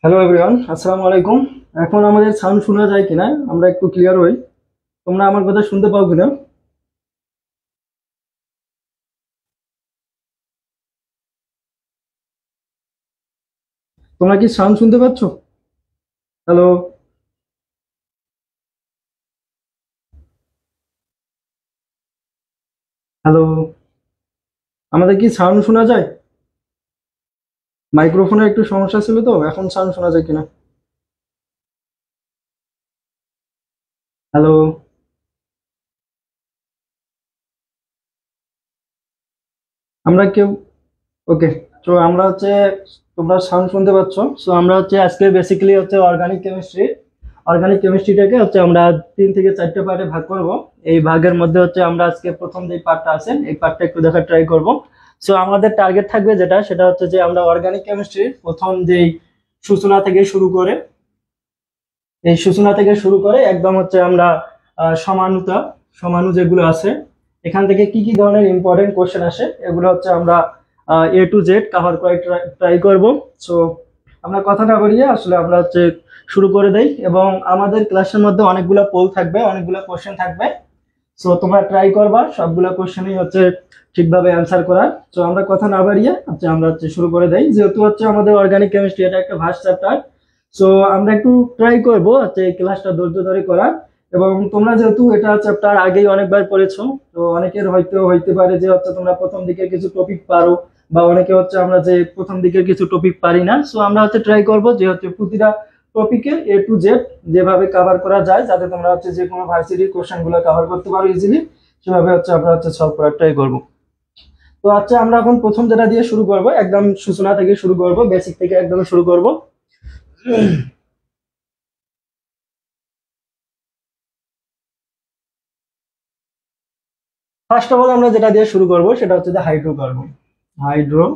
Hello everyone, আসসালামু আলাইকুম। এখন আমাদের সাউন্ড শোনা যায় কিনা আমরা একটু ক্লিয়ার হই। তোমরা আমার কথা শুনতে পাও কিনা? তোমরা কি সাউন্ড শুনতে পাচ্ছ? হ্যালো, হ্যালো, আমাদের কি সাউন্ড শোনা যায়? মাইক্রোফোনের একটু সমস্যা ছিল, তো এখন সাউন্ড শোনা যায় কিনা? হ্যালো, আমরা কেউ ওকে। তো আমরা হচ্ছে, তোমরা সাউন্ড শুনতে পাচ্ছ। সো আমরা হচ্ছে আজকে বেসিক্যালি হচ্ছে অর্গানিক কেমিস্ট্রিটাকে হচ্ছে আমরা 3 থেকে 4টে পার্টে ভাগ করব। এই ভাগের মধ্যে হচ্ছে আমরা আজকে প্রথম যে পার্টটা আছে এই পার্টটা একটু দেখার ট্রাই করব। সো আমাদের টার্গেট থাকবে যেটা, সেটা হচ্ছে যে আমরা অর্গানিক কেমিস্ট্রির প্রথম যেই সূচনা থেকে শুরু করে একদম হচ্ছে আমরা সমাণু যেগুলো আছে এখান থেকে কি কি ধরনের ইম্পর্টেন্ট কোশ্চেন আসে এগুলো হচ্ছে আমরা A to Z কভার করে ট্রাই করব। সো আমরা কথা না বাড়িয়ে আসলে আমরা হচ্ছে শুরু করে দেই, এবং আমাদের ক্লাসের মধ্যে অনেকগুলো পোল থাকবে, অনেকগুলো কোশ্চেন থাকবে। সো তোমরা ট্রাই করবা সবগুলো কোশ্চেনই হচ্ছে ঠিকভাবে অ্যান্সার করার। সো আমরা কথা না বাড়িয়ে হচ্ছে আমরা হচ্ছে শুরু করে দেই, যেহেতু হচ্ছে আমাদের অর্গানিক কেমিস্ট্রি এটা একটা ভাস্ট চ্যাপ্টার। সো আমরা একটু ট্রাই করবো হচ্ছে এই ক্লাসটা ধৈর্য ধরে করার। এবং তোমরা যেহেতু এটা চ্যাপ্টার আগেই অনেকবার পড়েছো, তো অনেকের হয়তো হইতে পারে যে হচ্ছে তোমরা প্রথম দিকের কিছু টপিক পারো, বা অনেকে হচ্ছে আমরা যে প্রথম দিকের কিছু টপিক পারি না। সো আমরা হচ্ছে ট্রাই করবো যে হচ্ছে প্রতিটা টপিকে A to Z যেভাবে কভার করা যায়, যাতে তোমরা হচ্ছে যে কোনো ভার্সিটির কোশ্চেন গুলো কভার করতে পারো ইজিলি, সেভাবে হচ্ছে আমরা হচ্ছে সলভ করার ট্রাই করবো। তো আচ্ছা, আমরা এখন প্রথম যেটা দিয়ে শুরু করব, একদম সূচনা থেকে শুরু করব, বেসিক থেকে একদম শুরু করব। ফার্স্ট অফ অল আমরা যেটা দিয়ে শুরু করব সেটা হচ্ছে যে হাইড্রোকার্বন। হাইড্রোকার্বন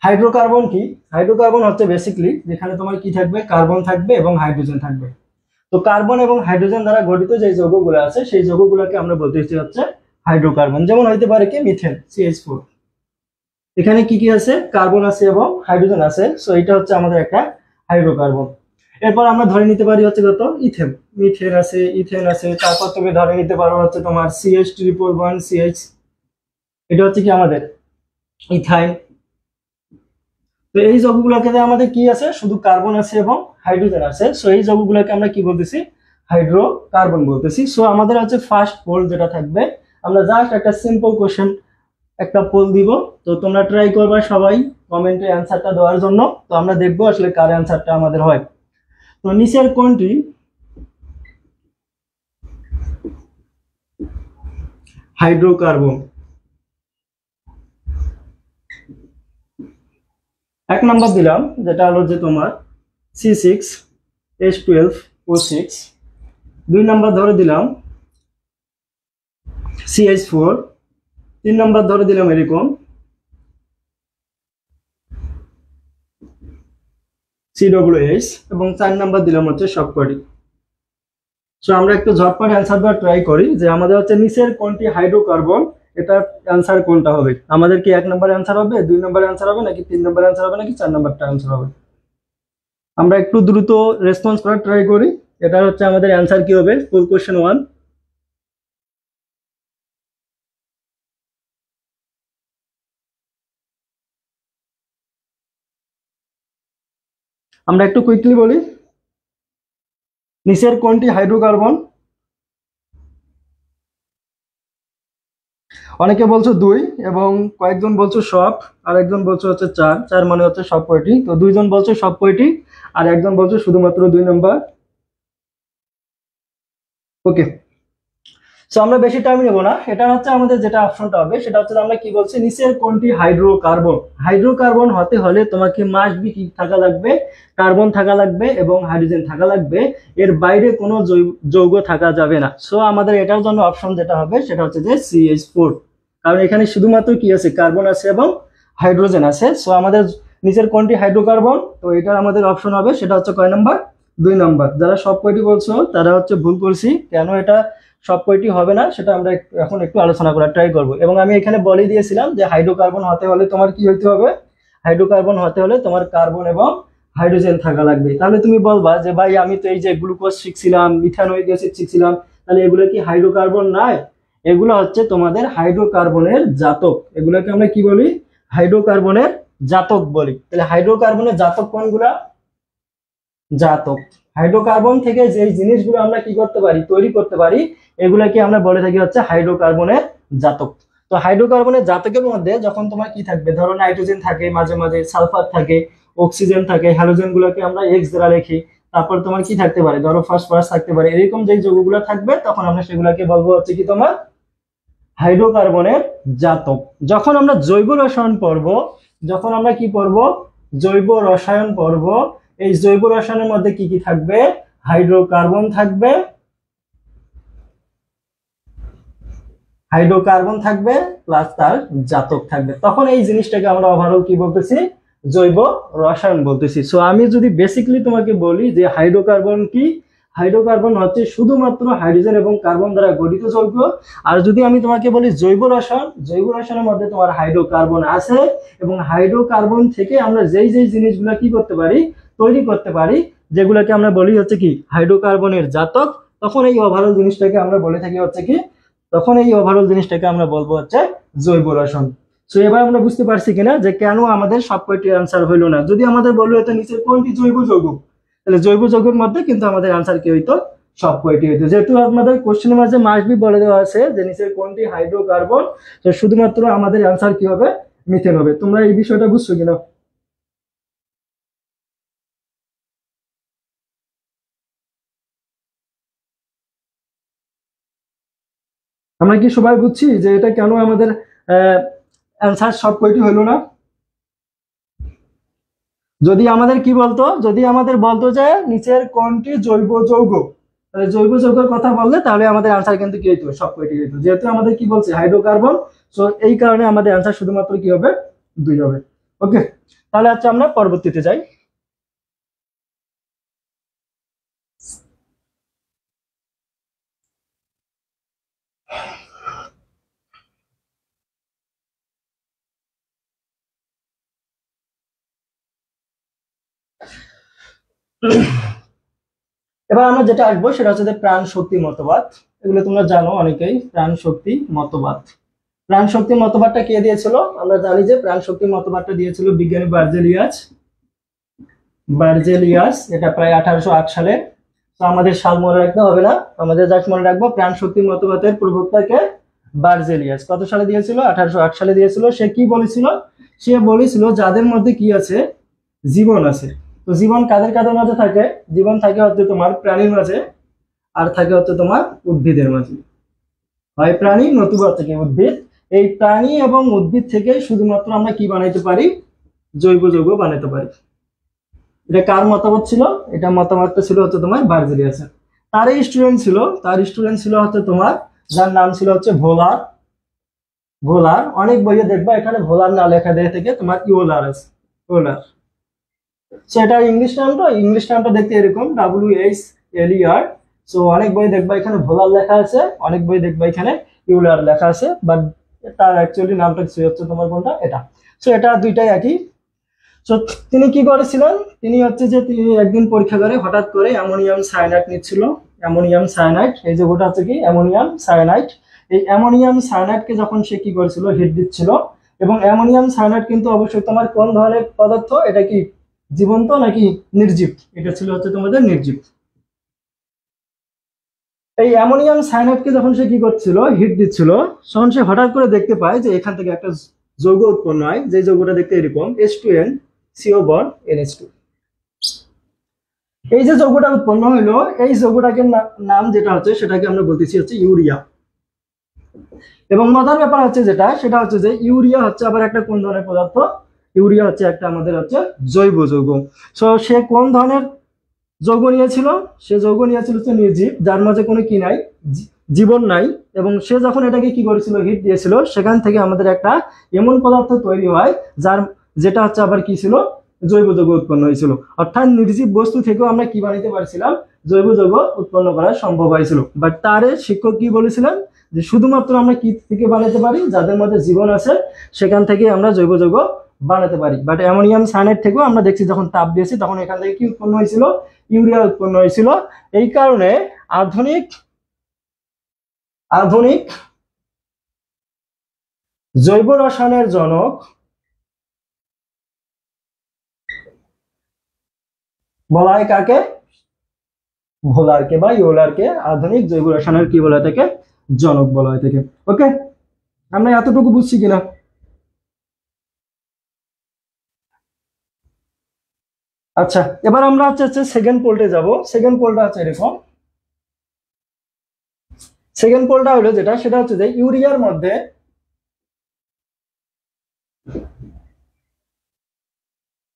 হাইড্রোকার্বন কি? হাইড্রোকার্বন হচ্ছে বেসিক্যালি যেখানে তোমার কি থাকবে, কার্বন থাকবে এবং হাইড্রোজেন থাকবে। তো কার্বন এবং হাইড্রোজেন দ্বারা গঠিত যে যৌগগুলো আছে সেই যৌগগুলোকে আমরা বলতেছি হচ্ছে হাইড্রোকার্বন। যেমন হইতে পারে কি মিথেন, CH4। এখানে কি কি আছে, কার্বন আছে এবং হাইড্রোজেন আছে। সো এটা হচ্ছে আমাদের একটা হাইড্রোকার্বন। এরপর আমরা ধরে নিতে পারি হচ্ছে কত, ইথেন। ইথেন আছে, তারপর তুমি ধরে নিতে পারো হচ্ছে তোমার CH1 CH। এটা হচ্ছে কি আমাদের ইথাইন। তো এই যৌগগুলোকে আমাদের কি আছে, শুধু কার্বন আছে এবং হাইড্রোজেন আছে। সো এই যৌগগুলোকে আমরা কি বলতেছি, হাইড্রোকার্বন বলতেছি। সো আমাদের হচ্ছে ফার্স্ট পোল যেটা থাকবে, আমরা জাস্ট একটা সিম্পল কোশ্চেন একটা পোল দিব। তো তোমরা ট্রাই করবা সবাই কমেন্টে অ্যান্সারটা দেওয়ার জন্য। তো আমরা দেখবো আসলে কার অ্যান্সারটা আমাদের হয়। তো নিচের কোনটি হাইড্রোকার্বন? এক নাম্বার দিলাম যেটা হলো যে তোমার C6H12O6। 2 নাম্বার ধরে দিলাম CH4। 3 নাম্বার ধরে দিলাম এরকম COOH, এবং 4 নাম্বার দিলাম হচ্ছে সবকটি। সো আমরা একটু ঝটপট অ্যান্সার দেওয়ার ট্রাই করি যে আমাদের হচ্ছে নিচের কোনটি হাইড্রোকার্বন, এটার অ্যান্সার কোনটা হবে। আমাদের কি 1 নাম্বার অ্যান্সার হবে, 2 নাম্বার অ্যান্সার হবে, নাকি 3 নাম্বার অ্যান্সার হবে, নাকি 4 নাম্বারটা অ্যান্সার হবে? আমরা একটু দ্রুত রেসপন্স করার ট্রাই করি। এটা হচ্ছে আমাদের অ্যান্সার কি হবে, ফুল কোশ্চেন 1। আমরা একটু কুইকলি বলি, নিচের কোনটি হাইড্রোকার্বন? অনেকে বলছো 2, এবং কয়েকজন বলছো সব, আর একজন বলছো হচ্ছে 4। 4 মানে হচ্ছে সব কয়টি। তো 2জন বলছো সব কয়টি, আর একজন বলছো শুধুমাত্র 2 নাম্বার। ওকে। সো আমরা বেশি টাইম নেবো না। এটা হচ্ছে আমাদের যেটা অপশনটা হবে সেটা হচ্ছে আমরা কি বলছি, নিচের কোনটি হাইড্রোকার্বন। হাইড্রোকার্বন হতে হলে তোমাকে মাস্ট বি কি থাকা লাগবে, কার্বন থাকা লাগবে এবং হাইড্রোজেন থাকা লাগবে। এর বাইরে কোনো যৌগ থাকা যাবে না। সো আমাদের এটার জন্য অপশন যেটা হবে সেটা হচ্ছে যে CH4, কারণ এখানে শুধুমাত্র কি আছে, কার্বন আছে এবং হাইড্রোজেন আছে। সো আমাদের নিচের কোনটি হাইড্রোকার্বন, তো এটা আমাদের অপশন হবে সেটা হচ্ছে কয় নাম্বার, 2 নাম্বার। যারা সব কয়টি বলছো তারা হচ্ছে ভুল করছি। কেন এটা সব কয়টি হবে না সেটা আমরা এখন একটু আলোচনা করার ট্রাই করব। এবং আমি এখানে বলে দিয়েছিলাম যে হাইড্রোকার্বন হতে হলে তোমার কি হইতে হবে, হাইড্রোকার্বন হতে হলে তোমার কার্বন এবং হাইড্রোজেন থাকা লাগবে। তাহলে তুমি বলবা যে ভাই আমি তো এই যে গ্লুকোজ শিখছিলাম, মিথানোয়িক অ্যাসিড শিখছিলাম, তাহলে এগুলো কি হাইড্রোকার্বন নাই? এগুলো হচ্ছে তোমাদের হাইড্রোকার্বনের জাতক। এগুলোকে আমরা কি বলি? হাইড্রোকার্বনের জাতক বলি। তাহলে হাইড্রোকার্বনের জাতক কোনগুলা? জাতক। হাইড্রোকার্বন থেকে যে জিনিসগুলো আমরা কি করতে পারি, তৈরি করতে পারি, এগুলাকে আমরা বলে থাকি হচ্ছে হাইড্রোকার্বনের জাতক। তো হাইড্রোকার্বনের জাতকের মধ্যে যখন তোমার কি থাকবে, ধরো নাইট্রোজেন থাকে, মাঝে মাঝে সালফার থাকে, অক্সিজেন থাকে, হ্যালোজেন গুলোকে আমরা এক্স দ্বারা লিখি। তারপর তোমার কি থাকতে পারে, ধরো ফসফরাস থাকতে পারে। এরকম যে যৌগগুলো থাকবে তখন আমরা সেগুলোকে বলবো হচ্ছে কি তোমার হাইড্রোকার্বনের জাতক। যখন আমরা জৈব রসায়ন পড়ব, যখন আমরা কি পড়ব, জৈব রসায়ন পড়ব, এই জৈব রসায়নের মধ্যে কি কি থাকবে? হাইড্রোকার্বন থাকবে, হাইড্রোকার্বন থাকবে প্লাস তার জাতক থাকবে। তখন এই জিনিসটাকে আমরা ওভারঅল কি বলতেছি? জৈব রসায়ন বলতেছি। সো আমি যদি বেসিক্যালি তোমাকে বলি যে হাইড্রোকার্বন কি, হাইড্রোকার্বন হচ্ছে শুধুমাত্র হাইড্রোজেন এবং কার্বন দ্বারা গঠিত যৌগ। আর যদি আমি তোমাকে বলি জৈব রসায়ন, জৈব রসায়নের মধ্যে তোমার হাইড্রোকার্বন আছে, এবং হাইড্রোকার্বন থেকে আমরা যেই যেই জিনিসগুলো কি করতে পারি, তৈরি করতে পারি, যেগুলোকে আমরা বলি হচ্ছে কি হাইড্রোকার্বনের জাতক, তখন এই ওভারঅল জিনিসটাকে আমরা বলে থাকি হচ্ছে কি, তখন এই ওভারঅল জিনিসটাকে আমরা বলবো হচ্ছে জৈব রসায়ন। সো এবার আমরা বুঝতে পারছি কিনা যে কেন আমাদের সব কয়টি আনসার হইলো না। যদি আমাদের বললো এটা নিচের কোনটি জৈব যৌগ, তাহলে জৈব যৌগের মধ্যে কিন্তু আমাদের আনসার কি হইতো? সব কয়টি হইতো। যেহেতু আমাদের কোশ্চেনের মাঝে মাস্ট বি বলে দেওয়া আছে যে নিচের কোনটি হাইড্রোকার্বন, তো শুধুমাত্র আমাদের আনসার কি হবে? মিথেন হবে। তোমরা এই বিষয়টা বুঝছো কিনা? আমরা কি সবাই বুঝছি যে এটা কেন আমাদের অ্যান্সার সব কয়টি হলো না? যদি আমাদের কি বলতো, যদি আমাদের বলতো যে নিচের কোনটি জৈব যৌগ, তাহলে জৈব যৌগের কথা বললে তাহলে আমাদের আনসার কিন্তু কি হইতো? সব কয়টি হইতো। যেহেতু আমাদের কি বলছে হাইড্রোকার্বন, সো এই কারণে আমাদের আনসার শুধুমাত্র কি হবে? 2 হবে। ওকে, তাহলে আচ্ছা আমরা পরবর্তীতে যাই। এবার আমরা যেটা আসবো সেটা হচ্ছে যে প্রাণ শক্তি মতবাদ। এগুলো তোমরা জানো অনেকেই, প্রাণ শক্তি মতবাদ। প্রাণ শক্তি মতবাদটা কে দিয়েছিল? আমরা জানি যে প্রাণ শক্তি মতবাদটা দিয়েছিল বিজ্ঞানী বার্জেলিয়াস। বার্জেলিয়াস, এটা প্রায় 1808 সালে। তো আমাদের সাল মনে রাখতে হবে না, আমাদের জাস্ট মনে রাখবো প্রাণ শক্তি মতবাদের প্রবক্তাকে বার্জেলিয়াস। কত সালে দিয়েছিল? 1808 সালে দিয়েছিল। সে কি বলেছিল? সে বলেছিল যাদের মধ্যে কি আছে? জীবন আছে। তো জীবন কাদের কাদের মাঝে থাকে? জীবন থাকে হচ্ছে তোমার প্রাণীর মাঝে, আর থাকে হচ্ছে তোমার উদ্ভিদের মাঝে। হয় প্রাণী নতুবা হচ্ছে কি উদ্ভিদ। এই প্রাণী এবং উদ্ভিদ থেকে শুধুমাত্র আমরা কি বানাইতে পারি? জৈব যৌগ বানাতে পারি। এটা কার মতামত ছিল? এটা মতামতটা ছিল হচ্ছে তোমার বার্জেলিয়াসের। তার স্টুডেন্ট ছিল, তার স্টুডেন্ট ছিল হচ্ছে তোমার, যার নাম ছিল হচ্ছে ভোলার। ভোলার, অনেক বইয়ে দেখবা এখানে ভোলার না লেখা দিয়ে থেকে তোমার ইওলার আছে, ইওলার। সো এটা ইংলিশ নামটা দেখতে এরকম WHLER। সো অনেক বই দেখবা এখানে ভোলার লেখা আছে, অনেক বই দেখবা এখানে ইউলার লেখা আছে, বাট তার অ্যাকচুয়ালি নামটা হচ্ছে তোমার কোনটা? এটা। সো এটা দুইটাই একই। সো তিনি কি করেছিলেন? তিনি হচ্ছে যে তিনি একদিন পরীক্ষা করে হঠাৎ করে অ্যামোনিয়াম সায়ানাইড নিচ্ছিল। অ্যামোনিয়াম সায়ানাইড, এই যৌগটা হচ্ছে কি অ্যামোনিয়াম সায়ানাইড। এই অ্যামোনিয়াম সায়ানাইডকে যখন সে কি করেছিল? হিট দিচ্ছিল। এবং অ্যামোনিয়াম সায়ানাইড কিন্তু অবশ্যই তোমার কোন ধরনের পদার্থ? এটা কি জীবন্ত নাকি নির্জীব? এটা ছিল হচ্ছে তোমাদের নির্জীব। এই অ্যামোনিয়াম সায়ানাইডকে যখন সে কি করছিল? হিট দিচ্ছিল, তখন সে হঠাৎ করে দেখতে পায় যে এখান থেকে একটা যৌগ উৎপন্ন হয়, যে যৌগটা দেখতে এরকম H2N CO বন্ড NH2। এই যে যৌগটা উৎপন্ন হইলো, এই যৌগটাকে নাম যেটা হচ্ছে সেটাকে আমরা বলতেছি হচ্ছে ইউরিয়া। এবং মজার ব্যাপার হচ্ছে যেটা, সেটা হচ্ছে যে ইউরিয়া হচ্ছে আবার একটা কোন ধরনের পদার্থ? ইউরিয়া হচ্ছে একটা আমাদের হচ্ছে জৈব যৌগ। সো সে কোন ধরনের যৌগ নিয়েছিল? সে যৌগ নিয়েছিল হচ্ছে নির্জীব, যার মাঝে কোনো কি নাই, জীবন নাই। এবং সে যখন এটাকে কি করেছিল? হিট দিয়েছিল, সেখান থেকে আমাদের একটা এমন পদার্থ তৈরি হয় যেটা হচ্ছে আবার কি ছিল? জৈব যৌগ উৎপন্ন হয়েছিল। অর্থাৎ নির্জীব বস্তু থেকেও আমরা কি বানাইতে পারছিলাম? জৈব যৌগ উৎপন্ন করা সম্ভব হয়েছিল। বাট তার শিক্ষক কি বলেছিলেন? যে শুধুমাত্র আমরা কি থেকে বানাতে পারি? যাদের মধ্যে জীবন আছে সেখান থেকে আমরা জৈব যৌগ বানাতে পারি। বাট অ্যামোনিয়াম সায়ানাইড থেকেও আমরা দেখছি যখন তাপ দিয়েছি তখন এখান থেকে কি উৎপন্ন হয়েছিল, ইউরিয়া উৎপন্ন হয়েছিল। এই কারণে আধুনিক আধুনিক জৈব রসায়নের জনক বলা হয় কাকে? ভোলারকে বা ইউলারকে আধুনিক জৈব রসায়নের কি বলা হয় থাকে? জনক বলা হয় থাকে। ওকে, আমরা এতটুকু বুঝছি কিনা? আচ্ছা, এবার আমরা হচ্ছে সেকেন্ড পোলটে যাব। সেকেন্ড পোলটা হচ্ছে এরকম। সেকেন্ড পোলটা হলো যেটা, সেটা হচ্ছে যে ইউরিয়ার মধ্যে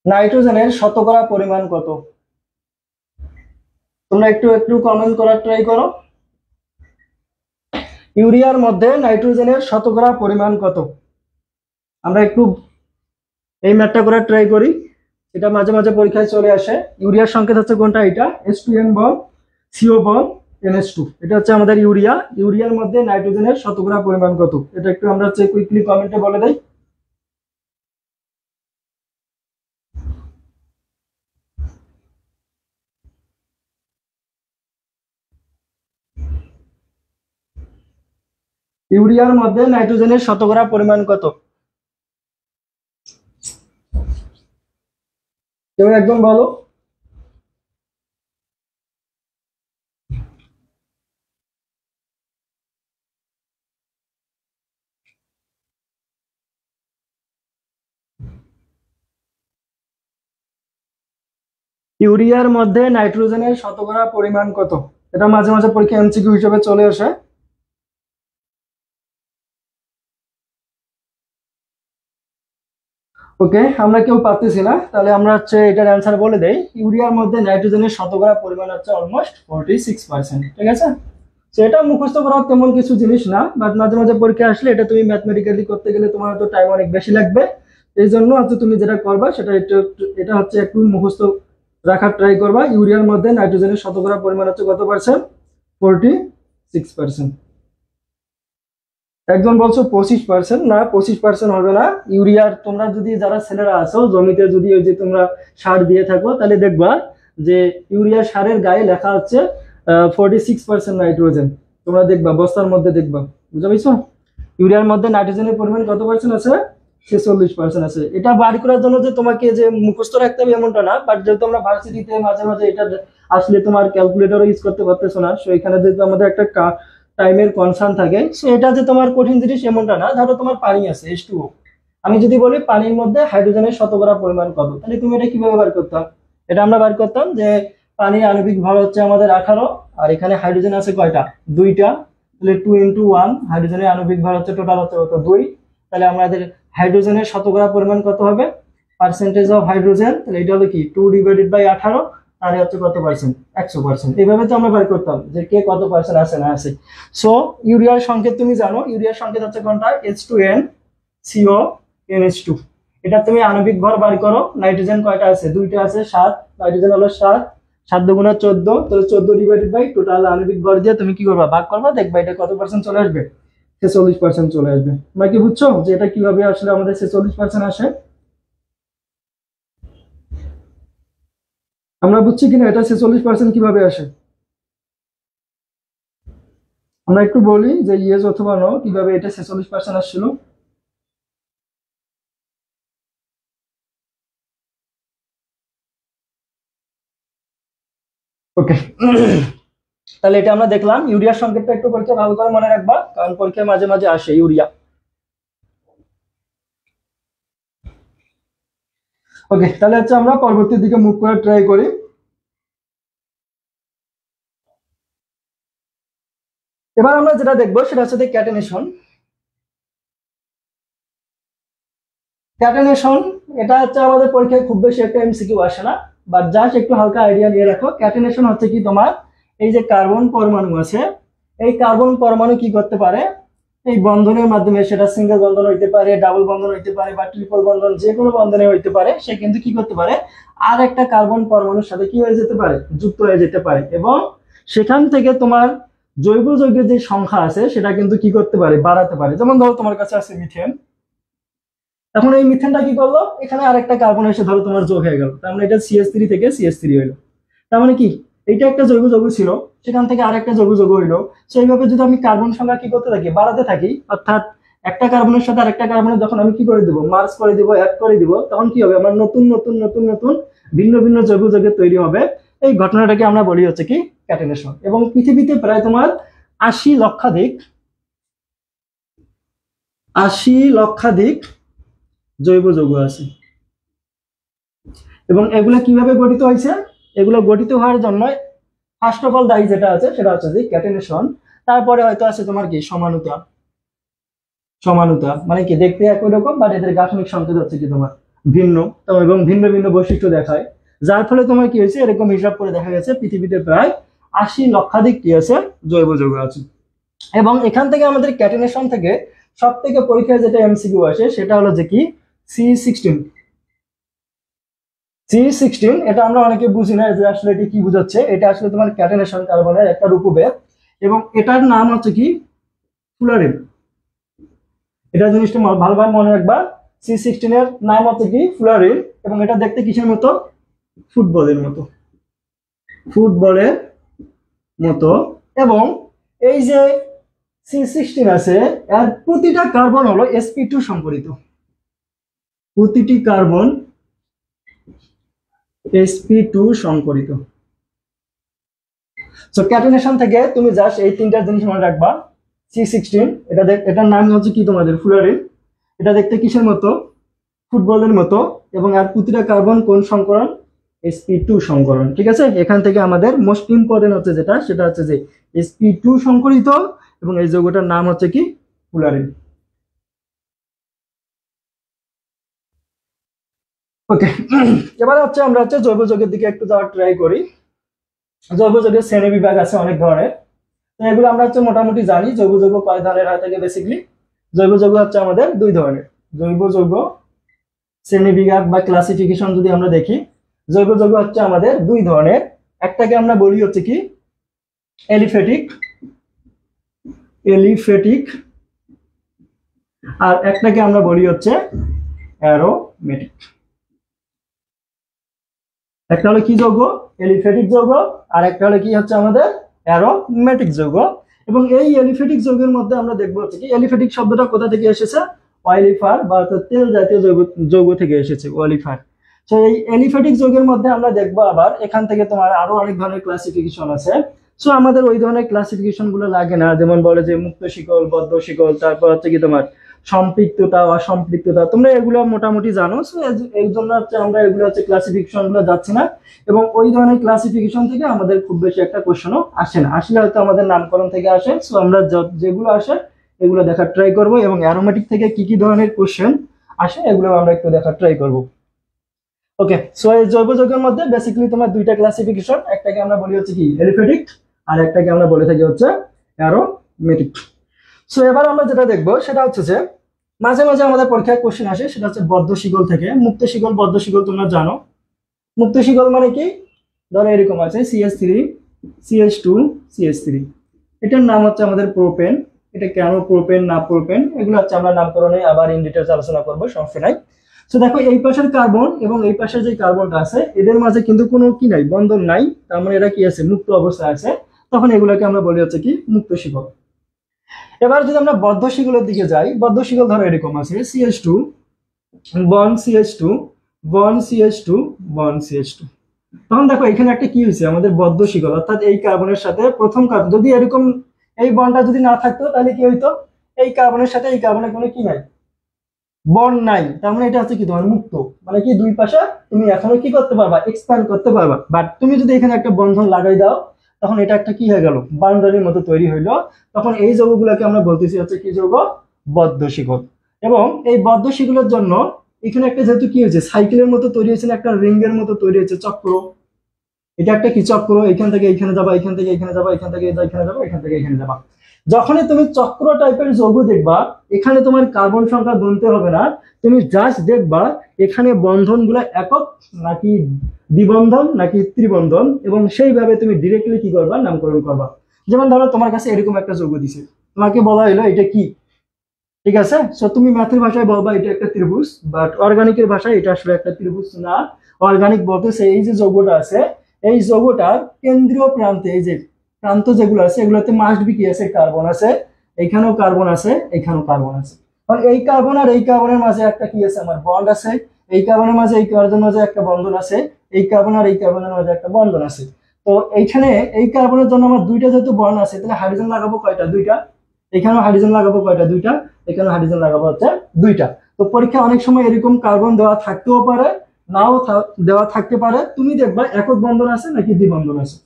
নাইট্রোজেনের শতকরা পরিমাণ কত? তোমরা একটু একটু কমেন্ট করার ট্রাই করো। ইউরিয়ার মধ্যে নাইট্রোজেনের শতকরা পরিমাণ কত? আমরা একটু এই ম্যাথটা করার ট্রাই করি। এটা মাঝে মাঝে পরীক্ষায় চলে আসে। ইউরিয়ার সংকেত হচ্ছে কোনটা? এটা H2N বল, CO বল, NH2। এটা হচ্ছে আমাদের ইউরিয়া। ইউরিয়ার মধ্যে নাইট্রোজেনের শতকরা পরিমাণ কত? এটা একটু আমরা হচ্ছে কুইকলি কমেন্টে বলে দেই। ইউরিয়ার মধ্যে নাইট্রোজেনের শতকরা পরিমাণ কত? কেউ একজন বলো। ইউরিয়ার মধ্যে নাইট্রোজেনের শতকরা পরিমাণ কত? এটা মাঝে মাঝে পরীক্ষা এমসিকিউ হিসেবে চলে আসে। ওকে, আমরা কেউ পারতেছি না, তাহলে আমরা হচ্ছে এটার অ্যান্সার বলে দেই। ইউরিয়ার মধ্যে নাইট্রোজেনের শতকরা পরিমাণ হচ্ছে অলমোস্ট 46%। ঠিক আছে? তো এটা মুখস্থ করার তেমন কিছু জিনিস না, বাট মাঝে মাঝে পরীক্ষা আসলে এটা তুমি ম্যাথমেটিক্যালি করতে গেলে তোমার হয়তো টাইম অনেক বেশি লাগবে। এই জন্য হচ্ছে তুমি যেটা করবা সেটা এটা হচ্ছে একটু মুখস্থ রাখার ট্রাই করবা। ইউরিয়ার মধ্যে নাইট্রোজেনের শতকরা পরিমাণ হচ্ছে কত পার্সেন্ট? 46%। একজন বলছো 25%। না, 25% হবে না। ইউরিয়ার তোমরা যদি যারা ছেলেরা আছো জমিতে যদি ওই যে তোমরা সার দিয়ে থাকো, তাহলে দেখবা যে ইউরিয়া সারের গায়ে লেখা হচ্ছে 46% নাইট্রোজেন। তোমরা দেখবা বস্তার মধ্যে দেখবা, বুঝতে পারছো? ইউরিয়ার মধ্যে নাইট্রোজেনের পরিমাণ কত পার্সেন্ট আছে? 46% আছে। এটা বাড়ি করার জন্য যে তোমাকে যে মুখস্থ রাখতে হবে এমনটা না, বাট যেহেতু আমরা ভার্সিটিতে মাঝে মাঝে এটা আসলে তোমার ক্যালকুলেটরও ইউজ করতে পারতেছো না, সো এখানে যেহেতু আমাদের একটা টাইমের কনসার্ন থাকে, সো এটা যে তোমার কঠিন জিনিস এমনটা না। ধরো তোমার পানি আছে H2O, আমি যদি বলি পানির মধ্যে হাইড্রোজেনের শতকরা পরিমাণ কত, তাহলে তুমি এটা কিভাবে বার করতাম? এটা আমরা বার করতাম যে পানির আণবিক ভর হচ্ছে আমাদের 18, আর এখানে হাইড্রোজেন আছে কয়টা? 2টা। তাহলে 2 × 1, হাইড্রোজেনের আণবিক ভর হচ্ছে টোটাল হচ্ছে কত? 2। তাহলে আমাদের হাইড্রোজেনের শতকরা পরিমাণ কত হবে? পার্সেন্টেজ অফ হাইড্রোজেন, তাহলে এটা হলো কি 2/18, আর হচ্ছে কত পার্সেন্ট? 100%। এইভাবে তো আমরা বার করতাম যে কে কত পার্সেন্ট আছে না আছে। সো ইউরিয়ার সংকেত তুমি জানো, ইউরিয়ার সংকেত হচ্ছে কোনটা? H2N CO NH2। এটা তুমি আণবিক ভর বার করো। নাইট্রোজেন কয়টা আছে? 2টা আছে, 7। নাইট্রোজেন হলো 7, 7 × 14, তাহলে 14 টোটাল আণবিক ভর দিয়ে তুমি কি করবা? ভাগ করবা, দেখবা এটা কত পার্সেন্ট চলে আসবে? 46% চলে আসবে। তোমরা কি বুঝছো যে এটা কিভাবে আসলে আমাদের 46% আসে? আমরা বুঝছি কিনা এটা 46% কিভাবে আসে? আমরা একটু বলি যে ইয়েস অথবা নো, কিভাবে এটা 46% আসছিল। ওকে, তাহলে এটা আমরা দেখলাম। ইউরিয়ার সংকেতটা একটু পরীক্ষা ভালো করে মনে রাখবা, কারণ পরীক্ষায় মাঝে মাঝে আসে ইউরিয়া। ওকে, তাহলে হচ্ছে আমরা পরবর্তী দিকে মুভ করার ট্রাই করি। এবার আমরা যেটা দেখবো সেটা হচ্ছে ক্যাটেনেশন। ক্যাটেনেশন এটা হচ্ছে আমাদের পরীক্ষায় খুব বেশি একটা এমসিকিউ আসে না, বাট জাস্ট একটু হালকা আইডিয়া নিয়ে রাখো। ক্যাটেনেশন হচ্ছে কি, তোমার এই যে কার্বন পরমাণু আছে, এই কার্বন পরমাণু কি করতে পারে? এই বন্ধনের মাধ্যমে, সেটা সিঙ্গেল বন্ধন হইতে পারে, ডাবল বন্ধন হইতে পারে, বা ট্রিপল বন্ধন, যে কোনো বন্ধনে হইতে পারে, সে কিন্তু কি করতে পারে? আর একটা কার্বন পরমাণুর সাথে কি হয়ে যেতে পারে? যুক্ত হয়ে যেতে পারে, এবং সেখান থেকে তোমার জৈব যৌগের যে সংখ্যা আছে সেটা কিন্তু কি করতে পারে? বাড়াতে পারে। যেমন ধরো তোমার কাছে আছে মিথেন, এখন এই মিথেনটা কি করলো, এখানে আরেকটা কার্বন এসে ধরো তোমার যোগ হয়ে গেল, তার মানে এটা CH3 থেকে CH3 হইলো। তার মানে কি এইটা একটা জৈব যৌগ ছিল, সেখান থেকে আরেকটা জৈব যৌগ হইলো। তো এইভাবে যদি আমি কার্বন সংখ্যা কি করতে থাকি, বাড়াতে থাকি, অর্থাৎ একটা কার্বনের সাথে আরেকটা কার্বনের যখন আমি কি করে দিব, মার্জ করে দিব, অ্যাড করে দিব, তখন কি হবে, আমার নতুন নতুন নতুন নতুন ভিন্ন ভিন্ন জৈব যৌগের তৈরি হবে। এই ঘটনাটাকে আমরা বলি হচ্ছে কি ক্যাটেনেশন। এবং পৃথিবীতে প্রায় তোমার 80 লক্ষাধিক জৈব যৌগ আছে। এবং এগুলো কিভাবে গঠিত হয়েছে, এগুলো গঠিত হওয়ার জন্য ফার্স্ট অফ অল দায়ী যেটা আছে সেটা হচ্ছে যে ক্যাটেনেশন। তারপরে হয়তো আছে তোমার কি সমানুতা। সমানুতা মানে কি দেখতে একই রকম, বাট এদের গাঠনিক সংকেত হচ্ছে কি তোমার ভিন্ন, এবং ভিন্ন ভিন্ন বৈশিষ্ট্য দেখায়। যার ফলে তোমার কি হয়েছে, এরকম হিসাব করে দেখা গেছে পৃথিবীতে প্রায় 80 লক্ষাধিক কি আছে জৈব যৌগ আছে। এবং এখান থেকে আমাদের ক্যাটেনেশন থেকে সব থেকে পরীক্ষায় যেটা MCQ আসে সেটা হলো যে কি C16। C16 এটা আমরা অনেকে বুঝি না যে আসলে এটি কি বোঝাচ্ছে। এটা আসলে তোমার ক্যাটেনেশন কার্বনের একটা রূপভেদ, এবং এটার নাম হচ্ছে কি ফুলারিন। এটা জিনিসটা ভালোভাবে মনে রাখবা, C16 এর নাম হচ্ছে কি ফুলারিন, এবং এটা দেখতে কিসের মতো, ফুটবলের মতো, ফুটবলের মতো। এবং এই যে C16 আছে, এর প্রতিটা কার্বন হলো sp2 সংকরিত, প্রতিটি কার্বন sp2 সংকরিত। সো ক্যাটেনেশন থেকে তুমি জাস্ট এই তিনটা জিনিস মনে রাখবা। C16 এটা এটার নাম হচ্ছে কি তোমাদের ফুলারিন, এটা দেখতে কিসের মতো, ফুটবলের মতো, এবং আর প্রতিটা কার্বন কোন সংকরণ, sp2 সংকরণ। ঠিক আছে, এখান থেকে আমাদের মোস্ট ইম্পর্টেন্ট হচ্ছে যেটা সেটা হচ্ছে যে sp2 সংকরিত, এবং এই যৌগটার নাম হচ্ছে কি ফুলারিন। ওকে, এবার হচ্ছে আমরা হচ্ছে জৈব যৌগের দিকে একটু যাওয়ার ট্রাই করি। জৈব যৌগের শ্রেণী বিভাগ আছে অনেক ধরনের, তো এগুলো আমরা হচ্ছে মোটামুটি জানি। জৈব যৌগ কয় ধরনের হয় থাকে, বেসিক্যালি জৈব যৌগ হচ্ছে আমাদের দুই ধরনের। জৈব যৌগ শ্রেণী বিভাগ বা ক্লাসিফিকেশন যদি আমরা দেখি, জৈব যৌগ হচ্ছে আমাদের দুই ধরনের। একটাকে আমরা বলি হচ্ছে কি এলিফেটিক, এলিফেটিক, আর একটাকে আমরা বলি হচ্ছে অ্যারোমেটিক। একটা হলো কি যৌগ, এলিফেটিক যৌগ, আর একটা হলো কি হচ্ছে আমাদের অ্যারোমেটিক যৌগ। এবং এই এলিফেটিক যৌগের মধ্যে আমরা দেখবো হচ্ছে কি, এলিফেটিক শব্দটা কোথা থেকে এসেছে, অয়েলিফার বা তেল জাতীয় যৌগ থেকে এসেছে, অয়েলিফার। তো এই এলিফেটিক যৌগের মধ্যে আমরা দেখবো আবার এখান থেকে তোমার আরো অনেক ধরনের ক্লাসিফিকেশন আছে। সো আমাদের ওই ধরনের ক্লাসিফিকেশন গুলো লাগে না, যেমন বলে যে মুক্ত শিকল, বদ্ধ শিকল, তারপর হচ্ছে কি তোমার সম্পৃক্ততা, অসম্পৃক্ততা, তোমরা এগুলো মোটামুটি জানো। সো এই জন্য হচ্ছে আমরা এগুলো হচ্ছে ক্লাসিফিকেশন গুলো যাচ্ছি না, এবং ওই ধরনের ক্লাসিফিকেশন থেকে আমাদের খুব বেশি একটা কোশ্চেনও আসে না, আসলে হয়তো আমাদের নামকরণ থেকে আসে। সো আমরা যেগুলো আসে এগুলো দেখার ট্রাই করব, এবং অ্যারোমেটিক থেকে কি কি ধরনের কোশ্চেন আসে এগুলো আমরা একটু দেখার ট্রাই করব। ওকে, সো এই জৈব যৌগের মধ্যে বেসিক্যালি তোমার দুইটা ক্লাসিফিকেশন, একটাকে আমরা বলি হচ্ছে কি এলিফেটিক, আর একটাকে আমরা বলে থাকি হচ্ছে অ্যারোমেটিক। সো এবার আমরা যেটা দেখবো সেটা হচ্ছে যে মাঝে মাঝে আমাদের পরীক্ষায় কোশ্চেন আসে, সেটা হচ্ছে বদ্ধ শিকল থেকে। মুক্ত শিকল, বদ্ধ শিকল তোমরা জানো। মুক্ত শিকল মানে কি, ধরো এরকম আছে CH3 CH2 CH3, এটার নাম হচ্ছে আমাদের প্রোপেন। এটা কেন প্রোপেন না প্রোপেন এগুলো হচ্ছে আমরা নামকরণে আবার ইন ডিটেইলস আলোচনা করবো, সমস্যা নাই। তো দেখো এই পাশের কার্বন এবং এই পাশের যে কার্বনটা আছে এদের মাঝে কিন্তু কোনো কি নাই, বন্ধন নাই, তার মানে এরা কি আছে, মুক্ত অবস্থায় আছে। তখন এগুলোকে আমরা বলি হচ্ছে কি মুক্ত শিকল। এবার যদি আমরা বদ্ধ শিকলের দিকে যাই, বদ্ধ শিকল ধরো এরকম আছে CH2 bond CH2 bond CH2 bond CH2। তখন দেখো এখানে একটা কি হয়েছে, আমাদের বদ্ধ শিকল, অর্থাৎ এই কার্বনের সাথে প্রথম কার্বন যদি এরকম এই বন্ডটা যদি না থাকতো তাহলে কি হইতো, এই কার্বনের সাথে এই কার্বনের কোনো কি নাই, বন্ড নাই, তার মানে এটা হচ্ছে কি তোমার মুক্ত। মানে কি দুই পাশে তুমি এখনো কি করতে পারবা, এক্সপ্যান্ড করতে পারবা। বাট তুমি যদি এখানে একটা বন্ধন লাগাই দাও তখন এটা একটা কি হয়ে গেল, বাউন্ডারির মতো তৈরি হইলো। তখন এই যৌগগুলোকে আমরা বলতেছি হচ্ছে কি যৌগ, বদ্ধ শিকল। এবং এই বদ্ধ শিকলের জন্য এখানে একটা যেহেতু কি হয়েছে, সাইকেলের মতো তৈরি হয়েছে, একটা রিং এর মতো তৈরি হয়েছে, চক্র। এটা একটা কি চক্র, এখান থেকে এখানে যাবা, এখান থেকে এখানে যাবা, এখান থেকে এখানে যাবা, এখান থেকে এখানে যাবা। যখনই তুমি চক্র টাইপের যৌগ দেখবা, এখানে তোমার কার্বন সংখ্যা গুনতে হবে না, তুমি জাস্ট দেখবা এখানে বন্ধন গুলা একক নাকি দ্বিবন্ধন নাকি ত্রিবন্ধন, এবং সেইভাবে তুমি ডিরেক্টলি কি করবা, নামকরণ করবা। যেমন ধরো তোমার কাছে এরকম একটা যৌগ দিছে, তোমাকে বলা হলো এটা কি, ঠিক আছে, সো তুমি ম্যাথের ভাষায় বলবা এটা একটা ত্রিভুজ, বাট অর্গানিকের ভাষায় এটা আসলে একটা ত্রিভুজ না। অর্গানিক বলতেছে এই যে যৌগটা আছে, এই যৌগটার কেন্দ্রীয় প্রান্তে এই যে প্রান্ত যেগুলো আছে এগুলোতে মাস্ট বি কি আছে, কার্বন আছে। এইখানেও কার্বন আছে, এইখানেও কার্বন আছে। কারণ এই কার্বন আর এই কার্বনের মাঝে একটা কি আছে, আমার বন্ড আছে। এই কার্বনের মাঝে এই কার্বনের মাঝে একটা বন্ধন আছে। এই কার্বন আর এই কার্বনের মাঝে একটা বন্ধন আছে। তো এইখানে এই কার্বনের জন্য আমার দুইটা যেহেতু বন্ড আছে, তাহলে হাইড্রোজেন লাগাবো কয়টা, দুইটা। এখানেও হাইড্রোজেন লাগাবো কয়টা, দুইটা। এখানে হাইড্রোজেন লাগাবো হচ্ছে দুইটা। তো পরীক্ষা অনেক সময় এরকম কার্বন দেওয়া থাকতেও পারে, নাও দেওয়া থাকতে পারে। তুমি দেখবা একক বন্ধন আছে নাকি দ্বিবন্ধন আছে।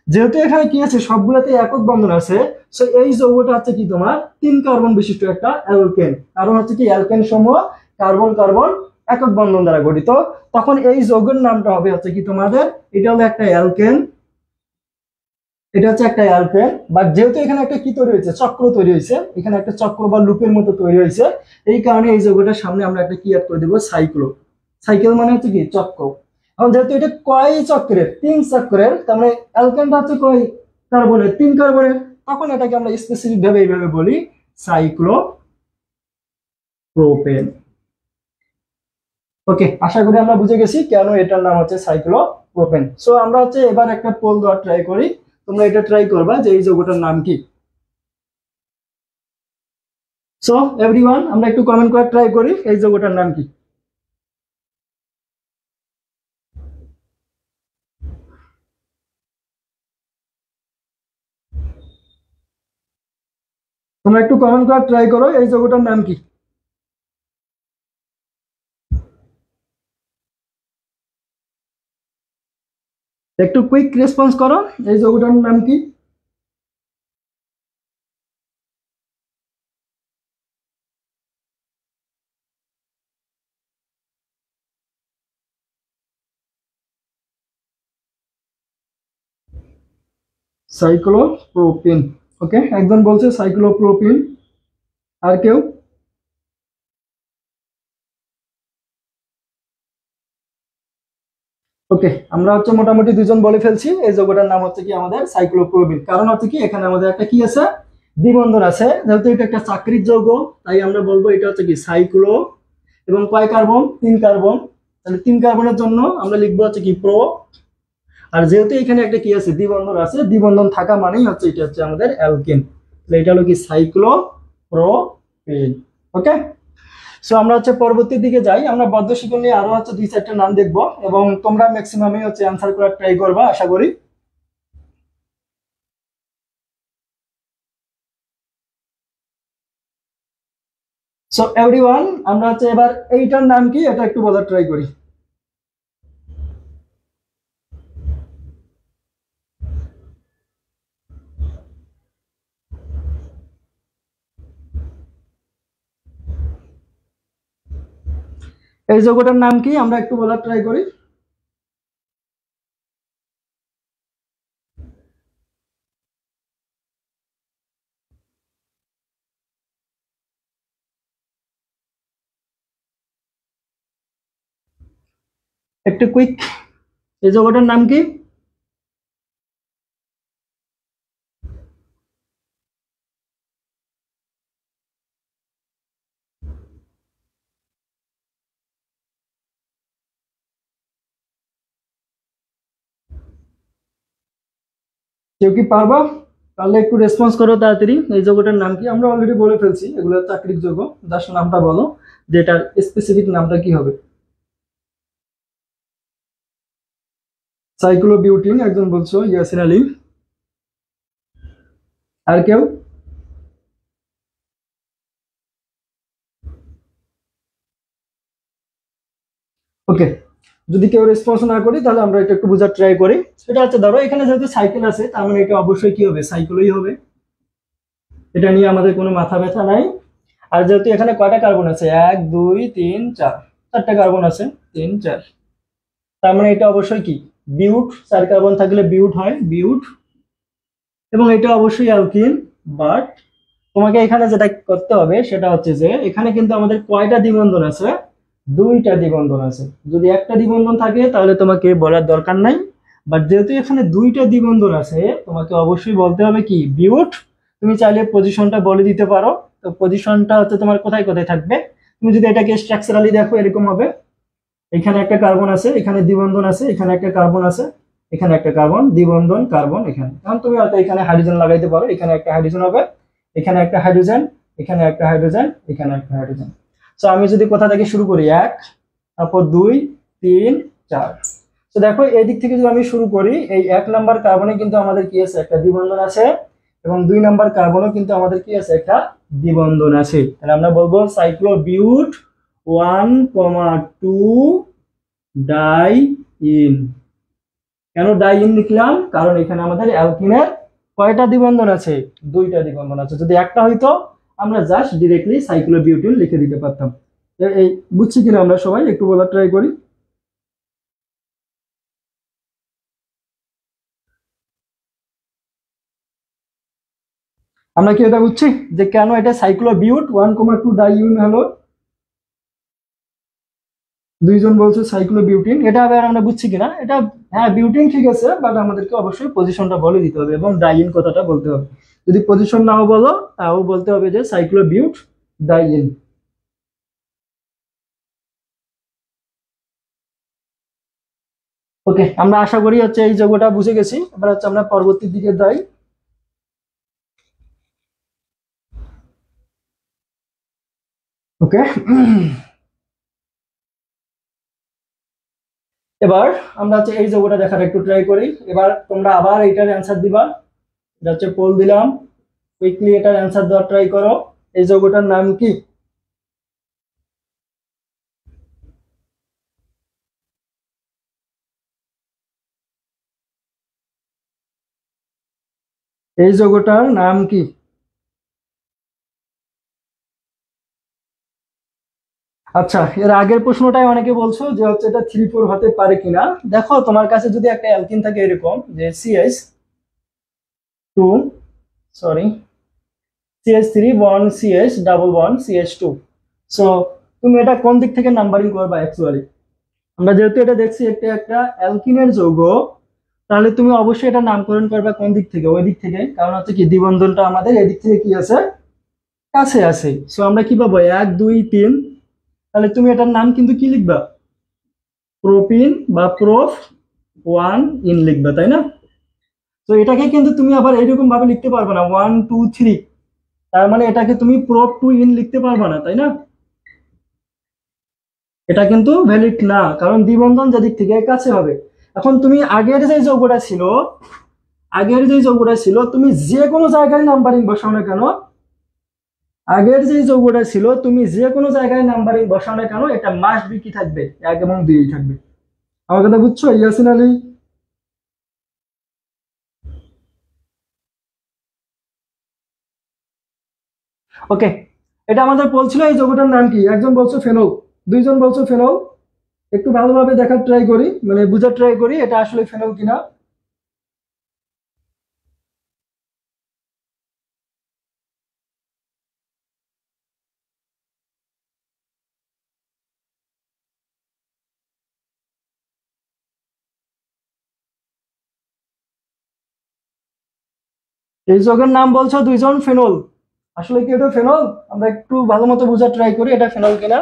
যেহেতু এখানে কি আছে, সবগুলোতে একক বন্ধন আছে, সো এই যৌগটা হচ্ছে কি তোমার 3 কার্বন বিশিষ্ট একটা অ্যালকেন। কারণ হচ্ছে কি অ্যালকেন সমূহ কার্বন কার্বন একক বন্ধন দ্বারা গঠিত। তখন এই যৌগের নামটা হবে হচ্ছে কি তোমাদের, এটা হলো একটা অ্যালকেন, এটা হচ্ছে একটা অ্যালকেন। বাট যেহেতু এখানে একটা কি তৈরি হয়েছে, চক্র তৈরি হয়েছে, এখানে একটা চক্র বা লুপের মতো তৈরি হয়েছে, এই কারণে এই যৌগটার সামনে আমরা একটা কি অ্যাড করে দেবো, সাইক্লো। সাইকেল মানে হচ্ছে কি চক্র। এখন যেহেতু এটা কয় চক্রের, 3 চক্রের, তার মানে অ্যালকেনটা হচ্ছে কয় কার্বনের, 3 কার্বনের, তখন এটাকে আমরা স্পেসিফিক ভাবে এইভাবে বলি সাইক্লো প্রোপেন। ওকে, আশা করি আমরা বুঝে গেছি কেন এটার নাম হচ্ছে সাইক্লো প্রোপেন। সো আমরা হচ্ছে এবার একটা পোল দেওয়ার ট্রাই করি। তোমরা এটা ট্রাই করবা যে এই যৌগটার নাম কি। সো এভরিওয়ান, আমরা একটু কমেন্ট করে ট্রাই করি এই যৌগটার নাম কি। তোমরা একটু কমেন্ট করে ট্রাই করো এই যৌগটার নাম কি। একটু কুইক রেসপন্স করো, এই যৌগটার নাম কি। সাইক্লোপ্রোপিন। ওকে, একজন বলছে সাইক্লোপ্রোপিন, আর কেউ। ওকে, আমরা হচ্ছে মোটামুটি দুজন বলে ফেলছি এই যৌগটার নাম হচ্ছে কি আমাদের সাইক্লোপ্রোপিন। কারণ হচ্ছে কি এখানে আমাদের একটা কি আছে, দ্বিবন্ধন আছে। যেহেতু এটা একটা চাকরির যৌগ, তাই আমরা বলবো এটা হচ্ছে কি সাইক্লো। এবং কয় কার্বন, 3 কার্বন। তাহলে 3 কার্বনের জন্য আমরা লিখবো হচ্ছে কি প্রো। আর যেহেতু এখানে একটা কি আছে, দ্বিবন্ধন আছে, দ্বিবন্ধন থাকা মানেই হচ্ছে এটা হচ্ছে আমাদের অ্যালকেন। তাহলে এটা হলো কি সাইক্লোপ্রোপেন। ওকে, সো আমরা হচ্ছে পরবর্তীর দিকে যাই। আমরা বদ্ধ শিকল নিয়ে আরো হচ্ছে 2-4টা নাম দেখবো, এবং তোমরা ম্যাক্সিমামই হচ্ছে অ্যান্সার করার ট্রাই করবা আশা করি। সো এভরিওয়ান, আমরা হচ্ছে এবার এইটার নাম কি এটা একটু বলার ট্রাই করি। এই যৌগটার নাম কি আমরা একটু বলার ট্রাই করি। একটু কুইক, এই যৌগটার নাম কি। কেউ কি পারবা? তাহলে একটু রেসপন্স করো তাড়াতাড়ি, এই যৌগটার নাম কি। আমরা অলরেডি বলে ফেলছি এগুলো চাকরির যৌগ, জাস্ট নামটা বলো যে এটার স্পেসিফিক নামটা কি হবে। সাইক্লোবিউটিন একজন বলছো, ইয়াসিন আলী। আর কেউ? ওকে, যদি কেউ রেসপন্স না করি তাহলে আমরা এটা একটু বোঝার ট্রাই করি। সেটা হচ্ছে ধরো এখানে যেহেতু সাইকেল আছে, তার মানে এটা অবশ্যই কি হবে, সাইকেলই হবে। এটা নিয়ে আমাদের কোনো মাথা ব্যথা নাই। আর যেহেতু এখানে কয়টা কার্বন আছে, 1 2 3 4, 4টা কার্বন আছে, 3 4, তার মানে এটা অবশ্যই কি বিউট। 4 কার্বন থাকলে বিউট হয়, বিউট। এবং এটা অবশ্যই অ্যালকিন। বাট তোমাকে এখানে যেটা করতে হবে সেটা হচ্ছে যে এখানে কিন্তু আমাদের কয়টা দ্বিবন্ধন আছে, 2টা দ্বিবন্ধন আছে। যদি একটা দ্বিবন্ধন থাকে তাহলে তোমাকে বলার দরকার নাই। বাট যেহেতু এখানে 2টা দ্বিবন্ধন আছে, তোমাকে অবশ্যই বলতে হবে কি বিউট। তুমি চাইলে পজিশনটা বলে দিতে পারো, তো পজিশনটা হচ্ছে তোমার কোথায় কোথায় থাকবে, তুমি যদি এটাকে স্ট্রাকচারালি দেখো এরকম হবে, এখানে একটা কার্বন আছে, এখানে দ্বিবন্ধন আছে, এখানে একটা কার্বন আছে, এখানে একটা কার্বন, দ্বিবন্ধন কার্বন এখানে। এখন তুমি হয়তো এখানে হাইড্রোজেন লাগাইতে পারো, এখানে একটা হাইড্রোজেন হবে, এখানে একটা হাইড্রোজেন, এখানে একটা হাইড্রোজেন, এখানে একটা হাইড্রোজেন। তো আমি যদি কোথা থেকে শুরু করি, 1, তারপর 2, 3, 4। তো দেখো এই দিক থেকে যদি আমি শুরু করি, এই 1 নাম্বার কার্বনে কিন্তু আমাদের কি আছে, একটা দ্বিবন্ধন আছে, এবং 2 নাম্বার কার্বনও কিন্তু আমাদের কি আছে, একটা দ্বিবন্ধন আছে। তাহলে আমরা বলবো সাইক্লোবিউট 1,2 ডাই ইন। কেন ডাই ইন লিখলাম, কারণ এখানে আমাদের অ্যালকিনের কয়টা দ্বিবন্ধন আছে, 2টা দ্বিবন্ধন আছে। যদি একটা হইতো আমরা জাস্ট ডিরেক্টলি সাইক্লোবিউটিন লিখে দিতে পারতাম। এই বুঝছি কিনা আমরা সবাই, একটু বলার ট্রাই করি। আমরা কি এটা বুঝছি যে কেন এটা সাইক্লোবিউট 1,2 ডাই ইন হলো? দুইজন বলছে সাইক্লোবিউটিন, এটা আবার আমরা বুঝছি কিনা এটা। হ্যাঁ বিউটিন ঠিক আছে, বাট আমাদেরকে অবশ্যই পজিশনটা বলে দিতে হবে এবং ডাইইন কথাটা বলতে হবে। যদি পজিশন নাও বলো তাও বলতে হবে যে সাইক্লোবিউট ডাইইন। ওকে, আমরা আশা করি হচ্ছে এই যোগটা বুঝে গেছি। এবার হচ্ছে আমরা পরবর্তী দিকে যাই। ওকে, এবার আমরা হচ্ছে এই যোগটা দেখার একটু ট্রাই করি। এবার তোমরা আবার এইটার অ্যান্সার দিবা, এটা হচ্ছে পোল দিলাম, কুইকলি এটার অ্যান্সার দেওয়ার ট্রাই করো। এই যোগটার নাম কি? এই যোগটার নাম কি? আচ্ছা, এর আগের প্রশ্নটাই অনেকে বলছো যে হচ্ছে এটা 3,4 হতে পারে কিনা। দেখো তোমার কাছে যদি একটা অ্যালকিন থাকে এরকম যে CH2, sorry CH3 bond CH double bond CH2, so তুমি এটা কোন দিক থেকে নাম্বারিং করবা অ্যাকচুয়ালি? আমরা যেহেতু এটা দেখছি একটা একটা অ্যালকিনের যৌগ, তাহলে তুমি অবশ্যই এটা নামকরণ করবে কোন দিক থেকে? ওই দিক থেকে, কারণ হচ্ছে কি দ্বিবন্ধনটা আমাদের এদিক থেকে কি আছে, কাছে আছে। সো আমরা কি পাবো, 1, 2, 3। তাহলে তুমি এটার নাম কিন্তু কি লিখবা, প্রোপিন বা প্রোফ 1 ইন লিখবা, তাই না? তো এটাকে কিন্তু তুমি আবার এইরকম ভাবে লিখতে পারবে না 1, 2, 3, তার মানে এটাকে তুমি প্রোফ 2 ইন লিখতে পারবে না, তাই না? এটা কিন্তু ভ্যালিড না, কারণ দ্বিবন্ধন যেদিক থেকে কাছে হবে। এখন তুমি আগের যে যৌগটা ছিল, তুমি যে কোনো জায়গায় নাম্বারিং বসাও না কেন, আগের যে যৌগটা ছিল তুমি যে কোনো জায়গায় নাম্বারিং বসাও না কেন, এটা মাস্ট বি কি থাকবে, 1 এবং 2 থাকবে। আমার কথা বুঝছো ইয়াসিন আলী? ওকে, এটা আমাদের বলছিল এই যৌগটার নাম কি? একজন বলছো ফেনল, দুইজন বলছো ফেনল। একটু ভালোভাবে দেখার ট্রাই করি, মানে বুঝার ট্রাই করি এটা আসলে ফেনল কিনা। এই যৌগের নাম বলছো দুইজন ফেনল, আসলে কি এটা ফেনল? আমরা একটু ভালো মতো বোঝার ট্রাই করি এটা ফেনল কিনা।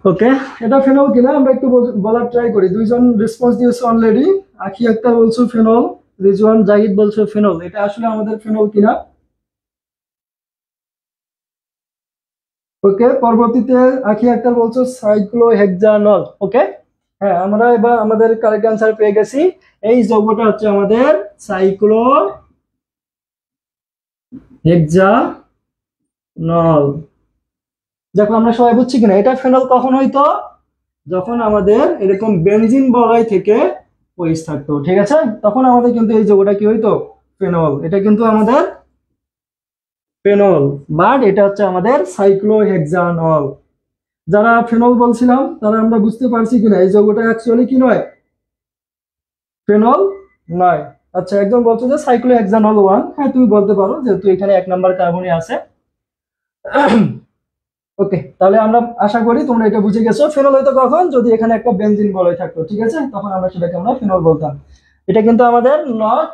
ওকে, এটা ফেনল কিনা আমরা একটু বলার ট্রাই করি। দুইজন রেসপন্স দিয়েছে অলরেডি। আখি আক্তার বলছো ফেনল, রিজওয়ান জাহিদ বলছো ফেনল। এটা আসলে আমাদের ফেনল কিনা? ওকে, পরবর্তীতে আখি আক্তার বলছো সাইক্লোহেক্সানল। ওকে, হ্যাঁ আমরা এবার আমাদের কারেক্ট অ্যান্সার পেয়ে গেছি। এই যৌগটা হচ্ছে আমাদের সাইক্লোহেক্সানল। দেখো আমরা সবাই বুঝছি কিনা, এটা ফেনল কখন হইতো, যখন আমাদের এরকম বেনজিন বলয় থেকে ওএইচ থাকতো, ঠিক আছে? তখন আমাদের কিন্তু এই যৌগটা কি হইতো, ফেনল। এটা কিন্তু আমাদের ফেনল, বাট এটা হচ্ছে আমাদের সাইক্লোহেক্সানল। যারা ফেনল বলছিলাম তারা আমরা বুঝতে পারছি কিনা এই যৌগটা অ্যাকচুয়ালি কি নয়, ফেনল নয়। আচ্ছা, একজন বলছো যে সাইক্লোহেক্সানল 1, হ্যাঁ তুমি বলতে পারো যেহেতু এখানে 1 নাম্বার কার্বনই আছে। ওকে, তাহলে আমরা আশা করি তোমরা এটা বুঝে গেছো। ফেনল হয়তো কখন, যদি এখানে একটা বেনজিন বলয় থাকতো, ঠিক আছে, তখন আমরা সেটাকে আমরা ফেনল বলতাম। এটা কিন্তু আমাদের নট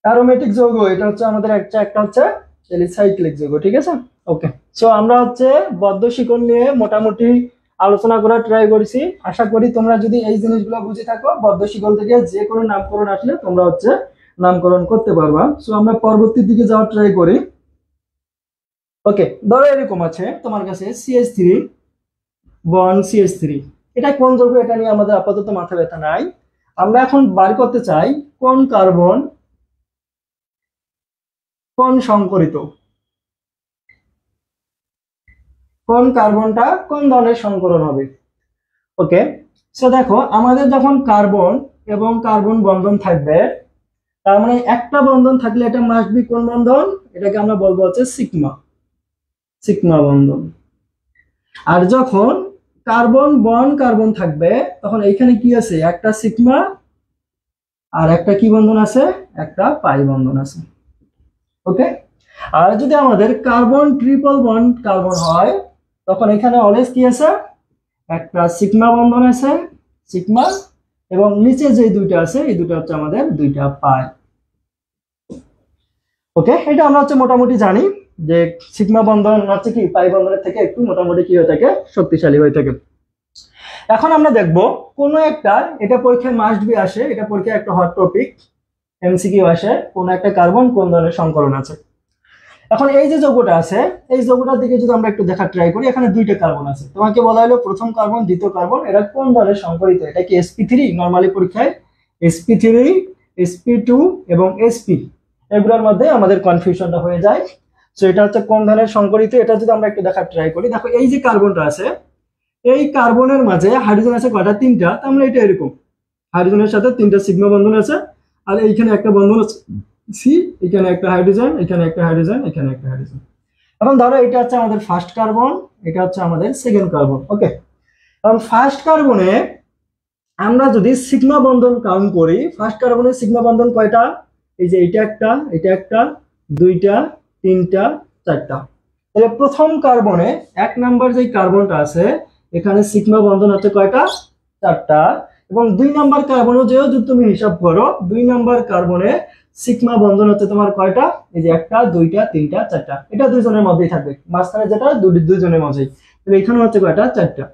অ্যারোমেটিক যৌগ, এটা হচ্ছে আমাদের একটা হচ্ছে এলিসাইক্লিক যৌগ, ঠিক আছে। ওকে, সো আমরা হচ্ছে বদ্ধ শিকড় নিয়ে মোটামুটি আলোচনা করার ট্রাই করেছি। আশা করি তোমরা যদি এই জিনিসগুলো বুঝে থাকো, বদ্ধ শিকড় থেকে যে কোনো নামকরণ আসলে তোমরা হচ্ছে নামকরণ করতে পারবা। সো আমরা পরবর্তী দিকে যাওয়ার ট্রাই করি। ওকে, ধরো এরকম আছে তোমার কাছে CH3 বন্ড CH3, এটা কোন যৌগ এটা নিয়ে আমাদের আপাতত মাথা ব্যথা নাই। আমরা এখন বার করতে চাই কোন কার্বন কোন সংকরিত, কোন কার্বনটা কোন ধরনের সংকরণ হবে। ওকে, সো দেখো আমাদের যখন কার্বন এবং কার্বন বন্ধন থাকবে, তার মানে একটা বন্ধন থাকলে এটা মাস্ট বি কোন বন্ধন, এটাকে আমরা বলবো হচ্ছে সিগমা, সিগমা বন্ধন। আর যখন কার্বন বন কার্বন থাকবে, তখন এইখানে কি আছে, একটা সিগমা আর একটা কি বন্ধন আছে, একটা পাই বন্ধন আছে। ওকে, আর যদি আমাদের কার্বন ট্রিপল বন্ড কার্বন হয়, তখন এখানে অলওয়েজ কি আছে, একটা সিগমা বন্ধন আছে, সিগমা, এবং নিচে যে দুইটা আছে এই দুটো হচ্ছে আমাদের দুইটা পাই। ওকে, এটা আমরা হচ্ছে মোটামুটি জানি যে সিগমা বন্ধন হচ্ছে কি পাই বন্ধনের থেকে একটু মোটামুটি কি হয়ে থাকে, শক্তিশালী হয়ে থাকে। এখন আমরা দেখব কোন একটা, এটা পরীক্ষায় মাস্ট বি আসে, এটা পরীক্ষায় একটা হট টপিক, MCQ আসে, কোন একটা কার্বন কোন ধরনের সংকরণ আছে। এখন এই যে যৌগটা আছে, এই যৌগটার দিকে যদি আমরা একটু দেখার ট্রাই করি, এখানে দুইটা কার্বন আছে, তোমাকে বলা হলো প্রথম কার্বন দ্বিতীয় কার্বন, এটা কোন ধরনের সংকরিত, এটা কি sp3, নরমালি পরীক্ষায় sp3, sp2 এবং sp, এগুলোর মধ্যে আমাদের কনফিউশনটা হয়ে যায়। সো এটা হচ্ছে কোন ধরনের সংকরিত, এটা যদি আমরা একটু দেখার ট্রাই করি, দেখো এই যে কার্বনটা আছে, এই কার্বনের মাঝে হাইড্রোজেন আছে কয়টা, তিনটা, তার মানে এটা এরকম হাইড্রোজেনের সাথে তিনটা সিগমা বন্ধন আছে, আর এইখানে একটা বন্ধন আছে সি, এখানে একটা হাইড্রোজেন, এখানে একটা হাইড্রোজেন, এখানে একটা হাইড্রোজেন। এখন ধরো এটা হচ্ছে আমাদের ফার্স্ট কার্বন, এটা হচ্ছে আমাদের সেকেন্ড কার্বন। ওকে, এবং ফার্স্ট কার্বনে আমরা যদি সিগমা বন্ধন কাউন্ট করি, ফার্স্ট কার্বনের সিগমা বন্ধন কয়টা, এই যে এটা একটা, এটা একটা, দুইটা, তিনটা, চারটা। তাহলে প্রথম কার্বনে এক নাম্বার যে কার্বনটা আছে, এখানে সিগমা বন্ধন হচ্ছে কয়টা, চারটা। এবং দুই নাম্বার কার্বনও যেও যদি তুমি হিসাব করো, দুই নাম্বার কার্বনে সিগমা বন্ধন হচ্ছে তোমার কয়টা, এই যে একটা, দুইটা, তিনটা, চারটা, এটা দুইজনের মধ্যেই থাকবে, মাঝখানে যেটা দুইজনের মধ্যেই, তাহলে এখানে হচ্ছে কয়টা, চারটা।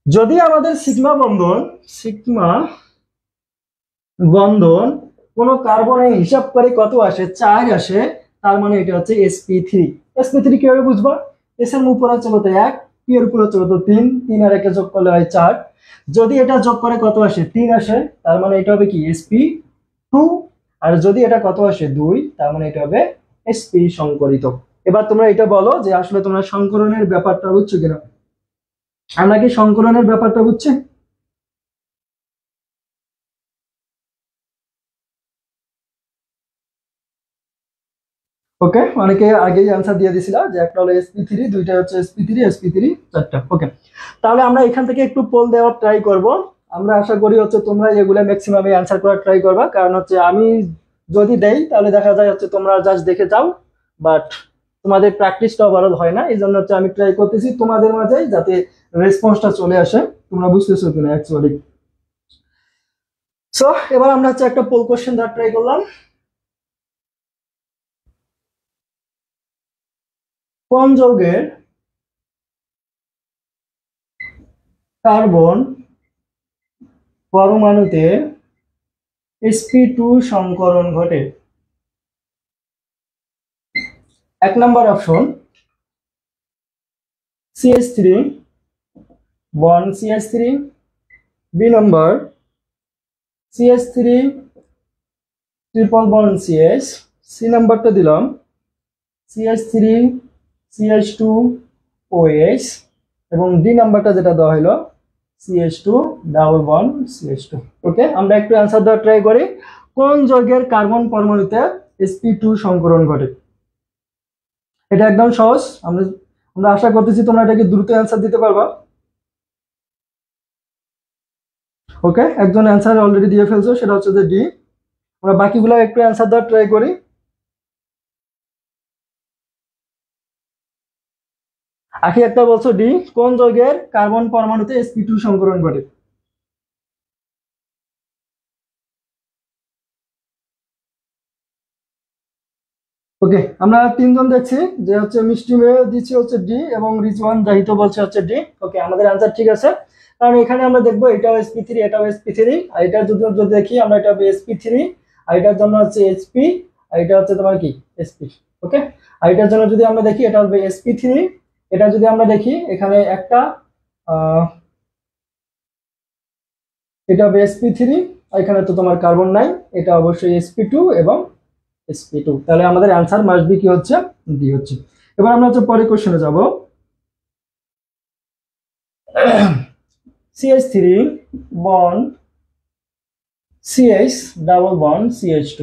যদি আমাদের সিগমা বন্ধন কোন কার্বনে হিসাব করে কত আসে, 4 আসে, তার মানে এটা হচ্ছে sp3। sp3 কিভাবে বুঝবো, s এর উপর হচ্ছে কত 1, p এর উপর হচ্ছে কত 3, 3 আর 1 যোগ করলে হয় 4। যদি এটা যোগ করে কত আসে, 3 আসে, তার মানে এটা হবে কি sp2। আর যদি এটা কত আসে 2, তার মানে এটা হবে sp সংকরিত। এবার তোমরা এটা বলো যে আসলে তোমরা সংকরণের ব্যাপারটা বুঝছো কিনা, আমরা কি সংকলনের ব্যাপারটা বুঝছি। ওকে, অনেকে আগেই অ্যান্সার দিয়ে দিছিল যে একটা হলো sp3, দুইটা হচ্ছে sp3 চারটা। ওকে, তাহলে আমরা এখান থেকে একটু পোল দেওয়ার ট্রাই করব। আমরা আশা করি হচ্ছে তোমরা এগুলো ম্যাক্সিমামে অ্যান্সার করার ট্রাই করবা, কারণ হচ্ছে আমি যদি দেই তাহলে দেখা যায় হচ্ছে তোমরা জাস্ট দেখে যাও, বাট তোমাদের প্র্যাকটিসটা ওভারঅল হয় না। এই জন্য হচ্ছে আমি ট্রাই করতেছি তোমাদের মাঝে যাতে রেসপন্সটা চলে আসে। তোমরা বুঝতেছো কিনা অ্যাকচুয়ালি। সো এবার আমরা হচ্ছে একটা পোল কোশ্চেন দেওয়ার ট্রাই করলাম। কোন যৌগের কার্বন পরমাণুতে sp2 সংকরণ ঘটে। এক নম্বর option CH3 bond CH3, B নম্বর CH3 triple bond CH, C নাম্বারটা দিলাম CH3 CH2 OH, এবং ডি নাম্বারটা যেটা দেওয়া হলো CH2 ডাবল বন্ড CH2। ওকে, আমরা একটু অ্যান্সার দেওয়ার ট্রাই করি। কোন যৌগের কার্বন পরমাণুতে sp2 সংকরণ ঘটে, এটা একদম সহজ। আমরা আশা করতেছি তোমরা এটাকে দ্রুত অ্যান্সার দিতে পারবা। ওকে, একজন অ্যান্সার অলরেডি দিয়ে ফেলছো, সেটা হচ্ছে যে ডি। আমরা বাকিগুলো একটু অ্যান্সার দেওয়ার ট্রাই করি। আখি একটা বলছো ডি, কোন যৌগের কার্বন পরমাণুতে sp2 সংকরণ ঘটে? ওকে, আমরা তিনজন দেখছি যে হচ্ছে মিষ্টি মেয়ে দিচ্ছে হচ্ছে ডি এবং রিজওয়ান জাহিদ বলছে হচ্ছে ডি। ওকে, আমাদের আনসার ঠিক আছে, কারণ এখানে আমরা দেখবো এটাও sp3 এটাও sp3, আর এটা যদি যদি দেখি আমরা এটা হবে sp3, আর এটার জন্য হচ্ছে sp, আর এটা হচ্ছে তোমার কি sp। ওকে, আর এটার জন্য যদি আমরা দেখি এটা হবে sp3, এটা যদি আমরা দেখি এখানে একটা এটা হবে sp3, আর এখানে তো তোমার কার্বন নাই, এটা অবশ্যই sp2 এবং sp2, তাহলে আমাদের অ্যান্সার মাস্ট বি কি হচ্ছে ডি হচ্ছে। এবার আমরা হচ্ছে পরের কোশ্চেনে যাব। CH3 bond CH double bond CH2,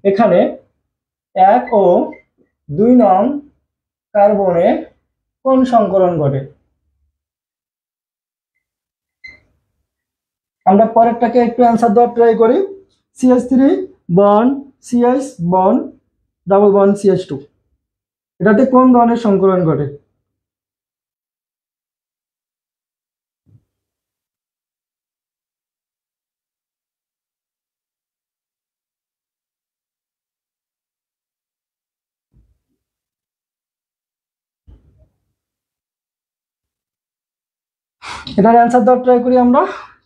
এখানে 1 ও 2 নং কার্বনে কোন সংকরণ ঘটে? আমরা পরেরটাকে একটু অ্যান্সার দেওয়ার ট্রাই করি। CH3 bond CH bond double bond CH2, এটাতে কোন ধরনের সংকরণ ঘটে? এটার অ্যান্সার দেওয়ার ট্রাই করি আমরা।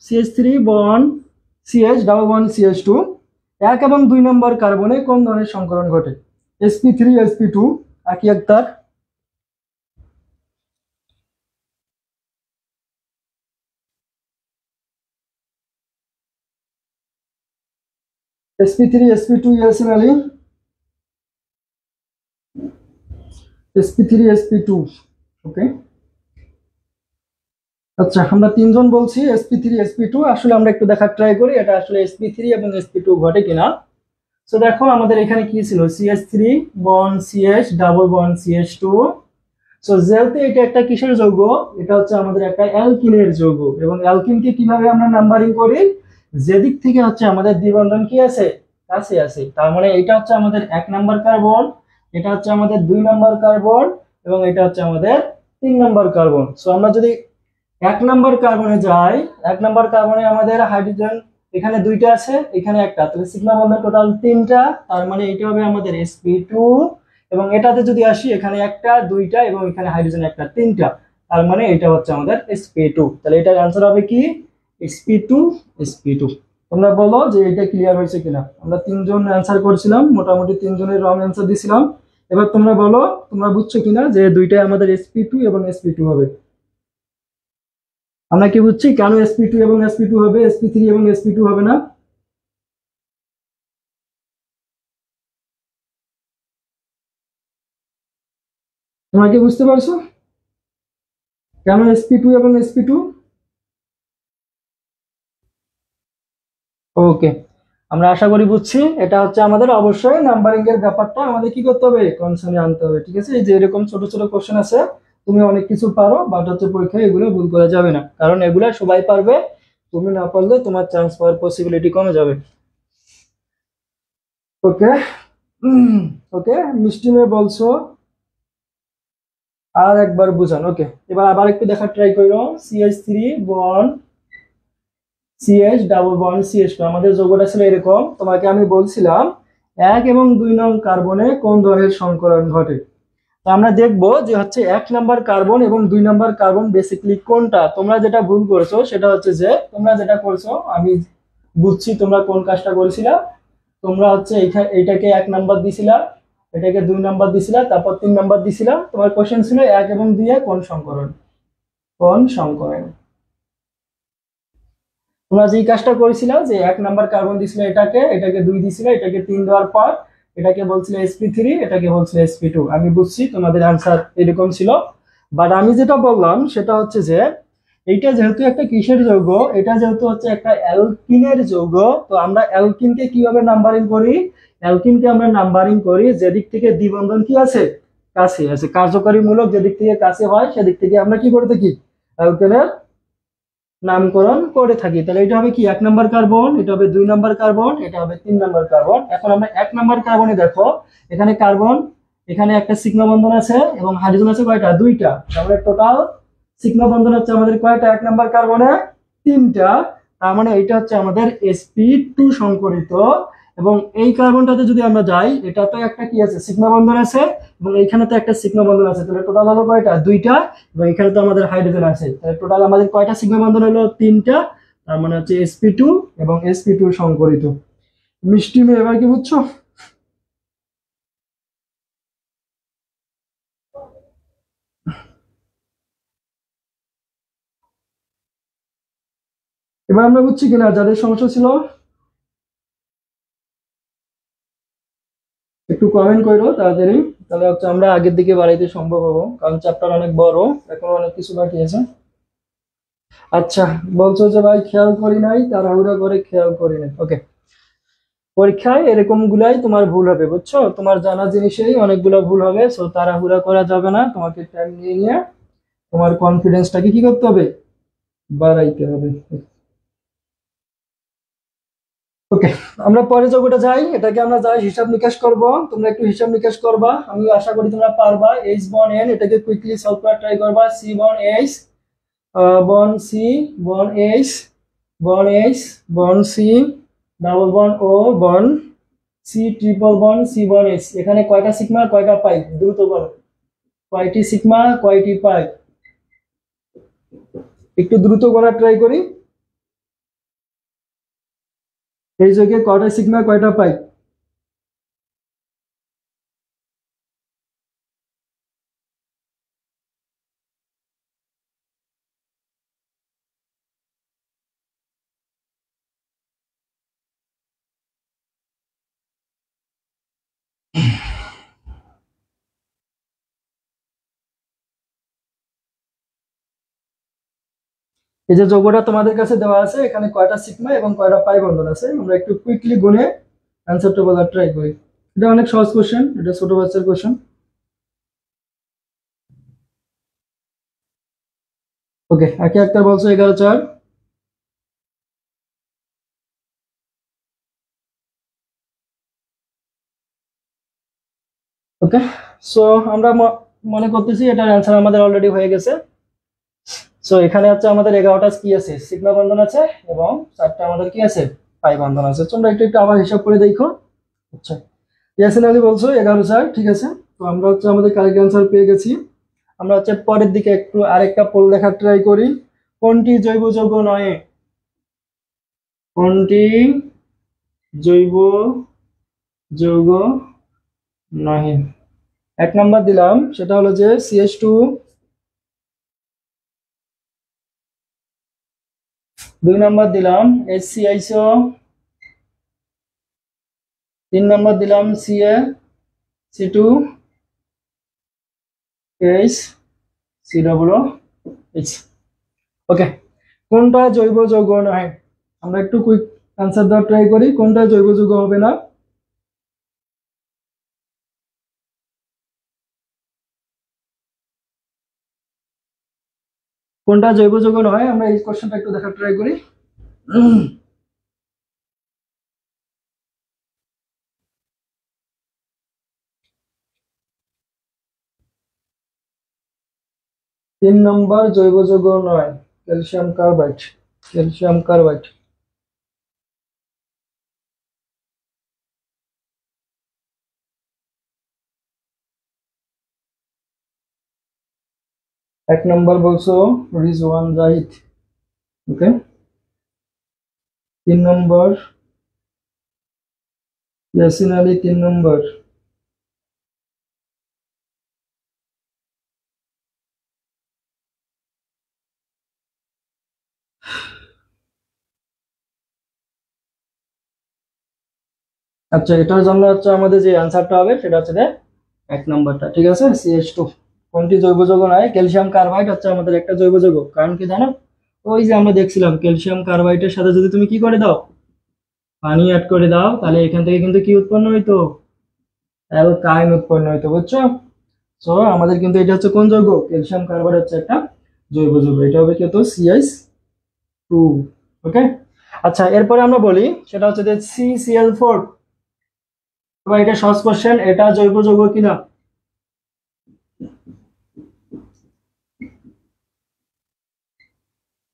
CH3 bond CH double bond CH2, 1 এবং 2 নম্বর কার্বনে কোন ধরনের সংকরণ ঘটে? sp3 sp2, আকি Akter. sp3 sp2 Yasin Ali, sp3 sp2। ওকে, আচ্ছা আমরা তিনজন বলছি sp3 sp2, আসলে আমরা একটু দেখার ট্রাই করি এটা আসলে sp3 এবং sp2 ঘটে কিনা। তো দেখো আমাদের এখানে কি ছিল, CH3 bond CH double bond CH2। So যেহেতু এটা একটা কিসের যৌগ, এটা হচ্ছে আমাদের একটা অ্যালকিনের যৌগ, এবং অ্যালকিনকে কিভাবে আমরা নাম্বারিং করি, যেদিক থেকে হচ্ছে আমাদের দ্বিবন্ধন কি আছে কাছে আছে, তার মানে এটা হচ্ছে আমাদের 1 নাম্বার কার্বন, এটা হচ্ছে আমাদের 2 নাম্বার কার্বন, এবং এটা হচ্ছে আমাদের 3 নাম্বার কার্বন। সো আমরা যদি 1 নাম্বার কার্বনে যাই, 1 নাম্বার কার্বনে আমাদের হাইড্রোজেন এখানে 2টা আছে, এখানে একটা, তাহলে সিগমা বন্ধন টোটাল 3টা, তার মানে এটা হবে আমাদের sp2, এবং এটাতে যদি আসি এখানে একটা 2টা এবং এখানে হাইড্রোজেন একটা 3টা, তার মানে এটা হচ্ছে আমাদের sp2, তাহলে এটার आंसर হবে কি sp2 sp2। তোমরা বলো যে এটা ক্লিয়ার হয়েছে কিনা। আমরা তিনজন आंसर করেছিলাম, মোটামুটি তিনজনের রং आंसर দিছিলাম। এবার তোমরা বলো তোমরা বুঝছো কিনা যে দুইটাই আমাদের sp2 এবং sp2 হবে। আমরা কি বুঝছি কেন sp2 এবং sp2 হবে, sp3 এবং sp2 হবে না? তোমরা কি বুঝতে পারছো কেন sp2 এবং sp2? ওকে, আমরা আশা করি বুঝছি। এটা হচ্ছে আমাদের অবশ্যই নাম্বারিং এর ব্যাপারটা আমাদের কি করতে হবে, কনসার্নে আনতে হবে। ঠিক আছে, এই যে এরকম ছোট ছোট কোশ্চেন আছে, তুমি অনেক কিছু পারো, বাট হচ্ছে পরীক্ষায় এগুলো ভুল করা যাবে না, কারণ এগুলা সবাই পারবে, তুমি না পারলে তোমার চান্স পাওয়ার পসিবিলিটি কমে যাবে। ওকে, ওকে মিষ্টি মেয়ে বলছো আর একবার বুঝান। ওকে, এবার আবার একটু দেখার ট্রাই করো। CH3 bond CH double bond CH2, আমাদের যৌগটা ছিল এরকম, তোমাকে আমি বলছিলাম 1 এবং 2 নং কার্বনে কোন ধরনের সংকরণ ঘটে। তো আমরা দেখবো যে হচ্ছে 1 নাম্বার কার্বন এবং 2 নাম্বার কার্বন বেসিক্যালি কোনটা। তোমরা যেটা ভুল করছো সেটা হচ্ছে যে তোমরা যেটা করছো, আমি বুঝছি তোমরা কোন কাজটা করেছিলা। তোমরা হচ্ছে এইটাকে 1 নাম্বার দিছিলা, এটাকে 2 নাম্বার দিছিলা, তারপর 3 নাম্বার দিছিলা। তোমার কোশ্চেন ছিল 1 এবং 2 এ কোন সংকরণ, কোন সংকরণ। তোমরা যেই কাজটা করেছিল যে 1 নাম্বার কার্বন দিছিল, এটাকে এটাকে 2 দিছিল, এটাকে 3 দেওয়ার পর এটাকে বলছিল sp3, এটাকে বলছিল sp2। আমি বুঝছি তোমাদের आंसर এরকম ছিল, বাট আমি যেটা বললাম সেটা হচ্ছে যে এইটা যেহেতু একটা কিসের যৌগ, এটা যেহেতু হচ্ছে একটা অ্যালকিনের যৌগ, তো আমরা অ্যালকিনকে কিভাবে নাম্বারিং করি, অ্যালকিনকে আমরা নাম্বারিং করি যেদিক থেকে দ্বিবন্ধন কি আছে কাছে আছে, কার্যকরী মূলক যেদিক থেকে কাছে হয় সেদিক থেকে আমরা কি করে থাকি, অ্যালকেনের নামকরণ করে থাকি। তাহলে এটা হবে কি 1 নাম্বার কার্বন, এটা হবে 2 নাম্বার কার্বন, এটা হবে 3 নাম্বার কার্বন। এখন আমরা 1 নাম্বার কার্বনে দেখো এখানে কার্বন এখানে একটা সিগমা বন্ধন আছে এবং হাইড্রোজেন আছে কয়টা, দুইটা। তাহলে টোটাল সিগমা বন্ধন হচ্ছে আমাদের কয়টা, 1 নাম্বার কার্বনে 3টা। তার মানে এটা হচ্ছে আমাদের sp2 সংকরিত। এবং এই কার্বনটাতে যদি আমরা যাই, এটা তো একটা কি আছে, সিগমা বন্ধন আছে, এবং এইখানে তো একটা সিগমা বন্ধন আছে। তাহলে টোটাল হলো কয়টা, দুইটা। এবং এখানে তো আমাদের হাইড্রোজেন আছে। তাহলে টোটাল আমাদের কয়টা সিগমা বন্ধন হলো, 3টা। তার মানে হচ্ছে sp2 এবং sp2 সংকরিত। মিষ্টি মেয়ে, এবার কি বুঝছো? এবার আমরা বুঝছি কিনা, যাদের সমস্যা ছিল একটু কমেন্ট করো তাড়াতাড়ি, তাহলে হচ্ছে আমরা আগের দিকে বাড়াইতে সম্ভব হবো, কারণ চ্যাপ্টার অনেক বড়, এখন অনেক কিছু বাকি আছে। আচ্ছা, বলছো যে ভাই খেয়াল করি নাই, তাড়াহুড়া করে খেয়াল করি নাই। ওকে, পরীক্ষায় এরকম গুলাই তোমার ভুল হবে, বুঝছো? তোমার জানা জিনিসেই অনেকগুলো ভুল হবে, সো তাড়াহুড়া করা যাবে না। তোমাকে টাইম নিয়ে নিয়ে তোমার কনফিডেন্সটাকে কি করতে হবে, বাড়াইতে হবে। ওকে, আমরা পরে যোগটা যাই, এটাকে আমরা যাই হিসাব নিকাশ করব। তোমরা একটু হিসাব নিকাশ করবা, আমি আশা করি তোমরা পারবা। এইচ বন এন, এটাকে কুইকলি সলভ করার ট্রাই করবা। সি বন এইচ, বন সি, বন এইচ, বন এইচ, বন সি, ডাবল বন ও, বন সি, ট্রিপল বন সি, বন এইচ। এখানে কয়টা সিগমা কয়টা পাই, দ্রুত বলো, কয়টি সিগমা কয়টি পাই? একটু দ্রুত করার ট্রাই করি। এই জায়গায় কয়টা সিগমা কয়টা পাই? এই যে যোগটা তোমাদের কাছে দেওয়া আছে, এখানে কয়টা সিগমা এবং কয়টা পাই বন্ধন আছে, আমরা একটু কুইকলি গুনে অ্যান্সারটা বলার ট্রাই করি। এটা অনেক সহজ কোশ্চেন, এটা ছোট বাচ্চার কোশ্চেন। ওকে, একে একটা বলছো 11/4। ওকে, সো আমরা মনে করতেছি এটার অ্যান্সার আমাদের অলরেডি হয়ে গেছে। সো এখানে হচ্ছে আমাদের 11টা কি আছে, সিগমা বন্ধন আছে, এবং 4টা আমাদের কি আছে, পাই বন্ধন আছে। তোমরা একটু একটু আবার হিসাব করে দেখো। আচ্ছা, ইয়াসিন আলী বলছো 11/4, ঠিক আছে। তো আমরা হচ্ছে আমাদের কারেক্ট অ্যান্সার পেয়ে গেছি। আমরা হচ্ছে পরের দিকে একটু আরেকটা পোল দেখার ট্রাই করি। কোনটি জৈব যৌগ নয়, কোনটি জৈব যৌগ নয়? 1 নাম্বার দিলাম, সেটা হলো যে CH2। 2 নাম্বার দিলাম HCISO। 3 নাম্বার দিলাম CaC2, HCOOH। ওকে, কোনটা জৈব যৌগ নয়? আমরা একটু কুইক অ্যান্সার দেওয়ার ট্রাই করি, কোনটা জৈব যৌগ হবে না। কোনটা জৈব যৌগ নয়, আমরা এই কোশ্চেনটা একটু দেখার ট্রাই করি। 3 নম্বর জৈব যৌগ নয়, ক্যালসিয়াম কার্বাইড। Calcium carbide. এক নম্বর বলছো রিজওয়ান জাহিদ। ওকে, 3 নম্বর ইয়াসিন আলী। 3 নম্বর আচ্ছা, এটার জন্য হচ্ছে আমাদের যে অ্যান্সারটা হবে সেটা হচ্ছে 1 নম্বরটা, ঠিক আছে। CH2 কোনটি জৈব যৌগ নয়? ক্যালসিয়াম কার্বাইড হচ্ছে আমাদের একটা জৈব যৌগ। কারণ কি জানো, ওই যে আমরা দেখছিলাম ক্যালসিয়াম কার্বাইডের সাথে যদি তুমি কি করে দাও, পানি অ্যাড করে দাও, তাহলে এখান থেকে কিন্তু কি উৎপন্ন হইতো, অ্যালকাইন উৎপন্ন হইতো, বুঝছো? সো আমাদের কিন্তু এটা হচ্ছে কোন যৌগ, ক্যালসিয়াম কার্বাইড হচ্ছে একটা জৈব যৌগ। এটা হবে কত, CH2। ওকে, আচ্ছা, এরপরে আমরা বলি সেটা হচ্ছে যে CCl4। এবার এটা সহজ কোশ্চেন, এটা জৈব যৌগ কিনা?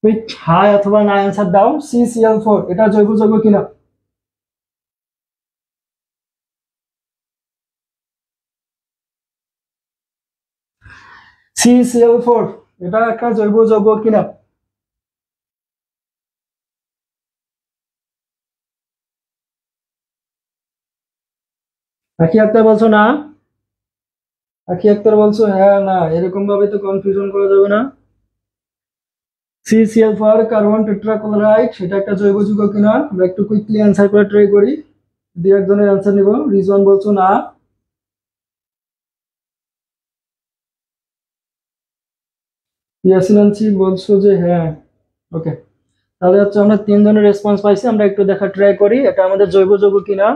কুইক হাই অথবা না অ্যান্সার দাও। CCl4 এটা জৈব যৌগ কিনা? CCl4 এটা একটা জৈব যৌগ কিনা? আখি আক্তার বলছো না? আখি আক্তার বলছো হ্যাঁ না, এরকম ভাবে তো কনফিউশন করা যাবে না। CCl4 কার্বন টেট্রাক্লোরাইড সেটা একটা জৈব যৌগ কিনা আমরা একটু কুইকলি অ্যান্সার করে ট্রাই করি। দুই একজনের অ্যান্সার নিব। রিজওয়ান বলছো না, ইয়াসিনান্সি বলছো যে হ্যাঁ। ওকে, তাহলে হচ্ছে আমরা তিনজনের রেসপন্স পাইছি, আমরা একটু দেখা ট্রাই করি এটা আমাদের জৈব যৌগ কিনা।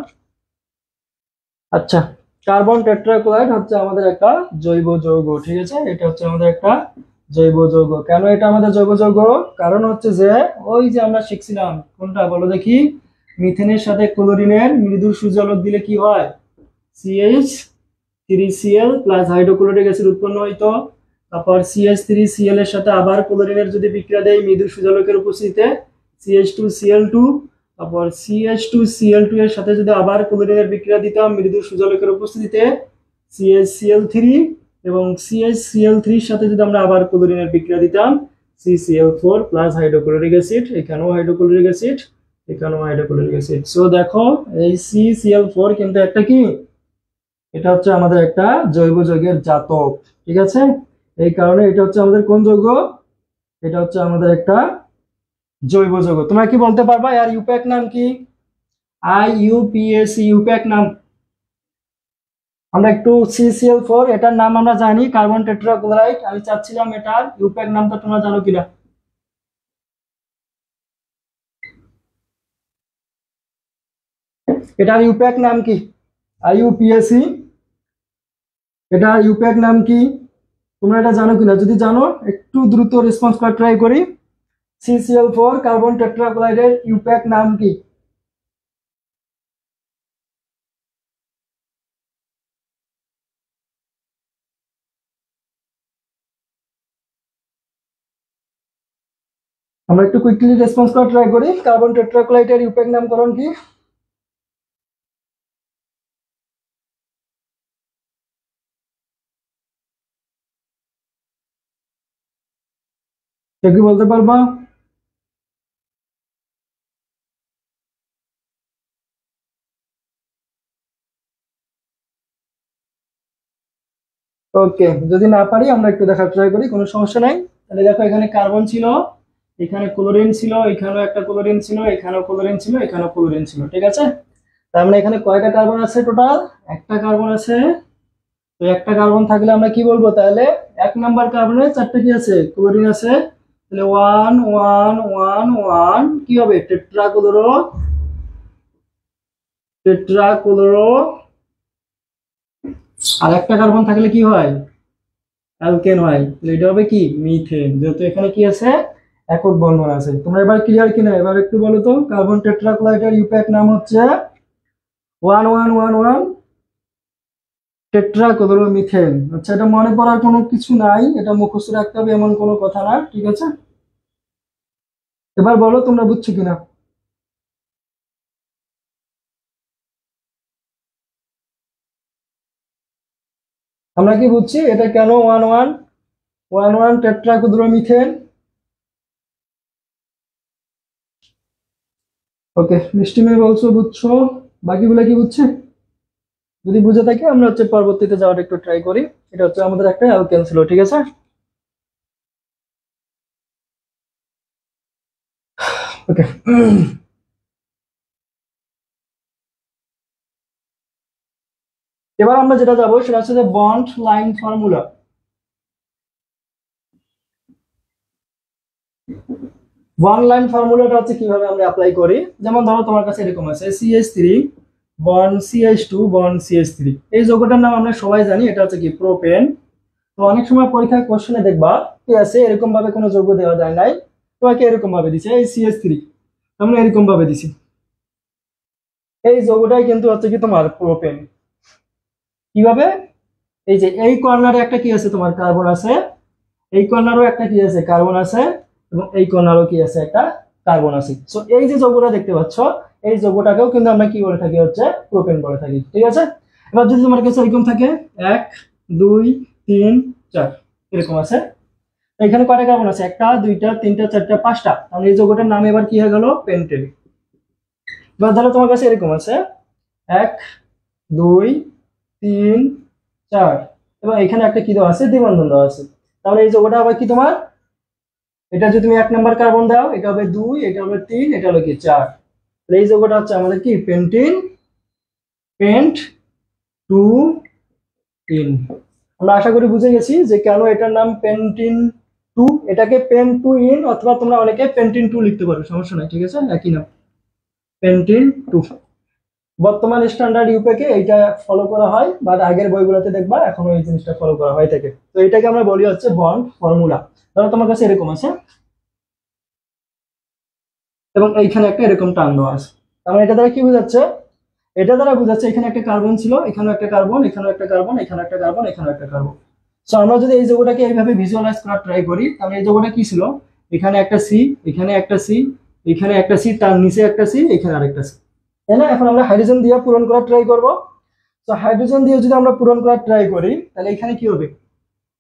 আচ্ছা, কার্বন টেট্রাক্লোরাইড হচ্ছে আমাদের একটা জৈব যৌগ, ঠিক আছে, এটা হচ্ছে আমাদের একটা জৈব যৌগ। কেন এটা আমাদের জৈব যৌগ? কারণ হচ্ছে যে ওই যে আমরা শিখছিলাম, কোনটা বলো দেখি, মিথেনের সাথে ক্লোরিনের মৃদু সূর্যালোক দিলে কি হয়? CH3Cl প্লাস হাইড্রোক্লোরিক অ্যাসিড উৎপন্ন হইতো। তারপর CH3Cl এর সাথে আবার ক্লোরিনের যদি বিক্রিয়া দেয় মৃদু সূর্যালোকের উপস্থিতিতে CH2Cl2, তারপর CH2Cl2 এর সাথে যদি আবার ক্লোরিনের বিক্রিয়া দিতাম মৃদু সূর্যালোকের উপস্থিতিতে CHCl3, এবং CHCl3 এর সাথে যদি আমরা আবার ক্লোরিনের বিক্রিয়া দিতাম CCl4 প্লাস হাইড্রোক্লোরিক অ্যাসিড, এখানেও হাইড্রোক্লোরিক অ্যাসিড, এখানেও হাইড্রোক্লোরিক অ্যাসিড। সো দেখো এই CCl4 কিন্তু একটা কি, এটা হচ্ছে আমাদের একটা জৈব যৌগের জাতক, ঠিক আছে। এই কারণে এটা হচ্ছে আমাদের কোন যৌগ? এটা হচ্ছে আমাদের একটা জৈব যৌগ। তোমরা কি বলতে পারবা আর ইউপ্যাক নাম কি? IUPAC ইউপ্যাক নাম। আমরা একটু CCl4 এটার নাম আমরা জানি কার্বন টেট্রাক্লোরাইড, আমি চাচ্ছিলাম এটার ইউপ্যাক নামটা তোমরা জানো কিনা। এটার ইউপ্যাক নাম কি? IUPAC এটার ইউপ্যাক নাম কি? তোমরা এটা জানো কিনা? যদি জানো একটু দ্রুত রেসপন্স করা ট্রাই করি। CCl4 কার্বন টেট্রাক্লোরাইডের ইউপ্যাক নাম কি? আমরা একটু কুইকলি রেসপন্স করা ট্রাই করি। কার্বন টেট্রাক্লোরাইডের ইউপ্যাক নামকরণ কি? কেউ কি বলতে পারবা? ওকে, যদি না পারি আমরা একটু দেখার ট্রাই করি, কোনো সমস্যা নাই। তাহলে দেখো এখানে কার্বন ছিল, এখানে ক্লোরিন ছিল, এখানেও একটা ক্লোরিন ছিল, এখানেও ক্লোরিন ছিল, এখানেও ক্লোরিন ছিল, ঠিক আছে। তার মানে এখানে কয়টা কার্বন আছে টোটাল? একটা কার্বন আছে। তো একটা কার্বন থাকলে আমরা কি বলবো তাহলে? এক নাম্বার কার্বনে চারটে কি আছে? ক্লোরিন আছে। তাহলে 1 1 1 1 কি হবে? টেট্রাক্লোরো, টেট্রাক্লোরো। আর একটা কার্বন থাকলে কি হয়? অ্যালকেন হয়। তাহলে এটা হবে কি? মিথেন, যেহেতু এখানে কি আছে? একক বন্ধন আছে। তোমরা এবার ক্লিয়ার কিনা এবার একটু বলো তো। কার্বন টেট্রাক্লোরাইডের ইউপ্যাক নাম হচ্ছে 1111 টেট্রাক্লোরোমিথেন। আচ্ছা, এটা মনে করার কোনো কিছু নাই, এটা মুখস্থ রাখতে হবে এমন কোনো কথা না, ঠিক আছে। এবার বলো তোমরা বুঝছো কিনা। আমরা কি বুঝছি এটা কেন 1111 টেট্রাক্লোরোমিথেন? ওকে, মিষ্টি মেয়ে বলছো বুঝছো, বাকিগুলো কি বুঝছে? যদি বুঝে থাকে আমরা হচ্ছে পরবর্তীতে যাওয়ার একটু ট্রাই করি। এটা হচ্ছে আমাদের একটা অ্যালকেন ছিল, ঠিক আছে। ওকে, এবার আমরা যেটা যাবো সেটা হচ্ছে যে bond line formula. One line ফর্মুলাটা হচ্ছে কিভাবে আমরা অ্যাপ্লাই করি। যেমন ধরো তোমার কাছে এরকম আছে CH3 bond CH2 bond CH3, এই যৌগটার নাম আমরা সবাই জানি, এটা হচ্ছে কি? প্রোপেন। তো অনেক সময় পরীক্ষার কোশ্চেনে দেখবা কি আছে, এরকম ভাবে কোনো যৌগ দেওয়া যায় নাই, তোমাকে এরকম ভাবে দিছে এই CH3, আমরা এরকম ভাবে দিছি। এই যৌগটাই কিন্তু হচ্ছে কি তোমার প্রোপেন। কিভাবে? এই যে এই কর্নারে একটা কি আছে, তোমার কার্বন আছে, এই কর্নারও একটা কি আছে, কার্বন আছে, এবং এই কর্নারও কি আছে, একটা কার্বন আছে। সো এই যে যৌগটা দেখতে পাচ্ছ, এই যৌগটাকেও কিন্তু আমরা কি বলে থাকি, হচ্ছে প্রোপেন বলে থাকি। ঠিক আছে, এবার যদি তোমার কাছে এরকম থাকে 1 2 3 4 এরকম আছে, এখানে কয়টা কার্বন আছে, 1টা 2টা 3টা 4টা 5টা, তাহলে এই যৌগটার নাম এবার কি হয়ে গেল, পেন্টেন। এবার ধরো তোমার কাছে এরকম আছে 1 2 3 4, এবং এখানে একটা কি দেওয়া আছে, দ্বিবন্ধন দেওয়া আছে, তাহলে এই যৌগটা আবার কি তোমার, এটা যদি তুমি 1 নাম্বার কার্বন দাও, এটা হবে 2, এটা হবে 3, এটা হলো কি 4, তাহলে এই যৌগটা হচ্ছে আমাদের কি পেন্টিন, পেন্ট 2 ইন। আমরা আশা করি বুঝে গেছি যে কেন এটার নাম পেন্টিন 2, এটাকে পেন 2 ইন, অথবা তোমরা অনেকে পেন্টিন 2 লিখতে পারো, সমস্যা নাই। ঠিক আছে, একই নাম পেন্টিন 2। বর্তমান স্ট্যান্ডার্ড ইউপেকে এইটা ফলো করা হয়, বাট আগের বইগুলোতে দেখবা এখনো এই জিনিসটা ফলো করা হয় থাকে। তো এটাকে আমরা বলি হচ্ছে বন্ড ফর্মুলা। ধরো তোমার কাছে এরকম আছে, এবং এইখানে একটা এরকম টান দেওয়া আছে, তার মানে এটা দ্বারা কি বোঝাচ্ছে, এটা দ্বারা বোঝাচ্ছে এখানে একটা কার্বন ছিল, এখানেও একটা কার্বন, এখানেও একটা কার্বন, এখানে একটা কার্বন, এখানেও একটা কার্বন। সো আমরা যদি এই যৌগটাকে এইভাবে ভিজুয়ালাইজ করার ট্রাই করি, তাহলে এই যৌগটা কি ছিল, এখানে একটা সি, এখানে একটা সি, এখানে একটা সি, তার নিচে একটা সি, এখানে আরেকটা সি, তাই না? এখন আমরা হাইড্রোজেন দিয়ে পূরণ করার ট্রাই করব। তো হাইড্রোজেন দিয়ে যদি আমরা পূরণ করার ট্রাই করি, তাহলে এখানে কি হবে,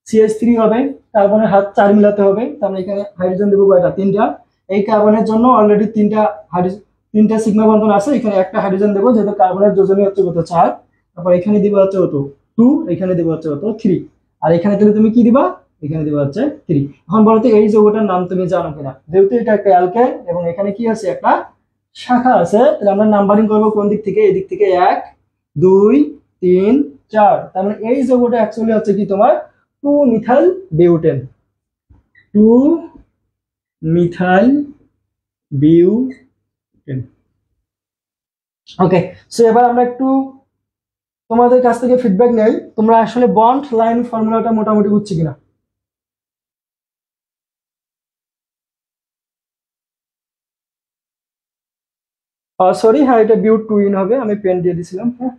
CH3 হবে, কার্বনের হাত 4 মিলাতে হবে, তাহলে এখানে হাইড্রোজেন দেবো কয়টা, 3টা। এই কার্বনের জন্য অলরেডি 3টা সিগমা বন্ধন আছে, এখানে একটা হাইড্রোজেন দেবো, যেহেতু কার্বনের যোজনী হচ্ছে কত, 4। তারপর এখানে দিব হচ্ছে কত, 2, এখানে দিব হচ্ছে কত, 3, আর এখানে তাহলে তুমি কি দিবা, এখানে দিবা হচ্ছে 3। এখন বলো তো এই যৌগটার নাম তুমি জানো কিনা, যেহেতু এটা একটা অ্যালকেন এবং এখানে কি আছে, একটা শাখা আছে, তাহলে আমরা নাম্বারিং করবো কোন দিক থেকে, এই দিক থেকে 1 2 3 4, তার মানে এই যৌগটা অ্যাকচুয়ালি হচ্ছে কি তোমার 2 মিথাইল বিউটেন, 2 মিথাইল বিউটেন। ওকে, সো এবার আমরা একটু তোমাদের কাছ থেকে ফিডব্যাক নেই, তোমরা আসলে বন্ড লাইন ফর্মুলাটা মোটামুটি বুঝছি কিনা। সরি, হ্যাঁ এটা বিউট টুইন হবে, আমি পেন দিয়ে দিছিলাম, হ্যাঁ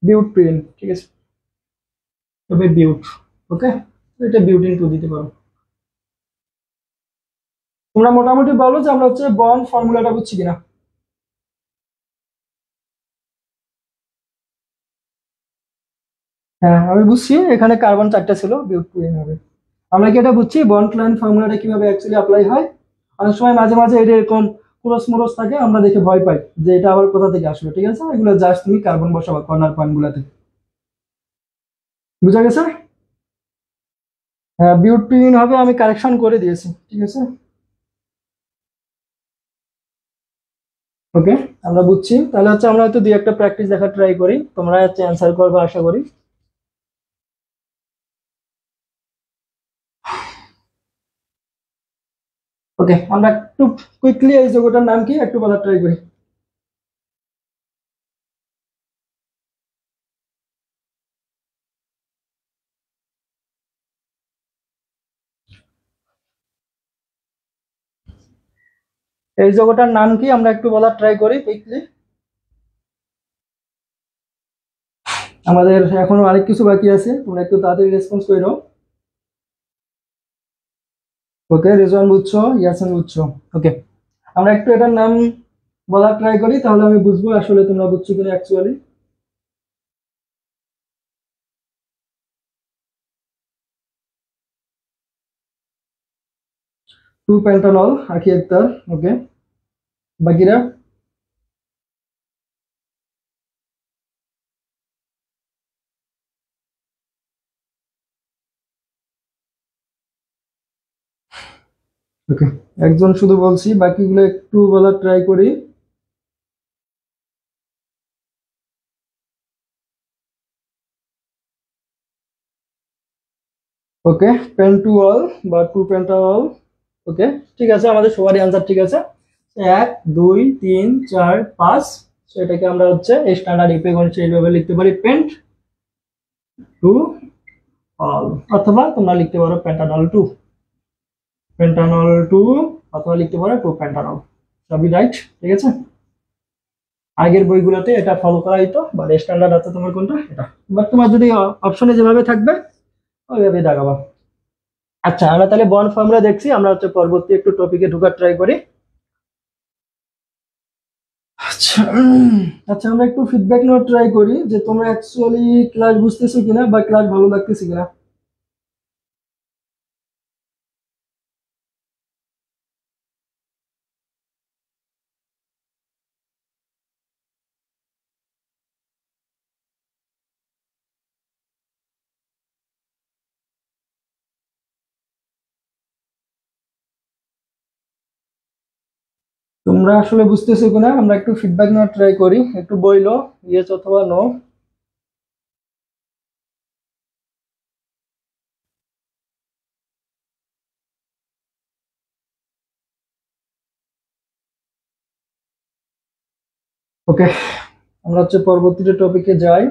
বিউট টুইন, ঠিক আছে, তবে বিউট, ওকে, এটা বিউটিন 2 দিতে পারো। তোমরা মোটামুটি বলো যে আমরা হচ্ছে বন্ড ফর্মুলাটা বুঝছি কিনা। হ্যাঁ আমি বুঝছি, এখানে কার্বন 4টা ছিল, বিউট টুইন হবে। আমরা কি এটা বুঝছি বন্ড লাইন ফর্মুলাটা কিভাবে অ্যাকচুয়ালি অ্যাপ্লাই হয়? অনেক সময় মাঝে মাঝে এটা এরকম ক্রস মোরস থাকে, আমরা দেখে ভয় পাই যে এটা আবার কোথা থেকে আসবে। ঠিক আছে, এগুলো জাস্ট তুমি কার্বন বসাবা কর্নার পয়েন্ট গুলাতে। বুঝা গেছে? হ্যাঁ বিউটিন হবে, আমি কারেকশন করে দিয়েছি। ঠিক আছে, ওকে, আমরা বুঝছি। তাহলে হচ্ছে আমরা হয়তো 2-1টা প্র্যাকটিস দেখার ট্রাই করি, তোমরা হচ্ছে অ্যান্সার করবে আশা করি। ওকে, আমরা একটু কুইকলি এই যৌগটার নাম কি একটু বলার ট্রাই করি। এই যৌগটার নাম কি আমরা একটু বলার ট্রাই করি কুইকলি। আমাদের এখনো অনেক কিছু বাকি আছে, তোমরা একটু তাড়াতাড়ি রেসপন্স করো। ওকে, রেজওয়ান বুঝছো, ইয়াসিন বুঝছো, ওকে, আমরা একটু এটার নাম বলার ট্রাই করি, তাহলে আমি বুঝবো আসলে তোমরা বুঝছো কিনা অ্যাকচুয়ালি। 2 প্যান্টানল আখি আক্তার, ওকে, বাকিরা। ওকে, একজন শুধু বলছি, বাকিগুলো একটু বলার ট্রাই করি। ওকে, পেন্টুঅল বা 2 পেন্টানল, ওকে, ঠিক আছে, আমাদের সবারই আনসার ঠিক আছে। 1 2 3 4 5, তো এটাকে আমরা হচ্ছে স্ট্যান্ডার্ড ইকুয়েশন এইভাবে লিখতে পারি, পেন্ট 2 অল, অথবা তোমরা লিখতে পারো পেন্টানল 2, পেন্টানল 2, অথবা লিখতে পারো 2 পেন্টানল, সবই রাইট। ঠিক আছে, আগের বইগুলোতে এটা ফলো করা হইতো, বা স্ট্যান্ডার্ড আছে তোমার কোনটা এটা। বাট তোমার যদি অপশনে যেভাবে থাকবে ওইভাবে দাগাবা। আচ্ছা, আমরা তাহলে বন্ড ফর্মুলা দেখছি, আমরা হচ্ছে পরবর্তী একটু টপিকে ঢোকার ট্রাই করি। আচ্ছা আচ্ছা, আমরা একটু ফিডব্যাক নেওয়ার ট্রাই করি যে তোমরা অ্যাকচুয়ালি ক্লাস বুঝতেছো কিনা বা ক্লাস ভালো লাগতেছে কিনা। তোমরা আসলে বুঝতেছো কিনা আমরা একটু ফিডব্যাক নেওয়ার ট্রাই করি, একটু বইলো ইয়েস অথবা নো। ওকে, আমরা হচ্ছে পরবর্তী টপিকে যাই।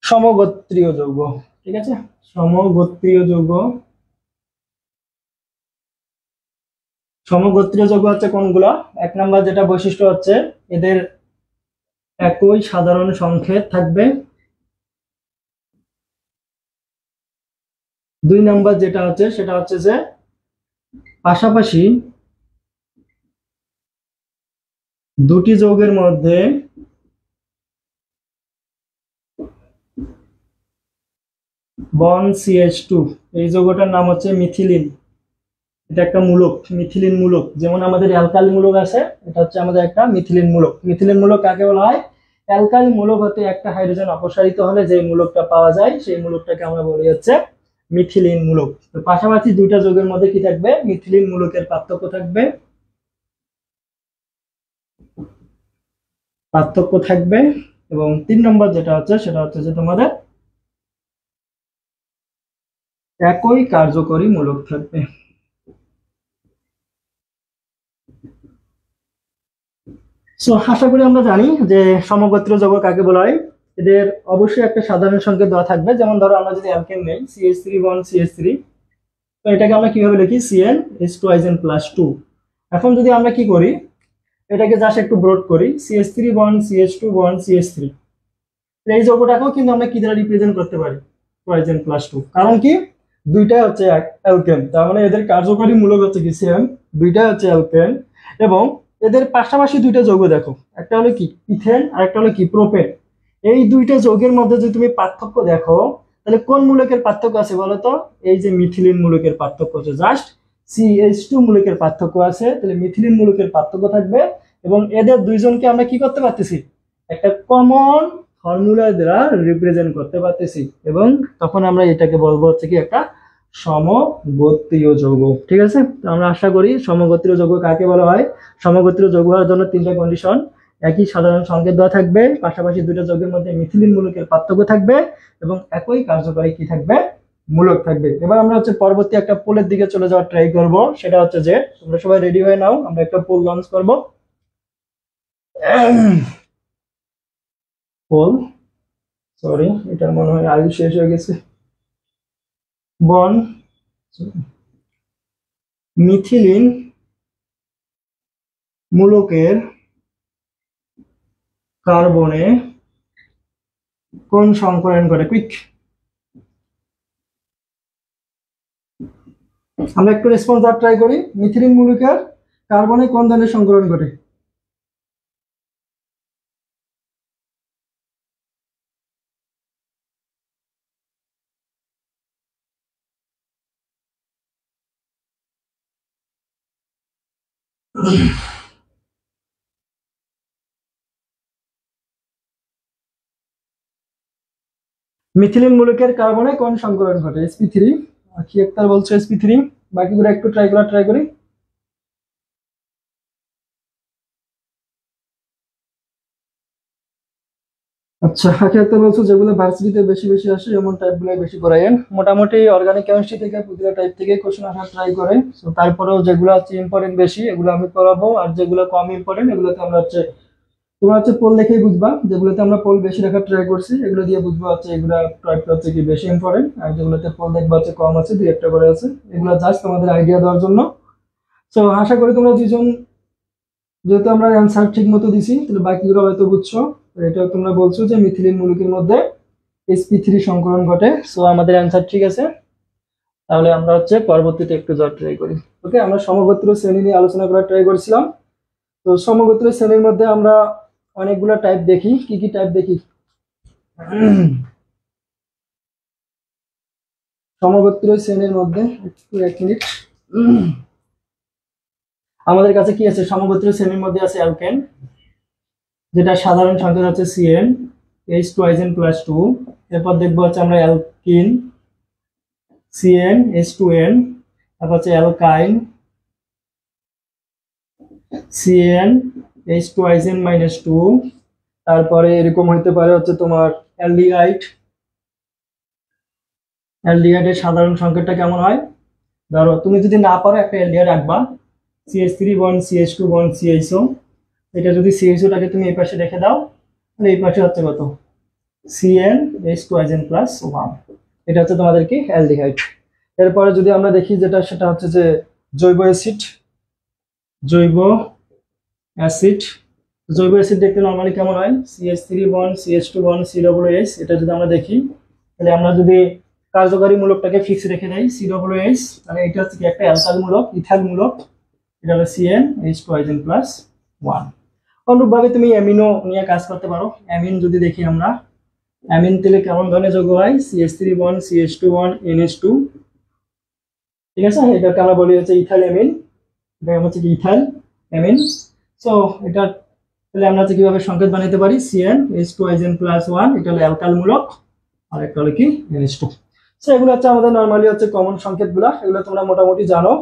সমগোত্রীয় যৌগ, ঠিক আছে, সমগোত্রীয় যৌগ। সমগোত্রীয় যৌগ হচ্ছে কোনগুলা? এক নাম্বার যেটা বৈশিষ্ট্য হচ্ছে এদের একই সাধারণ সংকেত থাকবে। দুই নাম্বার যেটা হচ্ছে সেটা হচ্ছে যে পাশাপাশি দুটি যৌগের মধ্যে বন্ড CH2, এই যৌগটার নাম হচ্ছে মিথিলিন। এটা একটা মূলক, মিথিলিন মূলক। যেমন আমাদের অ্যালকাইল মূলক আছে, এটা হচ্ছে আমাদের একটা মিথিলিন মূলক। মিথিলিন মূলক কাকে বলা হয়? অ্যালকাইল মূলক হতে একটা হাইড্রোজেন অপসারিত হলে যে মূলকটা পাওয়া যায় সেই মূলকটাকে আমরা বলি হচ্ছে মিথিলিন মূলক। তো পাশাপাশি দুইটা যৌগের মধ্যে কি থাকবে? মিথিলিন মূলকের পার্থক্য থাকবে। এবং 3 নম্বর যেটা হচ্ছে সেটা হচ্ছে যে তোমাদের একই কার্যকরী মূলক থাকবে। সো আশা করি আমরা জানি যে সমগোত্রীয় যৌগ কাকে বলা হয়। এদের অবশ্যই একটা সাধারণ সংকেত দেওয়া থাকবে। যেমন ধরো আমরা যদি অ্যালকেন নেই CH3 বন্ড CH3, তো এটাকে আমরা কিভাবে লিখি? CnH2n+2। এখন যদি আমরা কি করি, এটাকে জাস্ট একটু ব্রড করি, CH3 bond CH2 bond CH3, এই যৌগটাকেও কিন্তু আমরা কি দ্বারা রিপ্রেজেন্ট করতে পারি? 2n+2। কারণ কি? দুইটাই হচ্ছে অ্যালকেন, তার মানে এদের কার্যকরী মূলক হচ্ছে কি সেম, দুইটাই হচ্ছে অ্যালকেন। এবং এদের পাশাপাশি দুইটা যৌগ দেখো, একটা হলো কি ইথেন আর একটা হলো কি প্রোপেন। এই দুইটা যৌগের মধ্যে যদি তুমি পার্থক্য দেখো, তাহলে কোন মূলকের পার্থক্য আছে বলো তো? এই যে মিথিলিন মূলকের পার্থক্য আছে, জাস্ট CH2 মূলকের পার্থক্য আছে, তাহলে মিথিলিন মূলকের পার্থক্য থাকবে। এবং এদের দুইজনকে আমরা কি করতে পারতেছি? একটা কমন ফর্মুলা দ্বারা রিপ্রেজেন্ট করতে পারতেছি, এবং তখন আমরা এটাকে বলবো হচ্ছে কি একটা সমগোত্রীয় যৌগ। ঠিক আছে, তো আমরা আশা করি সমগোত্রীয় যৌগ কাকে বলা হয়। সমগোত্রীয় যৌগ হওয়ার জন্য 3টা কন্ডিশন: একই সাধারণ সংকেত দেওয়া থাকবে, পাশাপাশি দুটো যৌগের মধ্যে মিথিলিন মূলকের পার্থক্য থাকবে, এবং একই কার্যকরী কি থাকবে? মূলক থাকবে। এবার আমরা হচ্ছে পরবর্তী একটা পোলের দিকে চলে যাওয়ার ট্রাই করব, সেটা হচ্ছে যে তোমরা সবাই রেডি হয়ে নাও, আমরা একটা পোল লঞ্চ করব। পোল, সরি এটার মনে হয় আয়ু শেষ হয়ে গেছে। বন মিথিলিন মূলকের কার্বনে কোন সংকরণ ঘটে? কুইক, আমরা একটু রেসপন্স দেওয়ার ট্রাই করি। মিথিলিন মূলকের কার্বনে কোন ধরনের সংকরণ ঘটে? মিথিলিন মূলকের কার্বনে কোন সংকরণ ঘটে? sp3। আখি আক্তার বলছে sp3, বাকিগুলো একটু ট্রাই করি। আচ্ছা, আখি আক্তার বলছে যেগুলো ভার্সিটিতে বেশি বেশি আসে এমন টাইপগুলো বেশি করায়েন। মোটামুটি অর্গানিক কেমিস্ট্রি থেকে প্রতিটা টাইপ থেকে কোশ্চেন আসার ট্রাই করে। তো তারপরেও যেগুলো হচ্ছে ইম্পর্টেন্ট বেশি এগুলো আমি করাবো, আর যেগুলো কম ইম্পর্টেন্ট এগুলোতে আমরা হচ্ছে তোমরা হচ্ছে পোল দেখেই বুঝবা, যেগুলোতে আমরা পোল বেশি রাখার ট্রাই করছি এগুলো দিয়ে বুঝবা হচ্ছে এগুলা ট্রাইটা হচ্ছে কি বেশি ইম্পর্টেন্ট, আর যেগুলোতে পোল দেখবা হচ্ছে কম আছে, দুই একটা করে আছে। এগুলো জাস্ট তোমাদের আইডিয়া দেওয়ার জন্য। সো আশা করি তোমরা দুজন, যেহেতু আমরা অ্যান্সার ঠিক মতো দিছি তাহলে বাকিগুলো হয়তো বুঝছো। তো এটা তোমরা বলছো যে মিথিলিন মূলকের মধ্যে sp3 সংকরণ ঘটে। সো আমাদের অ্যান্সার ঠিক আছে। তাহলে আমরা হচ্ছে পরবর্তীতে একটু যাওয়ার ট্রাই করি। ওকে, আমরা সমগোত্র শ্রেণী নিয়ে আলোচনা করার ট্রাই করছিলাম। তো সমগোত্র শ্রেণীর মধ্যে আমরা অনেকগুলো টাইপ দেখি। কি কি টাইপ দেখি? সমগোত্র শ্রেণীর মধ্যে একটু এক মিনিট, আমাদের কাছে কি আছে? সমগোত্র শ্রেণীর মধ্যে আছে অ্যালকেন, যেটা সাধারণ সংকেত হচ্ছে CN H2 এরপর দেখবো হচ্ছে আমরা অ্যালকিন CN H2N, তারপর হচ্ছে অ্যালকাইন CN H2 তারপরে এরকম হইতে পারে হচ্ছে তোমার অ্যালডিহাইড। অ্যালডিহাইডের সাধারণ সংকেতটা কেমন হয়? ধরো তুমি যদি না পারো একটা অ্যালডিহাইড রাখবা, CH3 bond CH2 bond CHO, এটা যদি CHO-টাকে তুমি এই পাশে রেখে দাও তাহলে এই পাশে হচ্ছে কত? CN H2 এটা হচ্ছে তোমাদের কি অ্যালডিহাইড। এরপরে যদি আমরা দেখি যেটা, সেটা হচ্ছে যে জৈব অ্যাসিড। জৈব অ্যাসিড, জৈব অ্যাসিড দেখতে নরমালি কেমন হয়? CH3 bond CH2 bond COOH। এটা যদি আমরা দেখি তাহলে আমরা যদি কার্যকারী মূলকটাকে ফিক্স রেখে দেই COOH, তাহলে এটা হচ্ছে কি একটা অ্যালকাইল মূলক, ইথাইল মূলক। এটা হলো CN H2 অনুরূপভাবে তুমি অ্যামিনো নিয়ে কাজ করতে পারো। অ্যামিন যদি দেখি আমরা, অ্যামিন তেলে কেমন ধরনের যৌগ হয়? CH3 bond CH2 bond NH2, ঠিক আছে? এটাকে আমরা বলি হচ্ছে ইথাইল অ্যামিন, এটা হচ্ছে কি ইথাইল অ্যামিন। সো এটা তাহলে আমরা হচ্ছে কিভাবে সংকেত বানাতে পারি? CN H2 এটা হলো অ্যালকাইল মূলক, আর একটা হলো কি NH2। সো এগুলো হচ্ছে আমাদের নরমালি হচ্ছে কমন সংকেতগুলো, এগুলো তোমরা মোটামুটি জানো।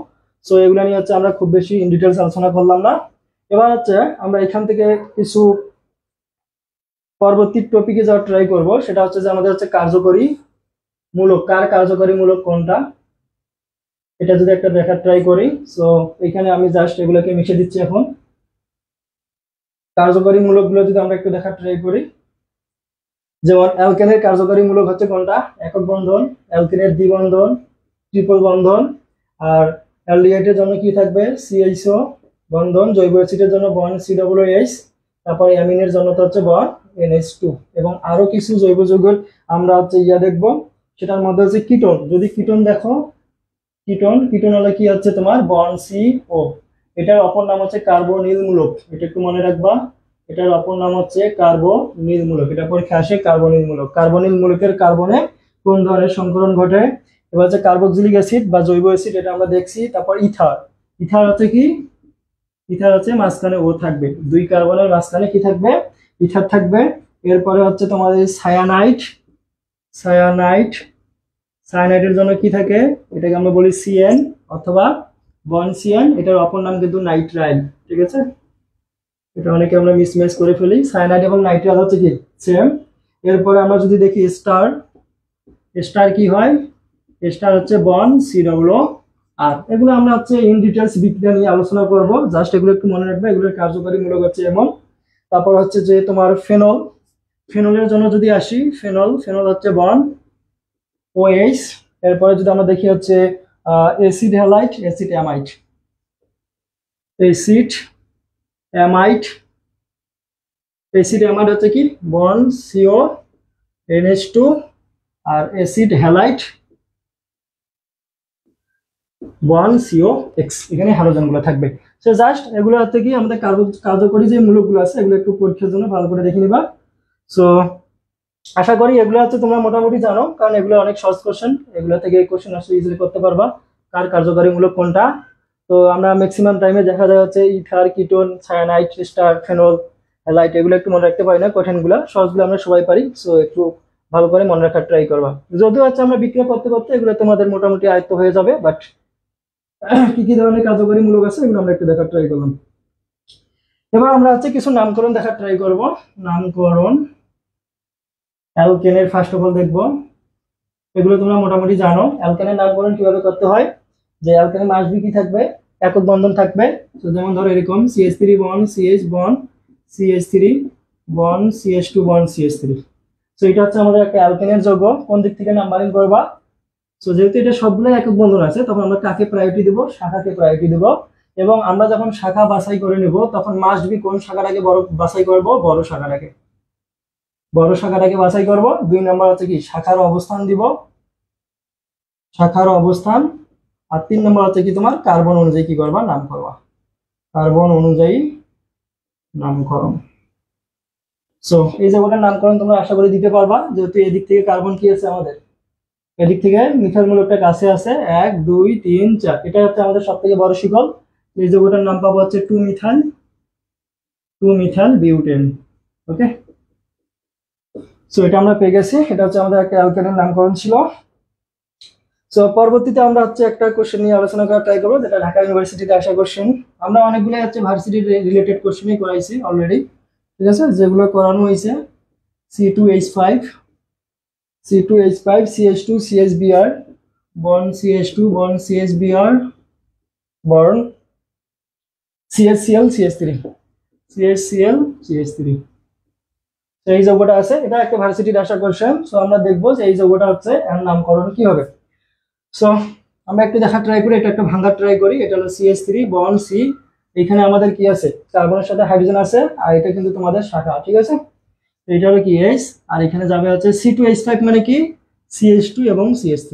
সো এগুলো নিয়ে হচ্ছে আমরা খুব বেশি ইন ডিটেলস আলোচনা করলাম না। এবার হচ্ছে আমরা এখান থেকে কিছু পরবর্তী টপিকে যাওয়ার ট্রাই করব, সেটা হচ্ছে যে আমাদের হচ্ছে কার্যকরী মূলক। কার কার্যকরী মূলক কোনটা, এটা যদি একটা দেখার ট্রাই করি। সো এখানে আমি জাস্ট এগুলোকে মিশিয়ে দিচ্ছি এখন। কার্যকরী মূলকগুলো যদি আমরা একটু দেখার ট্রাই করি, যেমন অ্যালকেনের কার্যকরী মূলক হচ্ছে কোনটা? একক বন্ধন, অ্যালকেনের দ্বিবন্ধন, ট্রিপল বন্ধন। আর অ্যালডিহাইডের জন্য কি থাকবে? CHO বন্ধন। জৈব অ্যাসিডের জন্য বন্ড COOH, তারপর অ্যামিনের জন্য তো হচ্ছে বন্ড NH2। এবং আরো কিছু জৈব যৌগের আমরা হচ্ছে দেখব, সেটার মধ্যে হচ্ছে কিটোন। যদি কিটোন দেখো, কিটোন হলে কি হচ্ছে তোমার বন্ড CO, এটার অপর নাম হচ্ছে কার্বনিল মূলক। এটা একটু মনে রাখবা, এটার অপর নাম হচ্ছে কার্বনিল মূলক। এটা পরীক্ষা আসে কার্বনিল মূলক। কার্বনিল মূলকের কার্বনে কোন ধরনের সংকরণ ঘটে? এবার হচ্ছে কার্বক্সিলিক অ্যাসিড বা জৈব অ্যাসিড, এটা আমরা দেখছি। তারপর ইথার, ইথার হচ্ছে কি? ইথার হচ্ছে মাঝখানে ও থাকবে, দুই কার্বনের মাঝখানে কি থাকবে? ইথার থাকবে। এরপরে হচ্ছে তোমাদের সায়ানাইড। সায়ানাইডের জন্য কি থাকে? এটাকে আমরা বলি CN অথবা বন্ড CN, এটার অপর নাম কিন্তু নাইট্রাইল, ঠিক আছে? এটা অনেকে আমরা মিসম্যাচ করে ফেলি। সায়ানাইড এবং নাইট্রাইল হচ্ছে কি সেম। এরপরে আমরা যদি দেখি স্টার, স্টার কি হয়? স্টার হচ্ছে বন্ড COO। আর এগুলো আমরা হচ্ছে ইন ডিটেলস বিক্রিয়া নিয়ে আলোচনা করব, জাস্ট এগুলো একটু মনে রাখবে। এগুলোর কার্যকরী মূলক হচ্ছে এমন। তারপর হচ্ছে যে তোমার ফেনল, ফেনলের জন্য যদি আসি, ফেনল হচ্ছে বন্ড OH। এরপরে যদি আমরা দেখি হচ্ছে acid halide, acid amide, acid amide. Acid amide হচ্ছে কি বন্ড CO NH2, আর অ্যাসিড হ্যালাইড বন্ড COX। এখানে হ্যালোজেন গুলো থাকবে। সো জাস্ট এগুলো হচ্ছে কি আমাদের কার্যকরী যে মূলকগুলো আছে, এগুলো একটু পরীক্ষার জন্য ভালো করে দেখে নিবা। সো আশা করি এগুলো হচ্ছে তোমরা মোটামুটি জানো, কারণ এগুলো অনেক সহজ কোশ্চেন। এগুলো থেকে কোশ্চেন আসলে ইজিলি করতে পারবা, কার কার্যকরী মূলক কোনটা। তো আমরা ম্যাক্সিমাম টাইমে দেখা যায় হচ্ছে ether, ketone, cyanide, star, phenol, halide, এগুলো একটু মনে রাখতে পারি না। কঠিনগুলো, সহজগুলো আমরা সবাই পারি। সো একটু ভালো করে মনে রাখার ট্রাই করবা। যদিও হচ্ছে আমরা বিক্রিয়া করতে করতে এগুলো তোমাদের মোটামুটি আয়ত্ত হয়ে যাবে, বাট কি কি ধরনের কার্যকরী মূলক আছে এগুলো আমরা একটু দেখার ট্রাই করলাম। এবার আমরা হচ্ছে কিছু নামকরণ দেখার ট্রাই করব। নামকরণ অ্যালকেনের ফার্স্ট অফ অল দেখবো। এগুলো তোমরা মোটামুটি জানো। অ্যালকেনের নামকরণ কিভাবে করতে হয়, যে অ্যালকেনের মাস বি কি থাকবে? একক বন্ধন থাকবে। তো যেমন ধরো এরকম CH3 bond CH bond CH3 bond CH2 bond CH3। তো এটা হচ্ছে আমাদের একটা অ্যালকেনের যৌগ। কোন দিক থেকে নাম্বারিং করবা? সো যেহেতু এটা সবগুলো একক বন্ধন আছে, তখন আমরা কাকে প্রায়োরিটি দেব? শাখাকে প্রায়োরিটি দেব। এবং আমরা যখন শাখা বাছাই করে নেব, তখন মাস্ট বি কোন শাখাটাকে বড় বাছাই করব? বড় শাখাটাকে। বড় শাখাটাকে বাছাই করব। 2 নম্বর হচ্ছে কি শাখার অবস্থান দিব, শাখার অবস্থান। আর 3 নম্বর হচ্ছে কি তোমার কার্বন অনুযায়ী কি করবা? নাম করবা, কার্বন অনুযায়ী নামকরণ। সো এই জায়গাটার নামকরণ তোমরা আশা করি দিতে পারবা, যেহেতু এদিক থেকে কার্বন কি আছে আমাদের, এদিক থেকে মিথাইল মূলকটা কাছে আছে 1 2 3 4। এটা হচ্ছে আমাদের সব থেকে বড় শিকল। এই যৌগটার নাম পাবো হচ্ছে 2 মিথাইল বিউটেন। ওকে, সো এটা আমরা পেয়ে গেছি। এটা হচ্ছে আমাদের একটা অ্যালকেনের নামকরণ ছিল। সো পরবর্তীতে আমরা হচ্ছে একটা কোশ্চেন নিয়ে আলোচনা করার ট্রাই করবো, যেটা ঢাকা ইউনিভার্সিটিতে আসা কোশ্চেন। আমরা অনেকগুলো হচ্ছে ভার্সিটি রিলেটেড কোশ্চেনই করাইছি অলরেডি, ঠিক আছে, যেগুলো করানো হয়েছে। C2H5 CH2 CHBr bond CH2 bond CHBr bond CHCl CH3 এই যৌগটা আছে। এটা একটা ভার্সিটির আসা কোশ্চেন। সো আমরা দেখবো যে এই যৌগটা হচ্ছে এর নামকরণ কি হবে। সো আমরা একটু দেখা ট্রাই করি, এটা একটা ভাঙা ট্রাই করি। এটা হলো CH3 বন্ড C, এখানে আমাদের কি আছে? কার্বনের সাথে হাইড্রোজেন আছে, আর এটা কিন্তু তোমাদের শাখা, ঠিক আছে। এটা হলো কি H, আর এখানে যাবে হচ্ছে C2H5 মানে কি CH2 এবং CH3।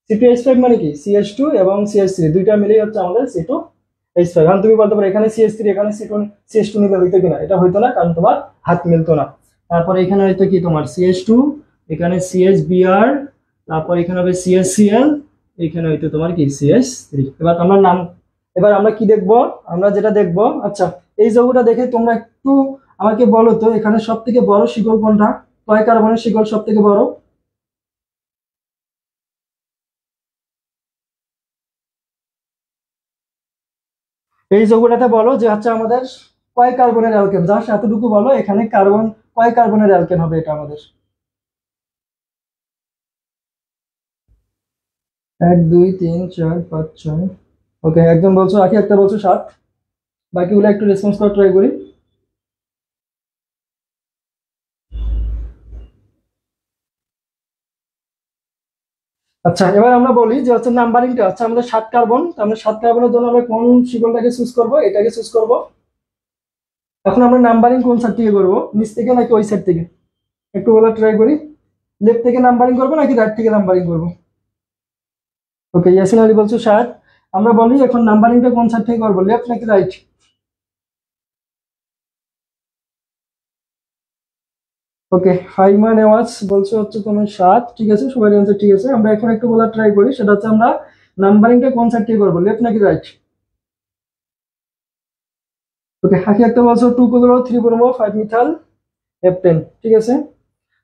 C2H5 মানে কি CH2 এবং CH3 দুইটা মিলেই হচ্ছে আমাদের C2H5। এখন তুমি বলতে পারো এখানে CH3 এখানে CH2 নিলে হইতো কিনা? এটা হইতো না, কারণ তোমার হাত মিলতো না। তারপরে এখানে হয়তো কি তোমার CH2, এখানে CHBr, তারপর এখানে হবে CHCl, এখানে হয়তো তোমার কি CH3। এবার আমরা কি দেখবো? আমরা যেটা দেখবো, আচ্ছা এই যৌগটা দেখে তোমরা একটু আমাকে বলো তো, এখানে সব থেকে বড় শিকল কোনটা? কয় কার্বনের শিকল সব থেকে বড়? এই যৌগটাতে বলো যে হচ্ছে আমাদের কয় কার্বনের অ্যালকেন। জাস্ট এতটুকু বলো, এখানে কার্বন কয় কার্বনের অ্যালকেন হবে এটা আমাদের? 1 2 3 4 5 6। ওকে, একজন বলছো আখি, একটা বলছো 7। বাকিগুলো একটু রেসপন্স করার ট্রাই করি। আচ্ছা, এবার আমরা বলি যে হচ্ছে নাম্বারিংটা হচ্ছে আমাদের 7 কার্বন। আমরা 7 কার্বনের জন্য আমরা কোন শিকলটাকে চুজ করব? এটাকে চুজ করব। এখন আমরা নাম্বারিং কোন সাইড থেকে করব? নিচ থেকে নাকি ওই সাইড থেকে? একটু বলা ট্রাই করি। লেফট থেকে নাম্বারিং করবো নাকি রাইট থেকে নাম্বারিং করবো? ওকে, ইয়াসিন আলী বলছো 7। আমরা বলি এখন নাম্বারিংটা কোন সাইড থেকে করবো, লেফট নাকি রাইট? ওকে, ফাইমা নেওয়াজ বলছো হচ্ছে তুমি 7। ঠিক আছে, সবাই আনসার ঠিক আছে। আমরা এখন একটু বলার ট্রাই করি, সেটা হচ্ছে আমরা নাম্বারিংটা কোন সাইড থেকে করবো, লেফট নাকি রাইট? ওকে, হাকি একটা বলছো 2 ক্লোরো 3 ব্রোমো 5 মিথাইল হেপ্টেন। ঠিক আছে,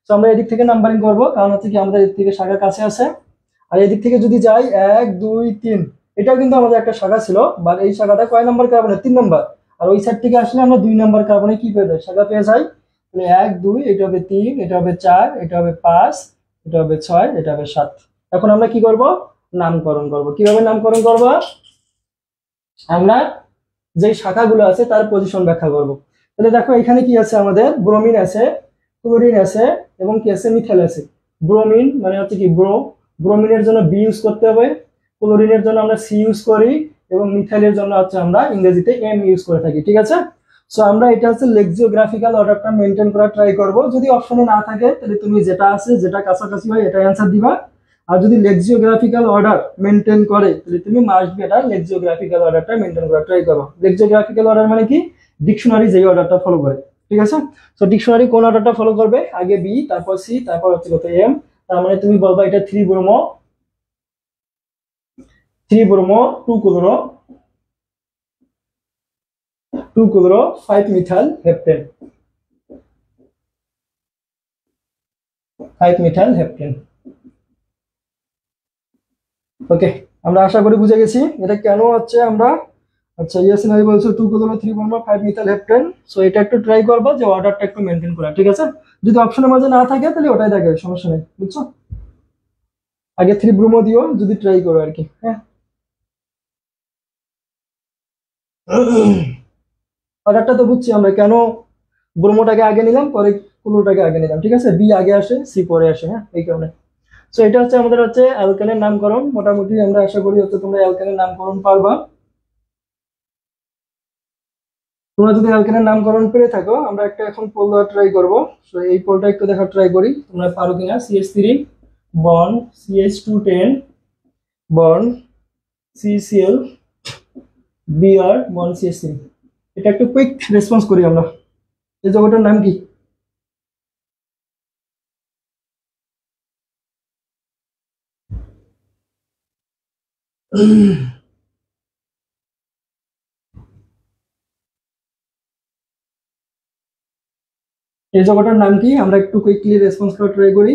তো আমরা এদিক থেকে নাম্বারিং করবো, কারণ হচ্ছে কি আমাদের এদিক থেকে শাখার কাছে আছে। আর এদিক থেকে যদি যাই 1 2 3, এটাও কিন্তু আমাদের একটা শাখা ছিল, বাট এই শাখাটা কয় নাম্বার কার্বনে? 3 নাম্বার। আর ওই সাইড থেকে আসলে আমরা 2 নাম্বার কার্বনে কি পেয়ে যাই? শাখা পেয়ে যাই। তাহলে 1 2, এটা হবে 3, এটা হবে 4, এটা হবে 5, এটা হবে 6, এটা হবে 7। এখন আমরা কি করব? নামকরণ করব। কিভাবে নামকরণ করব? আমরা যে শাখাগুলো আছে তার পজিশন ব্যাখ্যা করব। তাহলে দেখো এখানে কি আছে আমাদের? ব্রোমিন আছে, ক্লোরিন আছে, এবং কি আছে? মিথাইল আছে। ব্রোমিন মানে হচ্ছে কি ব্রোমিনের জন্য বি ইউজ করতে হবে, ক্লোরিনের জন্য আমরা সি ইউজ করি, এবং মিথাইলের জন্য হচ্ছে আমরা ইংরেজিতে এম ইউজ করে থাকি। ঠিক আছে, সো আমরা এটা হচ্ছে লেক্সিওগ্রাফিক্যাল অর্ডারটা মেনটেন করার ট্রাই করব। যদি অপশনে না থাকে তাহলে তুমি যেটা আছে, যেটা কাছাকাছি হয় এটা অ্যান্সার দিবা। আর যদি লেক্সিওগ্রাফিক্যাল অর্ডার মেনটেন করে, তাহলে তুমি মাস্ট বি এটা লেক্সিওগ্রাফিক্যাল অর্ডারটা মেনটেন করার ট্রাই করো। লেক্সিওগ্রাফিক্যাল অর্ডার মানে কি? ডিকশনারি যেই অর্ডারটা ফলো করে। ঠিক আছে, তো ডিকশনারি কোন অর্ডারটা ফলো করবে? আগে বি, তারপর সি, তারপর হচ্ছে কত এম। তার মানে তুমি বলবা এটা 3 bromo 2 chloro 5 methyl heptane 5 methyl heptane. Okay, আমরা আশা করি বুঝে গেছি এটা কেন হচ্ছে আমরা। আচ্ছা, ইয়াসিন আলী বলছো 2 chloro 3 bromo 5 methyl heptane. So এটা একটু ট্রাই করবা যে অর্ডারটা একটু মেনটেন করা। ঠিক আছে, যদি অপশনের মাঝে না থাকে তাহলে ওটাই দেখে, সমস্যা নেই, বুঝছো। আগে 3 ব্রোমো দিও যদি ট্রাই করো আর কি। হ্যাঁ, অর্ডারটা তো বুঝছি আমরা কেন ব্রোমোটাকে আগে নিলাম, পরে ক্লোরোটাকে আগে নিলাম, ঠিক আছে? বি আগে আসে, সি পরে আসে, হ্যাঁ, এই কারণে। সো এটা হচ্ছে আমাদের হচ্ছে অ্যালকেনের নামকরণ। মোটামুটি আমরা আশা করি হচ্ছে তোমরা অ্যালকেনের নামকরণ পারবা। তোমরা যদি অ্যালকেনের নামকরণ পেরে থাকো, আমরা একটা এখন পোল দেওয়া ট্রাই করবো। সো এই পোলটা একটু দেখা ট্রাই করি তোমরা পারো কিনা। CH3 bond CH210 bond CCl Br bond CH3। এটা একটু কুইক রেসপন্স করি আমরা। এই যৌগটার নাম কি? এই যৌগটার নাম কি? আমরা একটু কুইকলি রেসপন্স করা ট্রাই করি।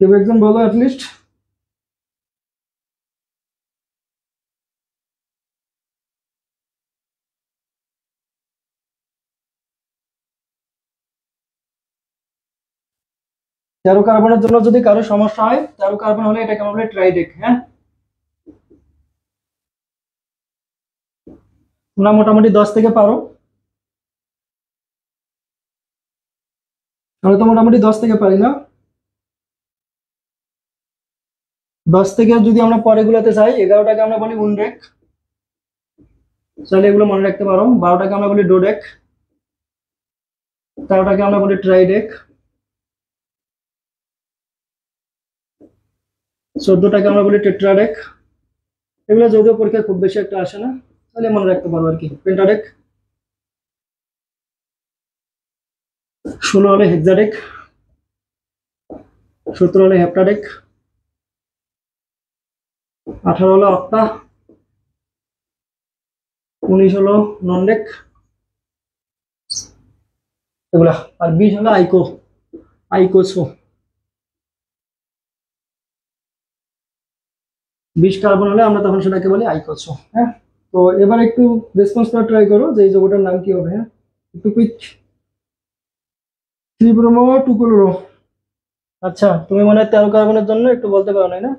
কেউ একজন বলো অ্যাটলিস্ট। তেরো কার্বনের জন্য যদি কারো সমস্যা হয়, তেরো কার্বন হলে এটাকে আমরা বলি ট্রাইডেক, হ্যাঁ। তোমরা মোটামুটি 10 থেকে পারো। আমরা তো মোটামুটি 10 থেকে পারি না? 10 থেকে যদি আমরা পরে গুলাতে চাই, 11টাকে আমরা বলি উনডেক, তাহলে এগুলো মনে রাখতে পারো। 12টাকে আমরা বলি ডোডেক, 13টাকে আমরা বলি ট্রাইডেক, 14টাকে আমরা বলি টেট্রাডেক। এগুলো যদিও পরীক্ষায় খুব বেশি একটা আসে না, তাহলে মনে রাখতে পারবো আর কি। পেন্টাডেক। 16 হলে হেক্সাডেক, 17 হলে হেপ্টাডেক, 18 হলো অক্টা, 19 হলো ননডেক, এগুলা। আর 20 হলো আইকোসো। 20 কার্বন হলে আমরা তখন সেটাকে বলি আইকোসো, হ্যাঁ। তো এবার একটু রেসপন্স করা ট্রাই করো যে এই যৌগটার নাম কি হবে, হ্যাঁ, একটু কুইক। 3 bromo 2 chloro. আচ্ছা, তুমি মনে হয় 13 কার্বনের জন্য একটু বলতে পারো না, না?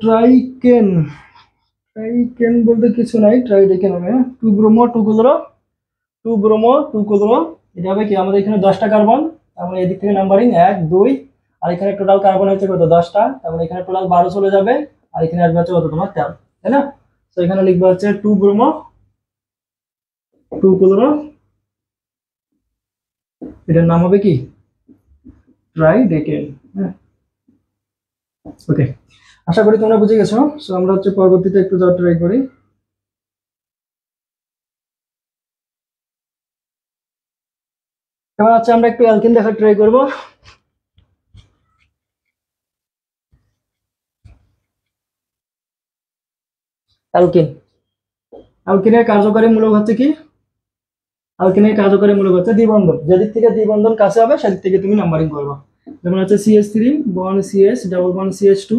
ট্রাইকেন। ট্রাইকেন বলতে কিছু নাই, ট্রাইডেকেন হবে, হ্যাঁ। 2 ব্রোমো 2 ক্লোরো, 2 ব্রোমো 2 ক্লোরো। এটা হবে কি, আমাদের এখানে 10টা কার্বন, তারপরে এদিক থেকে নাম্বারিং 1 2, আর এখানে টোটাল কার্বন হচ্ছে কত, 10টা, তারপরে এখানে টোটাল 12 চলে যাবে, আর এখানে আসবে হচ্ছে কত তোমার 13, তাই না? তো এখানে লিখবে হচ্ছে 2 ব্রোমো 2 ক্লোরো, এটার নাম হবে কি, ট্রাইডেকেন, হ্যাঁ। ওকে, আশা করি তোমরা বুঝে গেছো। সো আমরা হচ্ছে পরবর্তীতে একটু যাওয়ার ট্রাই করি। এবার হচ্ছে আমরা একটু অ্যালকিন দেখার ট্রাই করবো। অ্যালকিন। অ্যালকিনের কার্যকরী মূলক হচ্ছে কি? অ্যালকিনের কার্যকরী মূলক হচ্ছে দ্বিবন্ধন। যেদিক থেকে দ্বিবন্ধন কাছে হবে সেদিক থেকে তুমি নাম্বারিং করবা। যেমন হচ্ছে CH3 bond CH double bond CH2,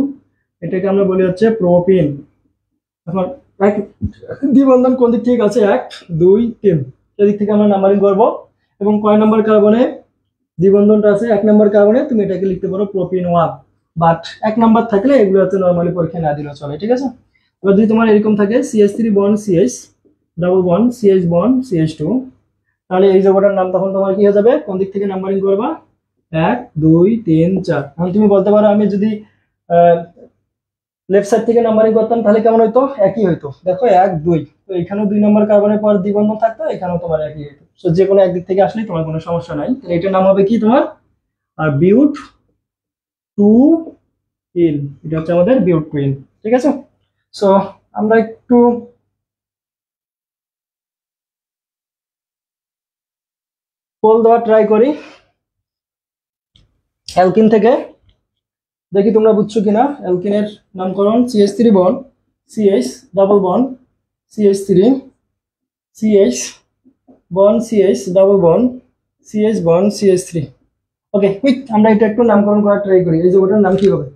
এটাকে আমরা বলি হচ্ছে প্রোপিন। এখন এক দ্বিবন্ধন কোন দিক থেকে আছে, 1 2 3, সেদিক থেকে আমরা নাম্বারিং করব। এবং কয় নম্বর কার্বনে দ্বিবন্ধনটা আছে, 1 নম্বর কার্বনে, তুমি এটাকে লিখতে পারো প্রোপিন 1। বাট 1 নাম্বার থাকলে এগুলো হচ্ছে নরমালি পরীক্ষায় না দিলেও চলে, ঠিক আছে? এবার যদি তোমার এরকম থাকে CH3 bond CH double bond CH bond CH2, তাহলে এই যৌগটার নাম তখন তোমার কি হয়ে যাবে, কোন দিক থেকে নাম্বারিং করবা, 1 2 3 4। এখন তুমি বলতে পারো আমি যদি লেফট সাইড থেকে নাম্বারিং করতাম তাহলে কেমন হইতো, একই হইতো। দেখো 1 2, তো এখানেও 2 নম্বর কার্বনের পর দ্বিবন্ধন থাকতো, এখানেও তোমার একই হইতো। সো যে কোনো একদিক থেকে আসলে তোমার কোনো সমস্যা নাই। তাহলে এটার নাম হবে কি তোমার, আর বিউট টু ইন, এটা হচ্ছে আমাদের বিউট টুইন, ঠিক আছে? সো আমরা একটু পোল দেওয়া ট্রাই করি অ্যালকিন থেকে। দেখি তোমরা বুঝছো কিনা। অ্যালকিনের নামকরণ CH3 bond, CH double bond, CH3, CH bond, CH double bond, CH bond, CH3। ওকে, কুইক আমরা এটা একটু নামকরণ করার ট্রাই করি। এই যৌগটার নাম কি হবে?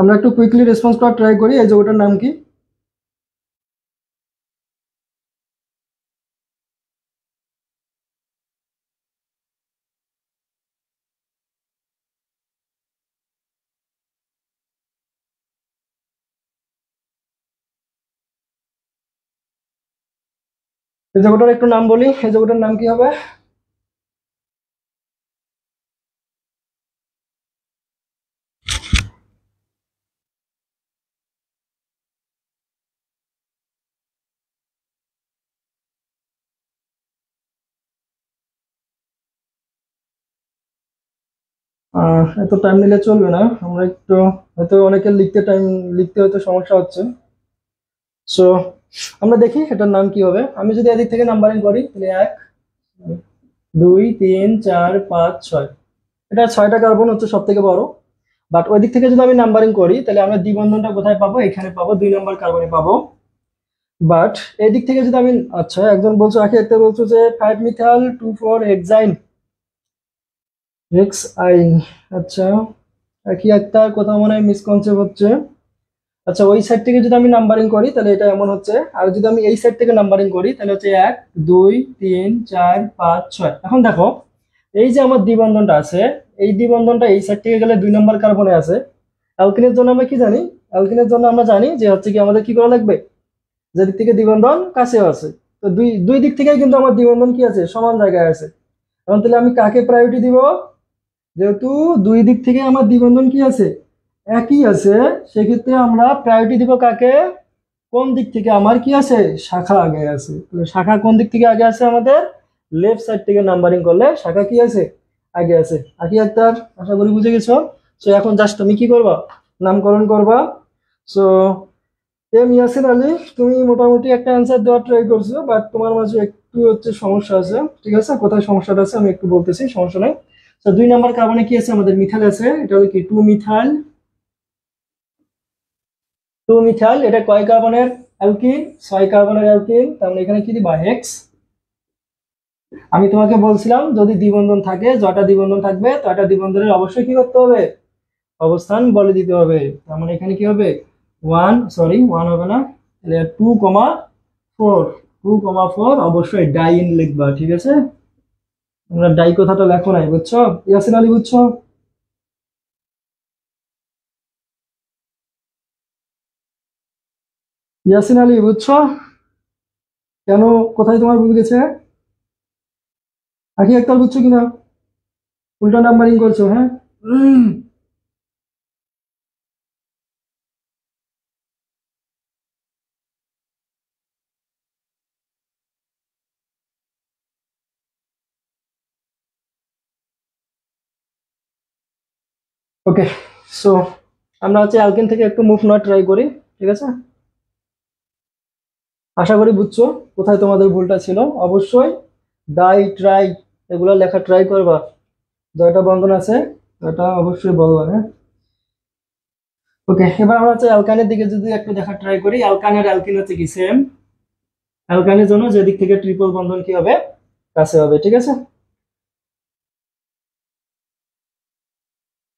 আমরা একটু কুইকলি রেসপন্স করার ট্রাই করি। এই যৌগটার নাম কি? এই যৌগটার একটু নাম বলি, এই যৌগটার নাম কি হবে? এত টাইম নিলে চলবে না, আমরা একটু, হয়তো অনেকের লিখতে হয়তো সমস্যা হচ্ছে। সো আমরা দেখি এটার নাম কি হবে। আমি যদি এদিক থেকে নাম্বারিং করি তাহলে 1 2 3 4 5 6, এটা 6টা কার্বন হচ্ছে সব থেকে বড়। বাট ওই দিক থেকে যদি আমি নাম্বারিং করি তাহলে আমরা দ্বিবন্ধনটা কোথায় পাবো? এখানে পাবো, 2 নম্বর কার্বনে পাবো। বাট এই দিক থেকে যদি আমি, আচ্ছা একজন বলছো, একটা বলছো যে 5 মিথাইল 2 4 হেক্সাইন, হেক্সাইন। আচ্ছা, কি একটা কোথাও মনে হয় মিসকনসেপ্ট হচ্ছে। আচ্ছা, ওই সাইড থেকে যদি আমি নাম্বারিং করি তাহলে এটা এমন হচ্ছে, আর যদি আমি এই সাইড থেকে নাম্বারিং করি তাহলে হচ্ছে 1 2 3 4 5 6। এখন দেখো, এই যে আমার দ্বিবন্ধনটা আছে, এই দ্বিবন্ধনটা এই সাইড থেকে গেলে 2 নম্বর কার্বনে আছে। অ্যালকিনের জন্য আমরা কি জানি? অ্যালকিনের জন্য আমরা জানি যে হচ্ছে কি আমাদের কি করা লাগবে, যেদিক থেকে দ্বিবন্ধন কাছেও আছে। তো দুই দুই দিক থেকেই কিন্তু আমার দ্বিবন্ধন কি আছে, সমান জায়গায় আছে। এখন তাহলে আমি কাকে প্রায়োরিটি দিব? যেহেতু দুই দিক থেকে আমার দ্বিবন্ধন কি আছে, একই আছে, সেক্ষেত্রে আমরা প্রায়োরিটি দিব কাকে? কোন দিক থেকে আমার কি আছে, শাখা আগে আছে। তাহলে শাখা কোন দিক থেকে আগে আছে? আমাদের লেফট সাইড থেকে নাম্বারিং করলে শাখা কি আছে, আগে আছে। আকি আক্তার, আশা করি বুঝে গেছো। সো এখন জাস্ট তুমি কি করবা, নামকরণ করবা। সো ইয়াসিন আলী, তুমি মোটামুটি একটা অ্যান্সার দেওয়ার ট্রাই করছো, বাট তোমার মাঝে একটু হচ্ছে সমস্যা আছে। ঠিক আছে, কোথায় সমস্যাটা আছে আমি একটু বলতেছি, সমস্যা নাই। তো 2 নম্বর কার্বনে কি আছে আমাদের? মিথাইল আছে। এটা হলো কি 2 মিথাইল, 2 মিথাইল। এটা কয় কার্বনের অ্যালকিন? 6 কার্বনের অ্যালকিন। তার মানে এখানে কি দিবা? হেক্স। আমি তোমাকে বলছিলাম যদি দ্বিবন্ধন থাকে, যটা দ্বিবন্ধন থাকবে তটা দ্বিবন্ধনের অবশ্যই কি করতে হবে, অবস্থান বলে দিতে হবে। তার মানে এখানে কি হবে? 1 হবে না, 2,4, 2,4 অবশ্যই ডাইন লিখবা। ঠিক আছে, তোমরা ডাই কথাটা লেখো নাই, বুঝছো? ইয়াসিন আলী বুঝছো? ইয়াসিন আলী বুঝছো কেন, কোথায় তোমার ভুল গেছে? আখি একটা বুঝছো কিনা? উল্টা নাম্বারিং করছো, হ্যাঁ? ওকে, সো আমরা হচ্ছে অ্যালকেন থেকে একটু মুভ নেওয়ার ট্রাই করি। ঠিক আছে, আশা করি বুঝছো কোথায় তোমাদের ভুলটা ছিল। অবশ্যই ডাই ট্রাই এগুলো লেখা ট্রাই করবা। জয়টা বন্ধন আছে এটা অবশ্যই বলবা, হ্যাঁ? ওকে, এবার আমরা হচ্ছে অ্যালকানের দিকে যদি একটু দেখা ট্রাই করি। অ্যালকানের অ্যালকিন হচ্ছে কি সেম। অ্যালকানের জন্য যে দিক থেকে ট্রিপল বন্ধন কি হবে, কাছে হবে। ঠিক আছে,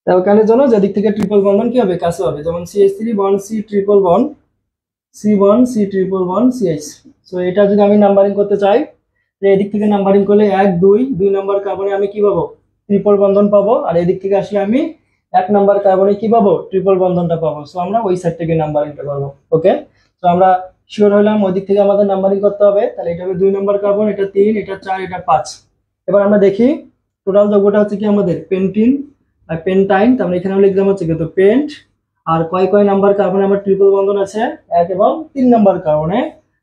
অ্যালকানের জন্য যে দিক থেকে ট্রিপল বন্ধন কি হবে, কাছে হবে। যেমন CH3 bond C triple bond, C1 C triple bond CH। So এটা যদি আমি নাম্বারিং করতে চাই, এদিক থেকে নাম্বারিং করলে 1 2 2 নম্বর কার্বনে আমি কি পাবো, ট্রিপল বন্ধন পাবো। আর এদিক থেকে আসলে আমি 1 নম্বর কার্বনে কি পাবো, ট্রিপল বন্ধনটা পাবো। সো আমরা ওই সাইড থেকে নাম্বারিংটা করবো। ওকে, তো আমরা শিওর হলাম ওই দিক থেকে আমাদের নাম্বারিং করতে হবে। তাহলে এটা হবে 2 নম্বর কার্বন, এটা 3, এটা 4, এটা 5। এবার আমরা দেখি টোটাল যৌগটা হচ্ছে কি আমাদের পেন্টিন আর পেন্টাইন। তার মানে এখানে লিখলাম হচ্ছে কিন্তু পেন্ট। আর কয় কয় নাম্বার কার্বনে আমার ট্রিপল বন্ধন আছে, 1 এবং 3 নাম্বার কার্বনে।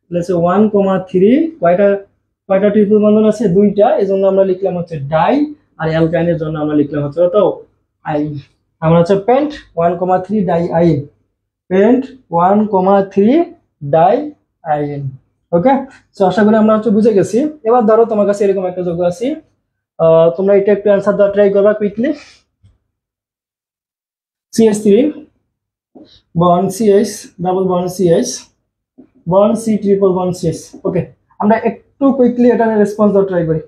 তাহলে 1,3 কয়টা কয়টা ট্রিপল বন্ধন আছে, 2টা। এজন্য আমরা লিখলাম হচ্ছে ডাই। আর অ্যালকাইনের জন্য আমরা লিখলাম হচ্ছে তো আইন। আমরা হচ্ছে পেন্ট 1,3 ডাই আইন, পেন্ট 1,3 ডাই আইন। ওকে, তো আশা করি আমরা হচ্ছে বুঝে গেছি। এবার ধরো তোমার কাছে এরকম একটা যোগ আছে, তোমরা এটা একটু অ্যান্সার দেওয়া ট্রাই করবা quickly. CH3 bond CH, double bond CH, bond C triple bond CH। ওকে, আমরা একটু কুইকলি এটা রেসপন্স দেওয়া ট্রাই করি।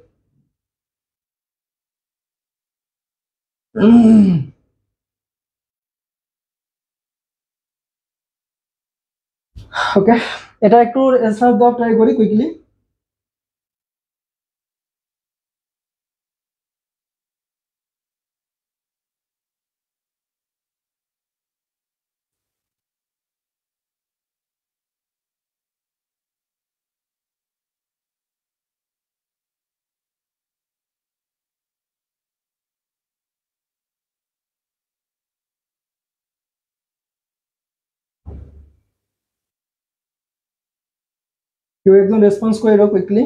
ওকে, এটা একটু অ্যান্সার দেওয়া ট্রাই করি কুইকলি। কেউ একজন রেসপন্স করে দাও কুইকলি।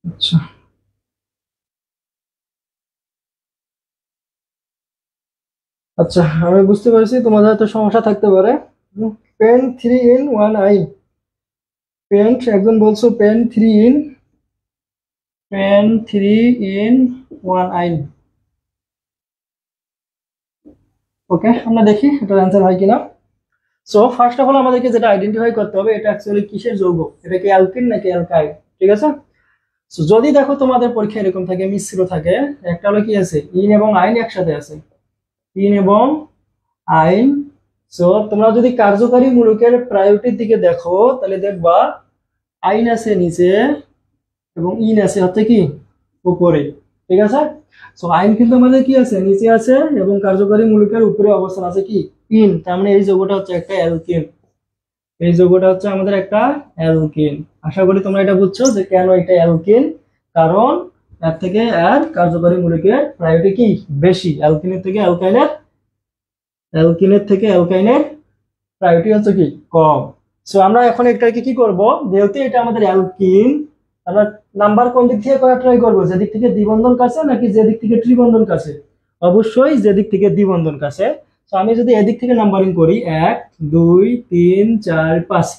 আচ্ছা আচ্ছা, আমি বুঝতে পারছি তোমাদের হয়তো সমস্যা থাকতে পারে। পেন 3 in 1 আইন, পেন একজন বলছো পেন 3 in 1 আইন। ওকে, আমরা দেখি এটার অ্যান্সার হয় কিনা। সো ফার্স্ট অফ অল আমাদেরকে যেটা আইডেন্টিফাই করতে হবে এটা অ্যাকচুয়ালি কিসের যৌগ, এটা কি অ্যালকিন নাকি অ্যালকাইল। ঠিক আছে, সো যদি দেখো তোমাদের পরীক্ষা এরকম থাকে, মিশ্র থাকে, একটা হলো কি আছে ইন এবং আইন একসাথে আছে, ইন এবং আইন। সো তোমরা যদি কার্যকারী মূলকের প্রায়োরিটির দিকে দেখো তাহলে দেখবা আইন আছে নিচে এবং ইন আছে হচ্ছে কি উপরে। ঠিক আছে, সো আইন কিন্তু আমাদের কি আছে নিচে আছে এবং কার্যকারী মূলকের উপরে অবস্থান আছে কি ইন। তার মানে এই যৌগটা হচ্ছে একটা অ্যালকিন, এই যৌগটা হচ্ছে আমাদের একটা অ্যালকিন। আশা করি তোমরা এটা বুঝছো যে কেন এটা অ্যালকিন, কারণ এর থেকে এর কার্যকারী মূলকের প্রায়োরিটি কি বেশি, অ্যালকিনের থেকে অ্যালকাইনের, অ্যালকিনের থেকে অ্যালকাইনের প্রায়োরিটি হচ্ছে কি কম। সো আমরা এখন এটাকে কি করব, যেহেতু এটা আমাদের অ্যালকিন, আমরা নাম্বার কোন দিক থেকে করা ট্রাই করবো, যে দিক থেকে দ্বিবন্ধন কাছে নাকি যে দিক থেকে ত্রিবন্ধন কাছে, অবশ্যই যে দিক থেকে দ্বিবন্ধন কাছে। তো আমি যদি এদিক থেকে নাম্বারিং করি 1 2 3 4 5,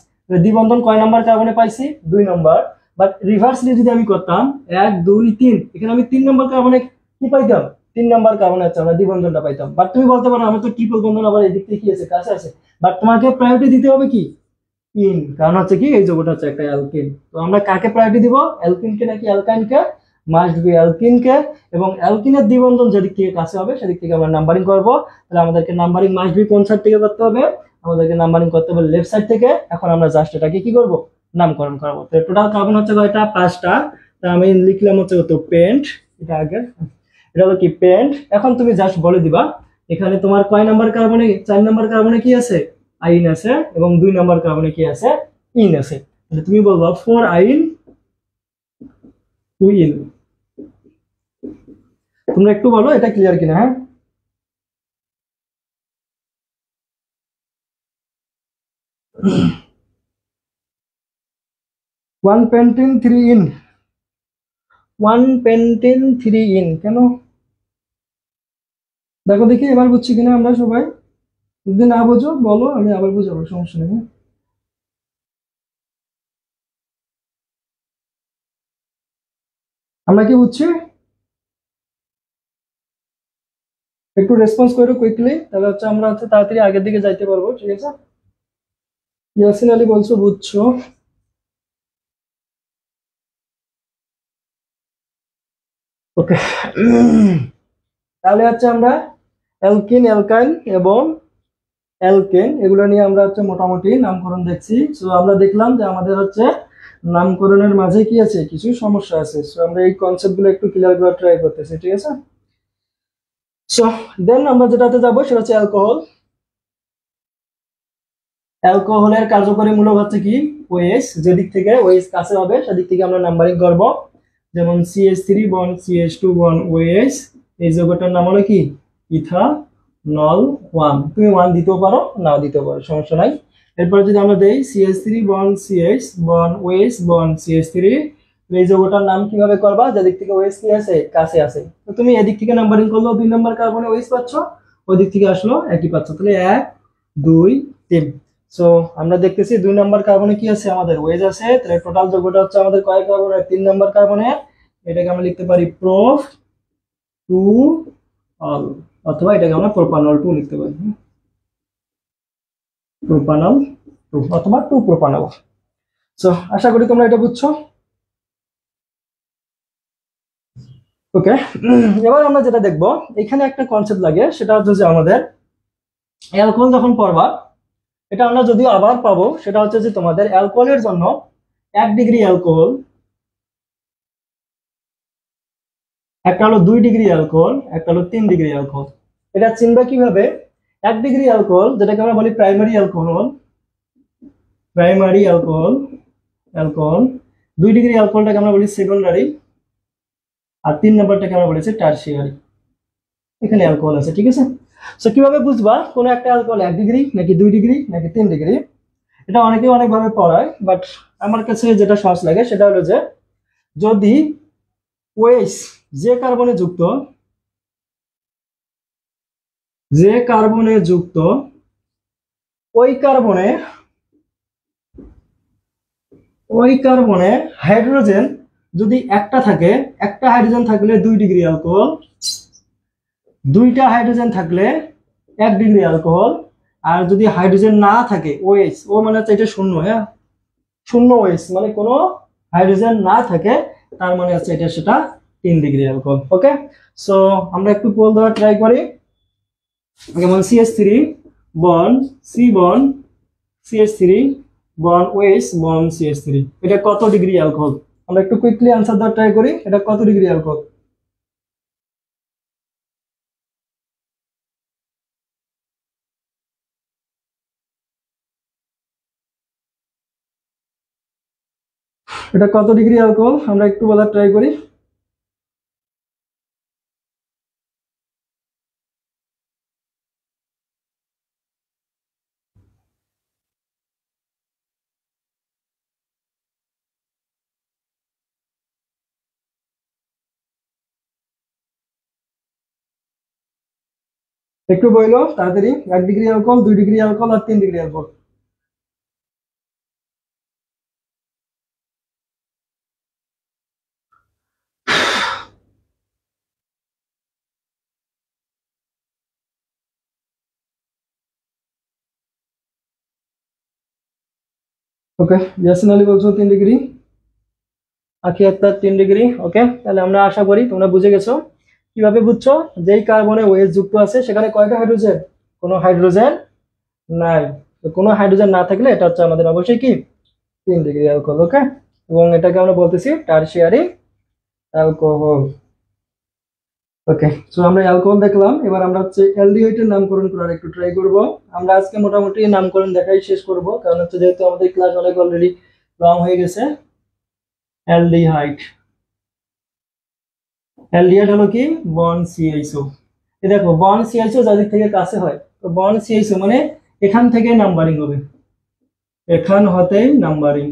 দ্বিবন্ধন কয় নাম্বার কার্বনে পাইছি 2 নম্বর। বাট রিভার্সলি যদি আমি করতাম 1 2 3, এখানে আমি 3 নম্বর কার্বনে কি পাইতাম, 3 নম্বর কার্বনে হচ্ছে আমরা দ্বিবন্ধনটা পাইতাম। বাট তুমি বলতে পারো আমি তো ট্রিপল বন্ধন আবার এদিক থেকে কি আছে কাছে আছে, বাট তোমাকে প্রায়োরিটি দিতে হবে কি ইন, কারণ হচ্ছে কি এই যৌগটা হচ্ছে একটা অ্যালকিন। তো আমরা কাকে প্রায়োরিটি দিব, অ্যালকিনকে নাকি অ্যালকাইনকে, মাস্ট বি অ্যালকিনকে। এবং অ্যালকিনের দ্বিবন্ধন যেদিক থেকে কাছে হবে সেদিক থেকে আমরা নাম্বারিং করব। তাহলে আমাদেরকে নাম্বারিং মাস্ট বি কোন সাইড থেকে করতে হবে, আমাদেরকে নাম্বারিং করতে হবে লেফট সাইড থেকে। এখন আমরা জাস্ট এটাকে কি করব নামকরণ করব। তো টোটাল কার্বন হচ্ছে কয়টা 5টা, তা আমি লিখলাম হচ্ছে তো পেন্ট, এটা আগে এটা হলো কি পেন্ট। এখন তুমি জাস্ট বলে দিবা এখানে তোমার কয় নাম্বার কার্বনে, 4 নাম্বার কার্বনে কি আছে আইন আছে এবং 2 নাম্বার কার্বনে কি আছে ইন আছে। তাহলে তুমি বলবা 4 আইন 2 ইন। তোমরা একটু বলো এটা ক্লিয়ার কিনা। হ্যাঁ, one pentene 3 in, one pentene 3 in কেন দেখো দেখি এবার বুঝছি কিনা আমরা সবাই। যদি না বোঝো বলো, আমি আবার বুঝাবো, সমস্যা নেই। আমরা কি বুঝছি, একটু রেসপন্স করো কুইকলি, তাহলে হচ্ছে আমরা হচ্ছে তাড়াতাড়ি আগের দিকে যাইতে পারবো। ঠিক আছে, ইয়াসিন আলী বলছো বুঝছো। ওকে, তাহলে হচ্ছে আমরা অ্যালকিন অ্যালকাইন এবং অ্যালকেন এগুলো নিয়ে আমরা হচ্ছে মোটামুটি নামকরণ দেখছি। সো আমরা দেখলাম যে আমাদের হচ্ছে নামকরণের মাঝে কি আছে কিছু সমস্যা আছে। সো আমরা এই কনসেপ্ট গুলো একটু ক্লিয়ার করার ট্রাই করতেছি। ঠিক আছে, সো দেন আমরা যেটাতে যাবো সেটা হচ্ছে অ্যালকোহল। অ্যালকোহলের কার্যকরী মূলক হচ্ছে কি ওএইচ, যেদিক থেকে ওএইচ কাছে হবে সেদিক থেকে আমরা নাম্বারিং করব। যেমন CH3 bond CH2 bond OH, এই যৌগটার নাম হলো কি ইথানল 1। তুমি 1 দিতেও পারো নাও দিতেও পারো, সমস্যা নাই। এরপর যদি আমরা দেই CH3 bond CH bond OH bond CH3, এই যৌগটার নাম কিভাবে করবা, যেদিক থেকে OH কি আছে কাছে আছে। তো তুমি এদিক থেকে নাম্বারিং করলো 2 নাম্বার কার্বনে OH পাচ্ছ, ওই দিক থেকে আসলো একই পাচ্ছ, তাহলে 1 2 3। সো আমরা দেখতেছি 2 নাম্বার কার্বনে কি আছে আমাদের OH আছে, তাহলে টোটাল যৌগটা হচ্ছে আমাদের কয় কার্বনে 3 নাম্বার কার্বনে। এটাকে আমরা লিখতে পারি প্রোপ 2 অল, অথবা এটাকে আমরা প্রোপানল 2 লিখতে পারি, প্রোপানল 2 অথবা 2 প্রোপানল। সো আশা করি তোমরা এটা বুঝছো। ওকে, এবার আমরা যেটা দেখবো এখানে একটা কনসেপ্ট লাগে, সেটা হচ্ছে যে আমাদের অ্যালকোহল যখন পড়বা, এটা আমরা যদিও আবার পাবো, সেটা হচ্ছে যে তোমাদের অ্যালকোহলের জন্য 1 ডিগ্রি অ্যালকোহল, একটা হলো 2 ডিগ্রি অ্যালকোহল, একটা হলো 3 ডিগ্রি অ্যালকোহল। এটা চিনবে কিভাবে? 1 ডিগ্রি অ্যালকোহল যেটাকে আমরা বলি primary alcohol, primary alcohol alcohol. 2 degree অ্যালকোহলটাকে আমরা বলি সেকেন্ডারি, আর 3 নাম্বারটাকে আমরা বলেছি টারশিয়ারি। এখানে অ্যালকোহল আছে, ঠিক আছে। সো কিভাবে বুঝবা কোন একটা অ্যালকোহল 1 ডিগ্রি নাকি 2 ডিগ্রি নাকি 3 ডিগ্রি? এটা অনেকে অনেকভাবে পড়ায়, বাট আমার কাছে যেটা সহজ লাগে সেটা হলো যে যদি OH যে কার্বনে যুক্ত, যে কার্বনে যুক্ত ওই কার্বনে হাইড্রোজেন যদি একটা থাকে, একটা হাইড্রোজেন থাকলে 2 ডিগ্রি অ্যালকোহল, দুইটা হাইড্রোজেন থাকলে 1 ডিগ্রি অ্যালকোহল। আর যদি হাইড্রোজেন না থাকে OH, ও মানে হচ্ছে এটা শূন্য, হ্যাঁ শূন্য OH মানে কোনো হাইড্রোজেন না থাকে, তার মানে হচ্ছে এটা সেটা 3 ডিগ্রি অ্যালকোহল। ওকে, সো আমরা একটু পোল দেওয়া ট্রাই করি। যেমন CH3 bond C bond CH3 bond OH bond CH3, এটা কত ডিগ্রি অ্যালকোহল? আমরা একটু কুইকলি आंसर দেওয়ার ট্রাই করি, এটা কত ডিগ্রি অ্যালকোহল? এটা কত ডিগ্রি অ্যালকোহল আমরা একটু বলার ট্রাই করি। একটু বইলো তাড়াতাড়ি, 1 ডিগ্রি অ্যালকোহল, 2 ডিগ্রি অ্যালকোহল আর 3 ডিগ্রি অ্যালকোহল। ওকে, ইয়াসিন আলী বলছো 3 ডিগ্রি, আখি আক্তার 3 ডিগ্রি। ওকে, তাহলে আমরা আশা করি তোমরা বুঝে গেছো। কিভাবে বুঝছো? যেই কার্বনে OH যুক্ত আছে সেখানে কয়টা হাইড্রোজেন? কোনো হাইড্রোজেন নাই। তো কোনো হাইড্রোজেন না থাকলে এটা হচ্ছে আমাদের অবশ্যই কি 3 ডিগ্রি অ্যালকোহল। ওকে, এবং এটাকে আমরা বলতেছি টারশিয়ারি অ্যালকোহল। ওকে, সো আমরা অ্যালকোহল দেখলাম, এবার আমরা হচ্ছে অ্যালডিহাইডের নামকরণ করার একটু ট্রাই করব। আমরা আজকে মোটামুটি নামকরণ দেখাই শেষ করব, কারণ হচ্ছে যেহেতু আমাদের ক্লাস অনেক অলরেডি লং হয়ে গেছে। অ্যালডিহাইড, অ্যালডিহাইড হলো কি বন্ড CHO। এই দেখো বন্ড CHO যাদের থেকে কাছে হয়, তো বন্ড CHO মানে এখান থেকে নাম্বারিং হবে, এখান হতেই নাম্বারিং।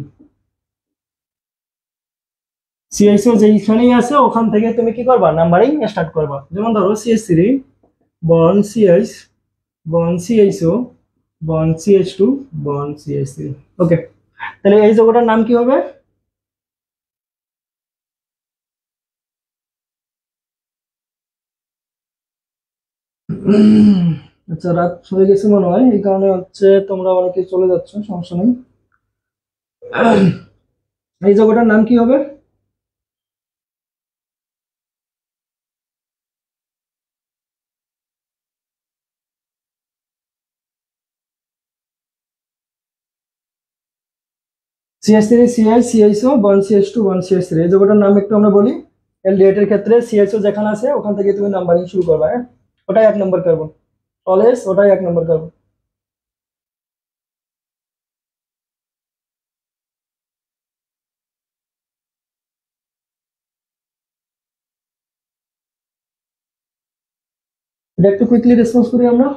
CHO যেখানেই আছে ওখান থেকে তুমি কি করবা নাম্বারিং স্টার্ট করবা। যেমন ধরো CH3 bond CH bond CHO bond CH2 bond CH3। ওকে, তাহলে এই যৌগটার নাম কি হবে? আচ্ছা, রাত হয়ে গেছে মনে হয়, এই কারণে হচ্ছে তোমরা অনেকে চলে যাচ্ছ, সমস্যা নেই। এই যৌগটার নাম কি হবে? CH3 CH CHO bond CH2 bond CH3, এই যৌগটার নাম একটু আমরা বলি। অ্যালডিহাইড এর ক্ষেত্রে CHO যেখানে আছে ওখান থেকে তুমি নাম্বারিং শুরু করবা, হ্যাঁ ওটাই 1 নম্বর কার্বন, অলওয়েজ ওটাই 1 নম্বর কার্বন। এটা একটু কুইকলি রেসপন্স করি আমরা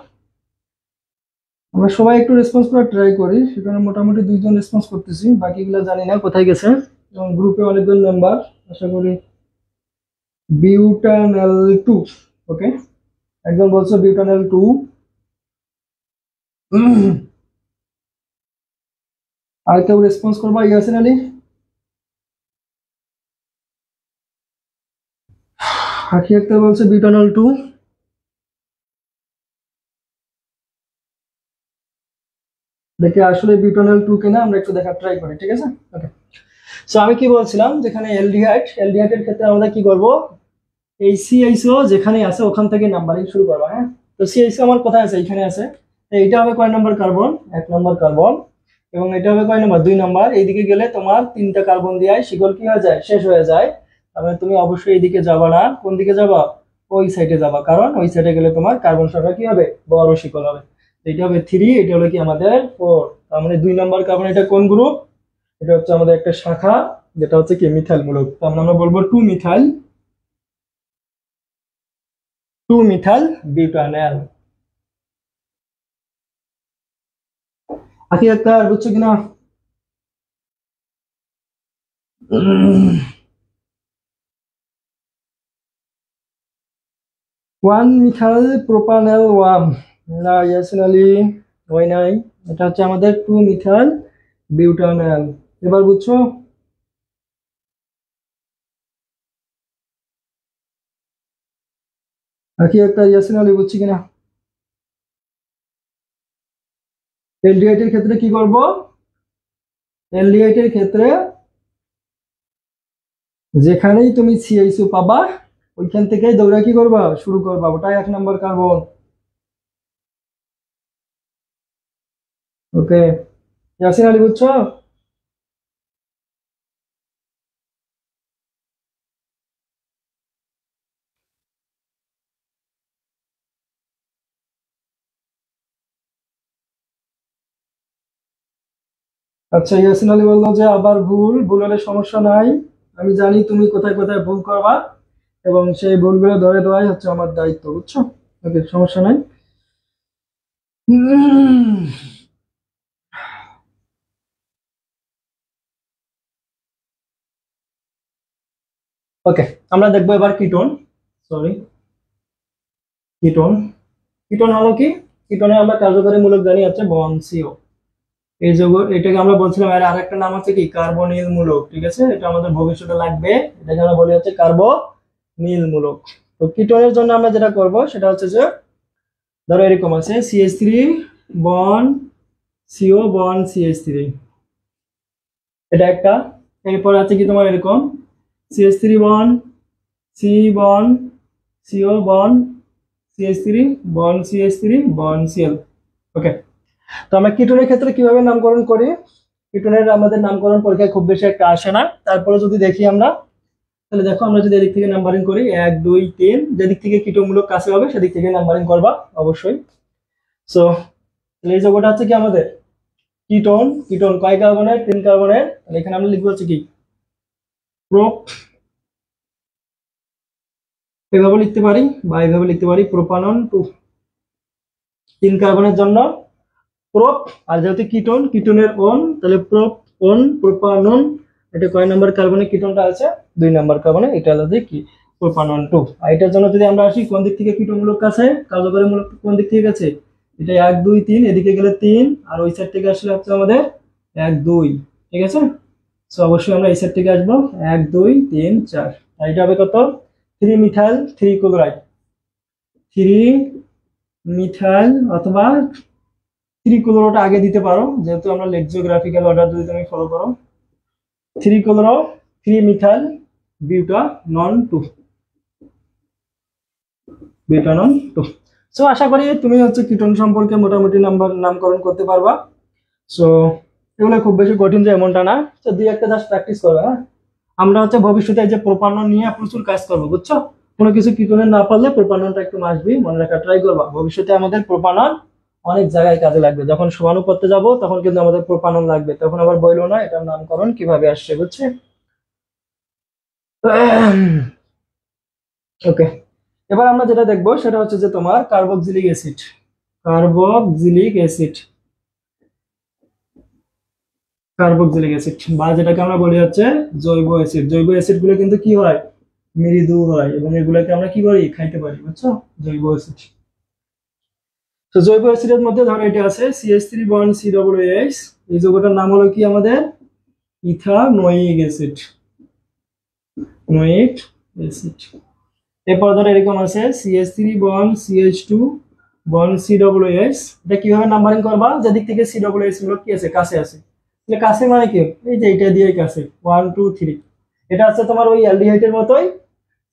আমরা সবাই একটু রেসপন্স করার ট্রাই করি। সেখানে মোটামুটি 2 জন রেসপন্স করতেছি, বাকিগুলো জানি না কোথায় গেছে। এবং গ্রুপে অনেকজন মেম্বার, আশা করি বিউটানেল 2। ওকে, একজন বলছো বিউটানেল 2। আর কেউ রেসপন্স করবা? ইয়াসিন আলী, আখি আক্তার বলছে বিউটানল 2। দেখে আসলে বিউটানল 2 কিনা আমরা একটু দেখার ট্রাই করি, ঠিক আছে? ওকে, সো আমি কি বলছিলাম, যেখানে এলডিহাইড এর ক্ষেত্রে আমরা কি করব, এই সিআইসিও যেখানে আছে ওখান থেকে নাম্বারিং শুরু করবো। হ্যাঁ, তো সিআইসিও আমার কোথায় আছে? এখানে আছে। এইটা হবে কয় নাম্বার কার্বন? 1 নম্বর কার্বন। এবং এটা হবে কয় নাম্বার? 2 নম্বর। এইদিকে গেলে তোমার 3টা কার্বন দিয়ে শিকল কি হয়ে যায়? শেষ হয়ে যায়। তারপরে তুমি অবশ্যই এইদিকে যাবা না, কোন দিকে যাবা? ওই সাইডে যাবা, কারণ ওই সাইডে গেলে তোমার কার্বন সংখ্যা কি হবে? বড় শিকল হবে। এটা হবে 3, এটা হলো কি আমাদের 4। তার মানে 2 নম্বর কার্বন। এটা কোন গ্রুপ? এটা হচ্ছে আমাদের একটা শাখা, যেটা হচ্ছে কি মিথাইল মূলক। তার মানে আমরা বলবো 2 মিথাইল বিউটানেল। আখি একটা বুঝছো কিনা? 1 মিথাইল প্রোপানেল 1 না ইয়াসিন আলী, হয় নাই। এটা হচ্ছে আমাদের 2 মিথাইল বিউটানেল। এবার বুঝছো? আখি একটা ইয়াসিন আলী বুঝছি কিনা? এলডিহাইড এর ক্ষেত্রে কি করব? এলডিহাইড এর ক্ষেত্রে যেখানেই তুমি সিএইচও পাবা ওইখান থেকেই দৌড়া কি করবা? শুরু করবা। ওটাই 1 নম্বর কার্বন। ওকে, ইয়াসিন আলী বুঝছো? আচ্ছা, ইয়াসিন আলী বললো যে আবার ভুল। ভুল হলে সমস্যা নাই, আমি জানি তুমি কোথায় কোথায় ভুল করবা, এবং সেই ভুলগুলো ধরে দেওয়াই হচ্ছে আমার দায়িত্ব, বুঝছো? ওকে, সমস্যা নাই। ওকে, আমরা দেখবো এবার কিটোন। Sorry, ketone. কিটোন হলো কি? কিটোনে আমরা কার্যকরী মূলক জানি হচ্ছে বনসিও। এই যোগ, এটাকে আমরা বলছিলাম এর আরেকটা নাম হচ্ছে কি? কার্বনিল মূলক। ঠিক আছে, এটা আমাদের ভবিষ্যতে লাগবে। এটাকে আমরা বলি হচ্ছে কার্বনিল মূলক। তো কিটোনের জন্য আমরা যেটা করব সেটা হচ্ছে যে, ধরো এরকম আছে CH3 বন CO বন CH3, এটা একটা। এরপর আছে কি তোমার এরকম CH3 বন C বন CO বন CH3 বন CH3 বন Cl। ওকে, তো আমরা কিটোনের ক্ষেত্রে কিভাবে নামকরণ করি? কিটোনের আমাদের নামকরণ পরীক্ষায় খুব বেশি একটা আসে না, তারপরে যদি দেখি আমরা, তাহলে দেখো আমরা যদি এদিক থেকে নাম্বারিং করি 1 2 3, যেদিক থেকে কিটোমূলক কাছে হবে সেদিক থেকে নাম্বারিং করবা অবশ্যই। সো এই যোগটা হচ্ছে কি আমাদের কিটোন। কিটোন কয় কার্বনের? 3 কার্বনের। তাহলে এখানে আমরা লিখবো হচ্ছে কি প্রোপ, এভাবে লিখতে পারি বা এইভাবে লিখতে পারি প্রোপানন 2। 3 কার্বনের জন্য প্রোপ, আর যেহেতু কিটোন, কিটোনের ওন, তাহলে প্রোপ ওন প্রোপানন। এটা কয় নাম্বার কার্বনে কিটোনটা আছে? 2 নম্বর কার্বনে। এটা হলো যে কি প্রোপানন 2। আর এটার জন্য যদি আমরা আসি কোন দিক থেকে কিটোমূলক কাছে, কার্যকরী মূলক কোন দিক থেকে গেছে? এটা 1 2 3, এদিকে গেলে 3, আর ওই সাইড থেকে আসলে হচ্ছে আমাদের 1 2। ঠিক আছে, সো অবশ্যই আমরা এই সাইড থেকে আসবো 1 2 3 4। আর এটা হবে কত? 3 মিথাইল 3 ক্লোরাইড। 3 মিথাইল অথবা 3 ক্লোরোটা আগে দিতে পারো, যেহেতু আমরা লেক্সিওগ্রাফিক্যাল অর্ডার যদি তুমি ফলো করো। 3 ক্লোরো 3 মিথাইল বিউটানন 2, বিউটানন 2। সো আশা করি তুমি হচ্ছে কিটোন সম্পর্কে মোটামুটি নামকরণ করতে পারবা। সো এগুলো খুব বেশি কঠিন যে এমনটা না, তো দুই একটা জাস্ট প্র্যাকটিস করবে। হ্যাঁ, আমরা হচ্ছে ভবিষ্যতে যে প্রোপানন নিয়ে প্রচুর কাজ করবো, বুঝছো? কোনো কিছু কিটোনের না পারলে প্রোপাননটা একটু আসবেই, মনে রাখা ট্রাই করবা। ভবিষ্যতে আমাদের প্রোপানন অনেক জায়গায় কাজে লাগবে। যখন সমাণু করতে যাব তখন কিন্তু আমাদের প্রোপানন লাগবে, তখন আবার বইলো না এটার নামকরণ কিভাবে আসছে, বুঝছে? ওকে, এবার আমরা যেটা দেখবো সেটা হচ্ছে যে তোমার carboxylic acid. Carboxylic acid, carboxylic acid বা যেটাকে আমরা বলি হচ্ছে জৈব অ্যাসিড। জৈব অ্যাসিড গুলো কিন্তু কি হয়, মৃদু হয় এবং এগুলোকে আমরা কি করি, খাইতে পারি, বুঝছো, জৈব অ্যাসিড। তো জৈব অ্যাসিডের মধ্যে ধরো এটা আছে CH3 বন্ড COOH, এই যৌগটার নাম হলো কি আমাদের ইথানোয়িক অ্যাসিড, নোয়িক অ্যাসিড। এরপর ধরো এরকম আছে CH3 bond CH2 bond COOH। এটা কিভাবে নাম্বারিং করবা, যেদিক থেকে COOH গুলো কি আছে, কাছে আছে, তাহলে কাছে মানে কি, এই যে এটা দিয়ে কাছে 1 2 3। এটা আছে তোমার ওই অ্যালডিহাইডের মতোই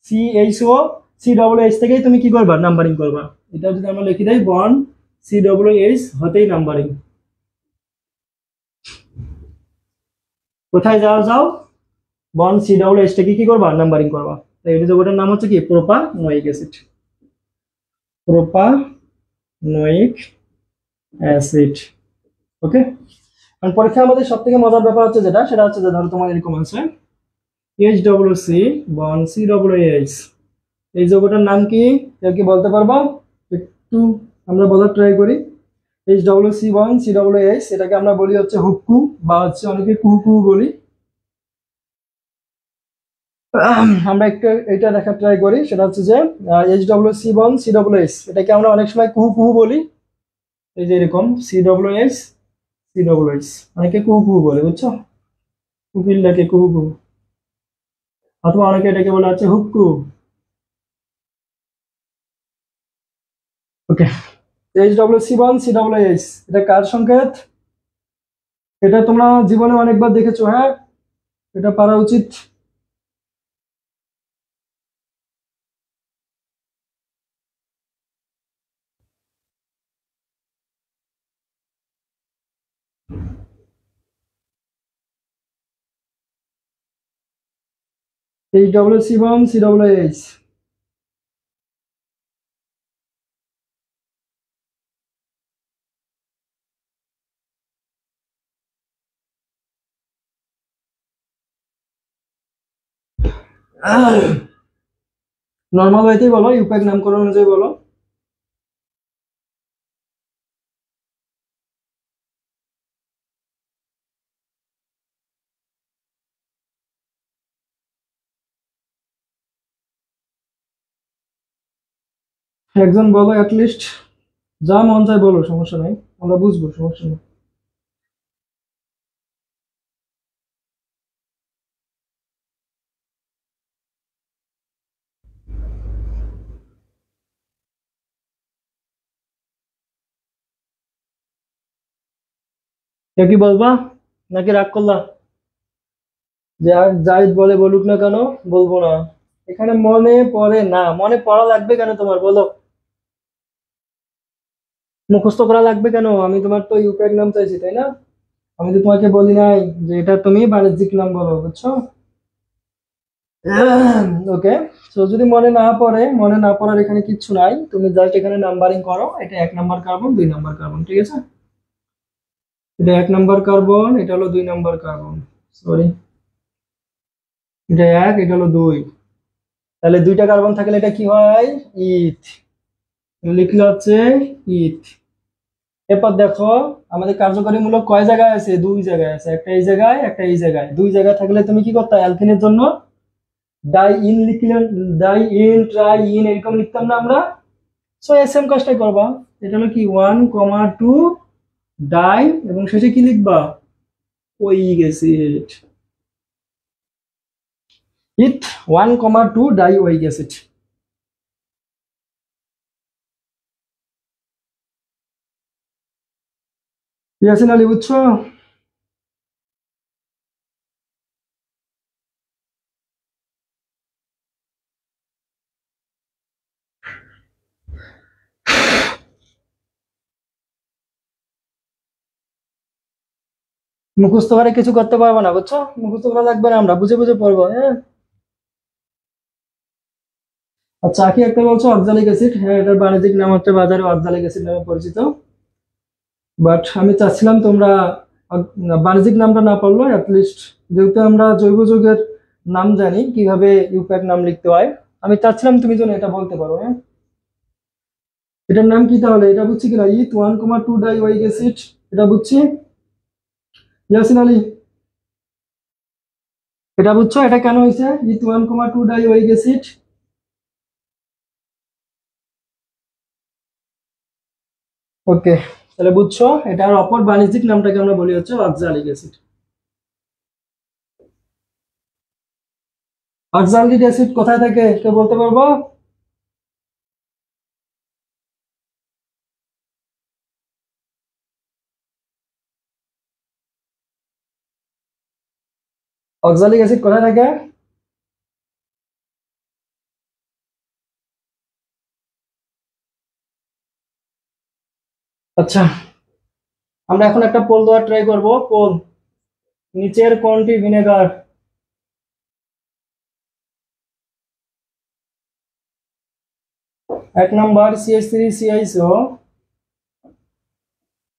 CHO COOH থেকেই তুমি কি করবা, নাম্বারিং করবা। এটা যদি আমরা লিখে দেই বন্ড COOH হতেই নাম্বারিং, কোথায় যাও যাও বন্ড COOH থেকে কি করবা, নাম্বারিং করবা। তাই এই যৌগটার নাম হচ্ছে কি, প্রোপানোয়িক অ্যাসিড, প্রোপানোয়িক অ্যাসিড। ওকে। আর পরীক্ষার মধ্যে সব থেকে মজার ব্যাপার হচ্ছে যেটা, সেটা হচ্ছে যে ধরো তোমার এরকম আছে HWC বন্ড COOH, এই যৌগটার নাম কি, কেউ কি বলতে পারবা, একটু আমরা বলার ট্রাই করি। HWC বন্ড COOH, এটাকে আমরা বলি হচ্ছে হুক্কু বা হচ্ছে অনেকে কুহু বলি। আমরা একটু এটা দেখার ট্রাই করি, সেটা হচ্ছে যে HWC বন্ড COOH, এটাকে আমরা অনেক সময় কুহু বলি। এই যে এরকম COOH অনেকে কুহু বলে, বুঝছো, কুকিলটাকে কুহু, অথবা অনেকে এটাকে বলা হচ্ছে হুক্কু। ওকে। HWC বন্ড COOH, এটা কার সংকেত, এটা তোমরা জীবনে অনেকবার দেখেছো, হ্যাঁ, এটা পারা উচিত। HWC বন্ড COOH, নর্মাল ওয়েতেই বলো, ইউপ্যাক নামকরণ অনুযায়ী বলো। একজন বলো অ্যাটলিস্ট, যা মন চায় বলো, সমস্যা নাই, আমরা বুঝবো, সমস্যা নেই। কেউ কি বলবা নাকি রাগ করলা, যে আর যাই বলে বলুক না কেন, বলবো না। এখানে মনে পড়ে না, মনে পড়া লাগবে কেন তোমার, বলো, মুখস্থ করা লাগবে কেন, আমি তোমার তো ইউপ্যাক নাম চাইছি, তাই না? আমি তো তোমাকে বলি নাই যে এটা তুমি বাণিজ্যিক নাম বলো, বুঝছো। ওকে। তো যদি মনে না পড়ে, মনে না পড়ার এখানে কিচ্ছু নাই, তুমি জাস্ট এখানে নাম্বারিং করো, এটা 1 নাম্বার কার্বন, 2 নাম্বার কার্বন, ঠিক আছে, এটা 1 নাম্বার কার্বন, এটা হলো 2 নাম্বার কার্বন, সরি, এটা 1, এটা হলো 2। তাহলে 2টা কার্বন থাকলে এটা কি হয়, ইথ, লিখলে হচ্ছে ইথ। এরপর দেখো আমাদের কার্যকরীমূলক কয় জায়গায় আছে, 2 জায়গায় আছে, একটা এই জায়গায়, একটা এই জায়গায়। 2 জায়গায় থাকলে তুমি কি করতে, অ্যালকিনের জন্য ডাই ইন লিখলে, ডাই ইন ট্রাই ইন এরকম লিখতাম না আমরা। সো সেম কাজটাই করবা, এটা হলো কি 1,2 ডাই, এবং শেষে কি লিখবা, ওইক acid, ইথ 1,2 die ওইক acid. Yasin Ali, বুঝছো? মুখস্থ করে কিছু করতে পারবো না, বুঝছো, মুখস্থ করা লাগবে না, আমরা বুঝে বুঝে পড়বো, হ্যাঁ। আচ্ছা, আখি একটা বলছো অক্সালিক অ্যাসিড, হ্যাঁ, এটার বাণিজ্যিক নাম হচ্ছে বাজারে অক্সালিক অ্যাসিড নামে পরিচিত। বাট আমি চাচ্ছিলাম তোমরা বাণিজ্যিক নামটা না পারলো, অ্যাটলিস্ট যেহেতু আমরা জৈব যৌগের নাম জানি কিভাবে ইউপ্যাক নাম লিখতে হয়, আমি চাচ্ছিলাম তুমি যেন এটা বলতে পারো। হ্যাঁ, এটার নাম কি তাহলে? এটা বুঝছি কিনা? ইথ 1,2 ডাই ওয়াইক অ্যাসিড, এটা বুঝছি? ইয়াসিন আলী, এটা বুঝছো এটা কেন হয়েছে ইথ 1,2 ডাই ওয়াইক অ্যাসিড? ওকে, তাহলে বুঝছো এটার অপর বাণিজ্যিক নামটাকে আমরা বলি হচ্ছে অক্সালিক অ্যাসিড। অক্সালিক অ্যাসিড কোথায় থাকে কেউ বলতে পারবো? অক্সালিক অ্যাসিড কোথায় থাকে? আচ্ছা, আমরা এখন একটা পোল দেওয়ার ট্রাই করব। পোল, নিচের কোনটি ভিনেগার? এক number CH3CiSO,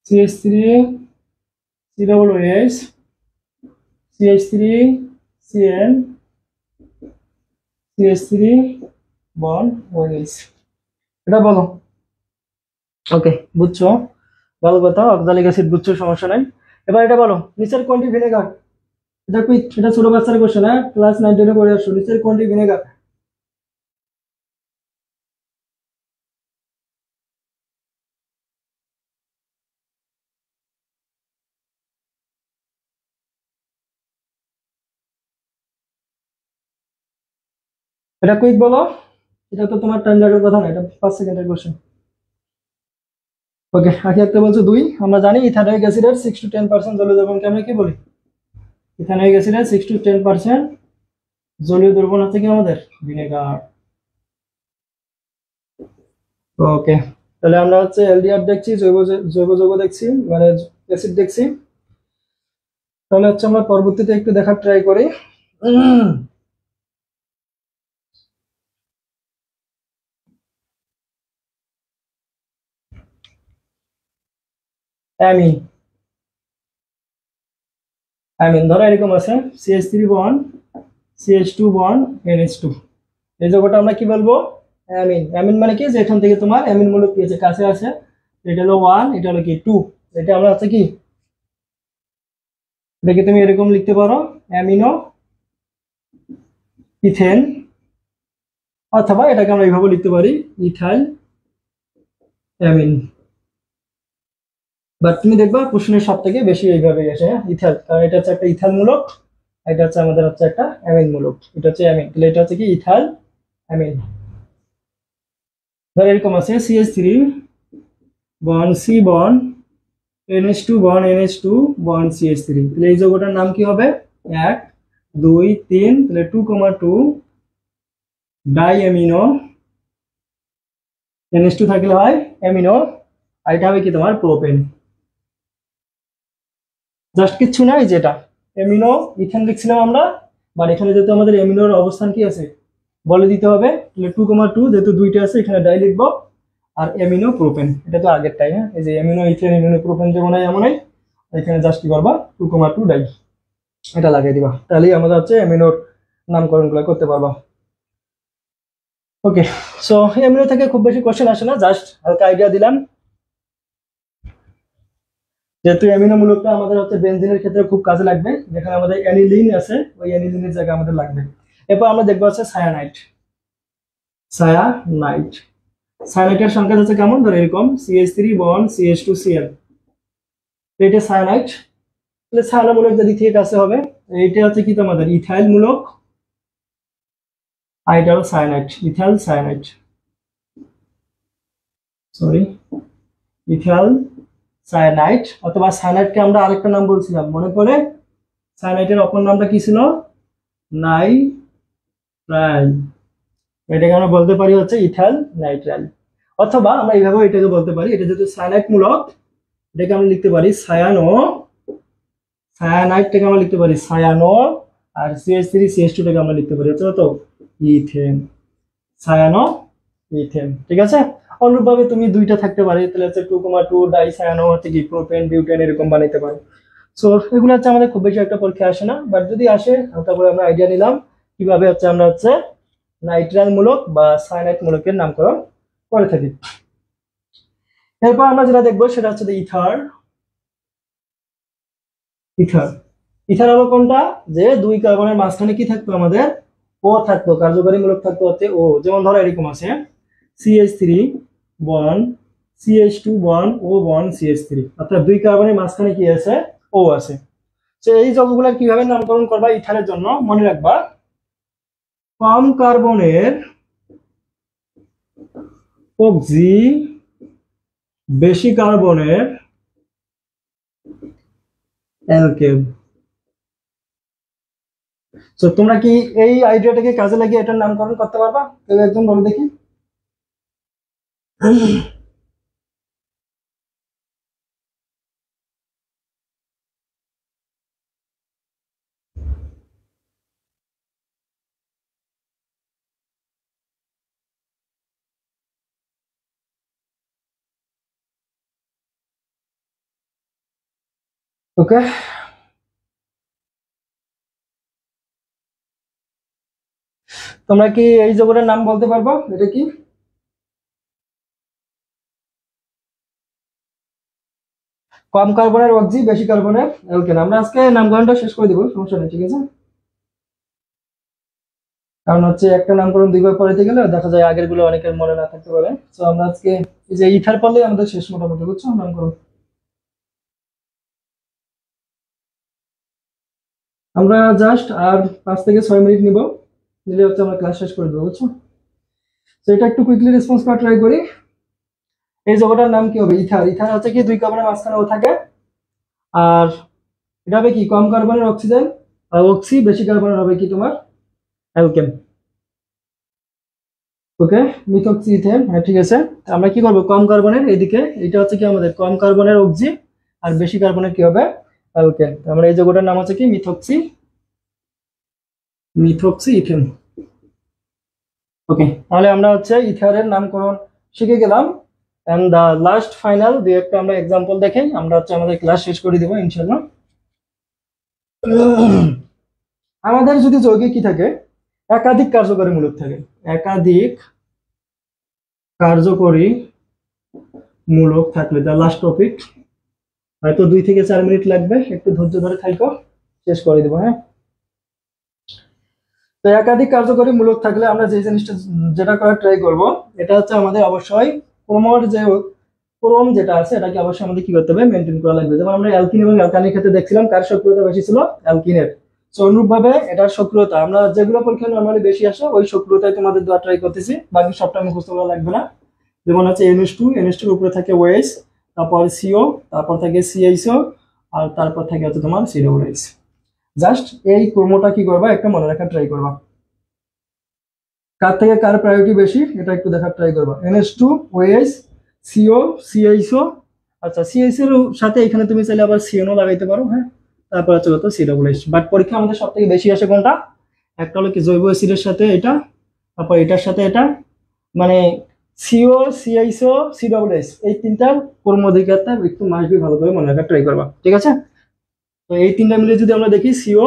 CH3COOH, CH3CN, CH3 bond OH। এটা বলো। ওকে, বুঝছো, ভালো কথা, অক্সালিক অ্যাসিড বুঝছো, সমস্যা নাই। এবার এটা বলো, নিচের কোনটি ভিনেগার? এটা কুইক, এটা ছোট বাচ্চার কোশ্চেন, হ্যাঁ, ক্লাস 9-10 পড়ে আসছো। নিচের কোনটি ভিনেগার? এটা কুইক বলো, এটা তো তোমার টাইম লাগার কথা না, এটা 5 সেকেন্ডের কোশ্চেন। ওকে, আগে একটা বলছো 2। আমরা জানি ইথানোয়িক অ্যাসিডের 6 to 10% জলীয় দ্রবণকে আমরা কি বলি? ইথানোয়িক অ্যাসিডের 6 to 10% জলীয় দ্রবণ হচ্ছে কি আমাদের ভিনেগার। ওকে, তাহলে আমরা হচ্ছে এলডিআর দেখছি, জৈব যৌগ দেখছি, মানে অ্যাসিড দেখছি। তাহলে হচ্ছে আমরা পরবর্তীতে একটু দেখার ট্রাই করি। অ্যামিন, অ্যামিন ধরো এরকম আছে CH3 bond CH2 bond NH2, এই যৌগটা আমরা কি বলবো? অ্যামিন। অ্যামিন মানে কি, যে এখান থেকে তোমার অ্যামিন মূলক কি আছে, কাছে আছে। এটা হলো 1, এটা হলো কি 2, এটা আমরা হচ্ছে কি, এটাকে তুমি এরকম লিখতে পারো অ্যামিনো ইথেন, অথবা এটাকে আমরা এইভাবে লিখতে পারি ইথাইল অ্যামিন। বাট তুমি দেখবা প্রশ্নের সব থেকে বেশি এইভাবে আসে, হ্যাঁ, ইথাইল, কারণ এটা হচ্ছে একটা ইথাইল মূলক, এটা হচ্ছে আমাদের হচ্ছে একটা অ্যামিন মূলক, এটা হচ্ছে অ্যামিন, তাহলে এটা হচ্ছে কি ইথাইল অ্যামিন। ধর এরকম আছে CH3 bond C bond NH2 bond NH2 bond CH3, তাহলে এই যৌগটার নাম কি হবে? 1 2 3, তাহলে 2,2 ডাই অ্যামিনো, NH2 থাকলে হয় অ্যামিনো, আর এটা হবে কি তোমার প্রোপেন। জাস্ট কিচ্ছু নাই, যেটা অ্যামিনো ইথেন লিখছিলাম আমরা, বাট এখানে যেহেতু আমাদের অ্যামিনোর অবস্থান কি আছে বলে দিতে হবে, তাহলে 2,2 যেহেতু দুইটা আছে এখানে ডাই লিখবো, আর অ্যামিনো প্রোপেন, এটা তো আগেরটাই, হ্যাঁ, এই যে অ্যামিনো ইথেন অ্যামিনো প্রোপেন যেমন হয় এমনই, এখানে জাস্ট কি করবা 2,2 ডাই, এটা লাগিয়ে দিবা, তাহলেই আমরা হচ্ছে অ্যামিনোর নামকরণগুলো করতে পারবা। ওকে, সো অ্যামিনো থেকে খুব বেশি কোশ্চেন আসে না, জাস্ট হালকা আইডিয়া দিলাম। যেহেতু অ্যামিনো মূলকটা আমাদের হচ্ছে বেনজিনের ক্ষেত্রে খুব কাজে লাগবে, যেখানে আমাদের অ্যানিলিন আছে ওই অ্যানিলিনের জায়গায় আমাদের লাগবে। এরপর আমরা দেখবো হচ্ছে সায়ানাইট। সায়ানাইট, সায়ানাইটের সংকেত হচ্ছে কেমন, ধরো এরকম CH3 বন্ড CH2Cl, এটা সায়ানাইট। তাহলে সায়ানা মূলক যদি থেকে কাছে হবে, এইটা হচ্ছে কি তোমাদের ইথাইল মূলক, আর এটা হলো cyanide, ethyl cyanide, sorry ethyl cyanide. অথবা সায়ানাইটকে আমরা আরেকটা নাম বলছিলাম মনে পড়ে, সায়ানাইটের অপর নামটা কি ছিল? নাইট্রাইল, এটাকে আমরা বলতে পারি হচ্ছে ইথাইল নাইট্রাইল। অথবা আমরা এইভাবে এটাকে বলতে পারি, এটা যেহেতু সায়ানাইট মূলক, এটাকে আমরা লিখতে পারি সায়ানো, সায়ানাইটটাকে আমরা লিখতে পারি সায়ানো, আর CH3 CH2 টাকে আমরা লিখতে পারি হচ্ছে তো ইথেন, সায়ানো ইথেন, ঠিক আছে। অনুরূপভাবে তুমি দুইটা থাকতে পারে, তাহলে হচ্ছে 2,2 ডাই সায়ানো হচ্ছে কি প্রোপেন বিউটেন এরকম বানাইতে পারো। সো এগুলো হচ্ছে আমাদের খুব বেশি একটা পরীক্ষা আসে না, বাট যদি আসে হালকা করে আমরা আইডিয়া নিলাম কিভাবে হচ্ছে আমরা হচ্ছে নাইট্রাইল মূলক বা সায়ানাইড মূলকের নামকরণ করে থাকি। এরপর আমরা যেটা দেখবো সেটা হচ্ছে ইথার। ইথার ইথার হলো কোনটা, যে দুই কার্বনের মাঝখানে কি থাকতো আমাদের, ও থাকতো, কার্যকরী মূলক থাকতো হচ্ছে ও। যেমন ধরো এরকম আছে CH3 বন্ড CH2 বন্ড ও বন্ড CH3, অর্থাৎ দুই কার্বনের মাঝখানে কি আছে, ও আছে। তো এই যৌগগুলো কিভাবে নামকরণ করবা ইথারের জন্য, মনে রাখবা কম কার্বনের অক্সি, বেশি কার্বনের অ্যালকেন। তো তোমরা কি এই আইডিয়াটাকে কাজে লাগিয়ে এটার নামকরণ করতে পারবা? তাহলে একদম বলো দেখি। ওকে, তোমরা কি এই যৌগটার নাম বলতে পারবো, এটা কি? কম কার্বনের অক্সি, বেশি কার্বনের অ্যালকেন। আমরা আজকে নামকরণটা শেষ করে দিব, সমস্যা নেই, ঠিক আছে? কারণ হচ্ছে একটা নামকরণ দুইবার পড়াইতে গেলে দেখা যায় আগের গুলো অনেকের মনে না থাকতে পারে। তো আমরা আজকে এই যে ইথার পড়লেই আমাদের শেষ মোটামুটি, বুঝছো নামকরণ। আমরা জাস্ট আর 5 থেকে 6 মিনিট নিব, নিলে হচ্ছে আমরা ক্লাস শেষ করে দেবো, বুঝছো? তো এটা একটু কুইকলি রেসপন্স করা ট্রাই করি। এই যৌগটার নাম কি হবে? ইথার। ইথার হচ্ছে কি দুই কার্বনের মাঝখানে ও থাকে, আর এটা হবে কি কম কার্বনের অক্সিজেন আর অক্সি, বেশি কার্বনের হবে কি তোমার অ্যালকেন। ওকে, মিথক্সি ইথেন, হ্যাঁ ঠিক আছে। আমরা কি করবো, কম কার্বনের এদিকে এটা হচ্ছে কি আমাদের কম কার্বনের অক্সি, আর বেশি কার্বনের কি হবে অ্যালকেন। আমরা এই যৌগটার নাম হচ্ছে কি মিথক্সি, মিথক্সি ইথেন। ওকে, তাহলে আমরা হচ্ছে ইথারের নামকরণ শিখে গেলাম। এন্ড দা লাস্ট ফাইনাল দুই একটা আমরা এক্সাম্পল দেখে আমরা হচ্ছে আমাদের ক্লাস শেষ করে দিব ইনশাআল্লাহ। আমাদের যদি যৌগে কি থাকে, একাধিক কার্যকরী মূলক থাকে, একাধিক কার্যকরী মূলক থাকলে, দা লাস্ট টপিক, হয়তো 2 থেকে 4 মিনিট লাগবে, একটু ধৈর্য ধরে থাকো, শেষ করে দেবো। হ্যাঁ, তো একাধিক কার্যকরী মূলক থাকলে আমরা যে জিনিসটা যেটা করার ট্রাই করব, এটা হচ্ছে আমাদের অবশ্যই ক্রোমোর যে ক্রোম যেটা আছে এটাকে অবশ্যই আমাদের কি করতে হবে, মেনটেন করা লাগবে। যেমন আমরা অ্যালকিন এবং অ্যালকানের ক্ষেত্রে দেখছিলাম কার সক্রিয়তা বেশি ছিল, অ্যালকিনের। সো অনুরূপভাবে এটার সক্রিয়তা আমরা যেগুলো পরীক্ষায় নরমালি বেশি আসে ওই সক্রিয়তায় তোমাদের দেওয়া ট্রাই করতেছি, বাকি সবটা মুখস্থ করা লাগবে না। যেমন হচ্ছে NH2, NH2 এর উপরে থাকে OH, তারপর CO, তারপর থাকে CHO, আর তারপর থাকে হচ্ছে তোমার COOH। জাস্ট এই ক্রমটা কি করবা, একটা মনে রাখার ট্রাই করবা, কার থেকে কার প্রায়োরিটি বেশি এটা একটু দেখার ট্রাই করবা। NH2, OH, CO, CHO। আচ্ছা, CH এর সাথে এখানে তুমি চাইলে আবার CNO লাগাইতে পারো, হ্যাঁ। তারপর হচ্ছে কত COOH। বাট পরীক্ষা আমাদের সব থেকে বেশি আসে কোনটা, একটা হলো কি জৈব অ্যাসিডের সাথে এটা, তারপর এটার সাথে এটা, মানে CO, CHO, COOH এই তিনটার ক্রম অধিকারটা একটু মাসবি ভালো করে মনে রাখার ট্রাই করবা, ঠিক আছে? তো এই তিনটা মিলে যদি আমরা দেখি CO,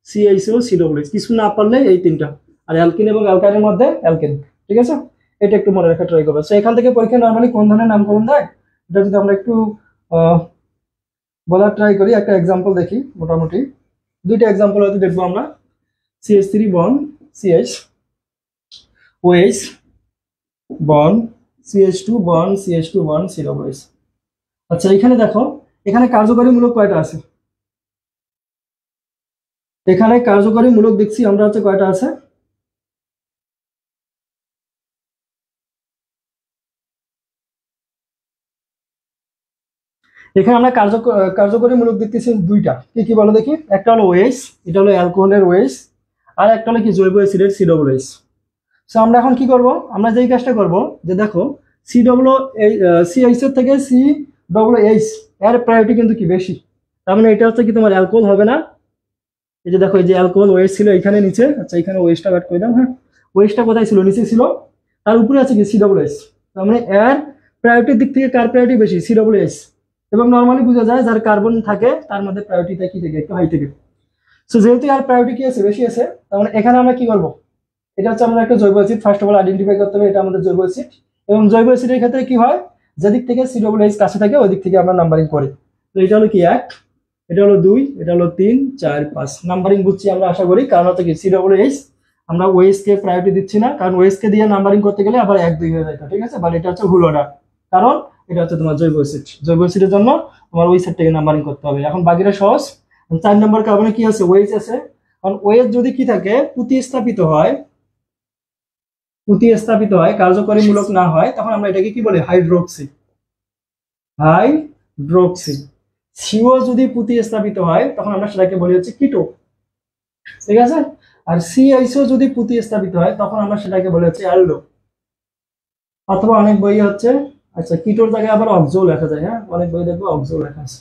CHO, COOH, কিছু না পারলে এই তিনটা, আর অ্যালকিন এবং অ্যালকাইনের মধ্যে অ্যালকেন, ঠিক আছে? এটা একটু মনে রাখা ট্রাই করবে। সো এখান থেকে পরীক্ষা নরমালি কোন ধরনের নামকরণ দেয় এটা যদি আমরা একটু বলার ট্রাই করি, একটা এক্সাম্পল দেখি, মোটামুটি 2টা এক্সাম্পল হয়তো দেখবো আমরা। CH3 bond CH, OH bond CH2 bond CH2 bond COOH। আচ্ছা, এখানে দেখো, এখানে কার্যকরী মূলক কয়টা আছে, এখানে কার্যকরী মূলক দেখছি আমরা হচ্ছে কয়টা আছে, এখানে আমরা কার্যকরী মূলক দেখতেছি দুইটা, কি কি বলো দেখি। একটা হলো OH, এটা হলো অ্যালকোহলের OH, আর একটা হলো কি জৈব অ্যাসিডের COOH। সো আমরা এখন কি করব, আমরা যেই কাজটা করব যে দেখো CH এর থেকে COOH এর প্রায়োরিটি কিন্তু কি বেশি, তার মানে এটা হচ্ছে কি তোমার অ্যালকোহল হবে না। এই যে দেখো, এই যে অ্যালকোহল OH ছিল এখানে নিচে, আচ্ছা এখানে OH টা কাট করে দাও। হ্যাঁ, OH টা কোথায় ছিল, নিচে ছিল, তার উপরে আছে কি COOH। তার মানে এর প্রায়োরিটির দিক থেকে কার প্রায়োরিটি বেশি, COOH। এবং নরমালি বোঝা যায় যার কার্বন থাকে তার মধ্যে প্রায়োরিটিটা কি থাকে, একটু হাই থাকে। সো যেহেতু আর প্রায়োরিটি কি আছে, বেশি আছে, তার মানে এখানে আমরা কি করব, এটা হচ্ছে আমাদের একটা জৈব acid. First of all identify করতে হবে এটা আমাদের জৈব অ্যাসিড। এবং জৈব অ্যাসিডের ক্ষেত্রে কি হয়, যেদিক থেকে COOH কাছে থাকে ওই দিক থেকে আমরা নাম্বারিং করি। তো এটা হলো কি 1, এটা হলো 2, এটা হলো 3, 4, 5 নাম্বারিং বুঝছি আমরা আশা করি। কারণ হচ্ছে কি COOH আমরা OH কে প্রায়োরিটি দিচ্ছি না, কারণ OH কে দিয়ে নাম্বারিং করতে গেলে আবার 1 2 হয়ে যায়, ঠিক আছে। বাট এটা হচ্ছে ভুল অর্ডার, কারণ এটা হচ্ছে তোমার জৈব অ্যাসিড। জৈব অ্যাসিডের জন্য তোমার ওই সেট থেকে নাম্বারিং করতে হবে। এখন বাকিটা সহজ। 4 নম্বর কার্বনে কি আছে, OH আছে। কারণ OH যদি কি থাকে, প্রতিস্থাপিত হয়, কার্যকরীমূলক না হয়, তখন আমরা এটাকে কি বলি, হাইড্রোক্সি। CO যদি প্রতিস্থাপিত হয় তখন আমরা সেটাকে বলি হচ্ছে কিটো, ঠিক আছে। আর CHO যদি প্রতিস্থাপিত হয় তখন আমরা সেটাকে বলি হচ্ছে অ্যালডো। অথবা অনেক বই হচ্ছে, আচ্ছা কিটোর জায়গায় আবার অক্সো লেখা যায়, হ্যাঁ অনেক বই দেখবো অক্সো লেখা আছে।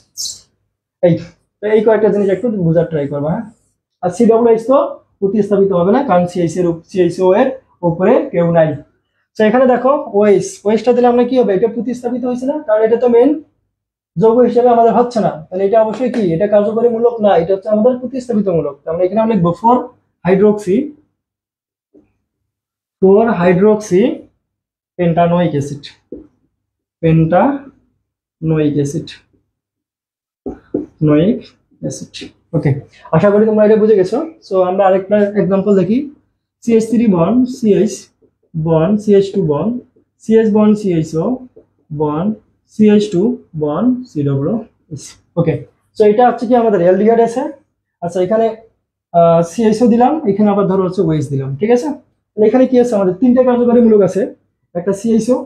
এই কয়েকটা জিনিস একটু বোঝার ট্রাই করবা, হ্যাঁ। আর COOH তো প্রতিস্থাপিত হবে না, কারণ CHO এর উপরে কেউ নাই। তো এখানে দেখো OH টা দিলে আমরা কি হবে, এটা প্রতিস্থাপিত হয়েছে না, কারণ এটা তো মেন যৌগ হিসেবে আমাদের হচ্ছে না, তাহলে এটা অবশ্যই কি, এটা কার্যকরী মূলক না, এটা হচ্ছে আমাদের প্রতিস্থাপিত মূলক। আমরা এখানে আমরা লিখবো 4 হাইড্রোক্সি পেন্টানোয়িক অ্যাসিড। ওকে, আশা করি তোমরা এটা বুঝে গেছো। সো আমরা আরেকটা एग्जांपल দেখি। CH3 bond CH bond CH2 bond CH bond CHO bond CH2 bond COOH। ওকে, সো এটা হচ্ছে কি আমাদের অ্যালডিহাইড আছে। আচ্ছা এখানে CHO দিলাম, এখানে আবার ধরো হচ্ছে OH দিলাম, ঠিক আছে। তাহলে এখানে কি আছে, আমাদের তিনটা কার্যকরী মূলক আছে, একটা CHO,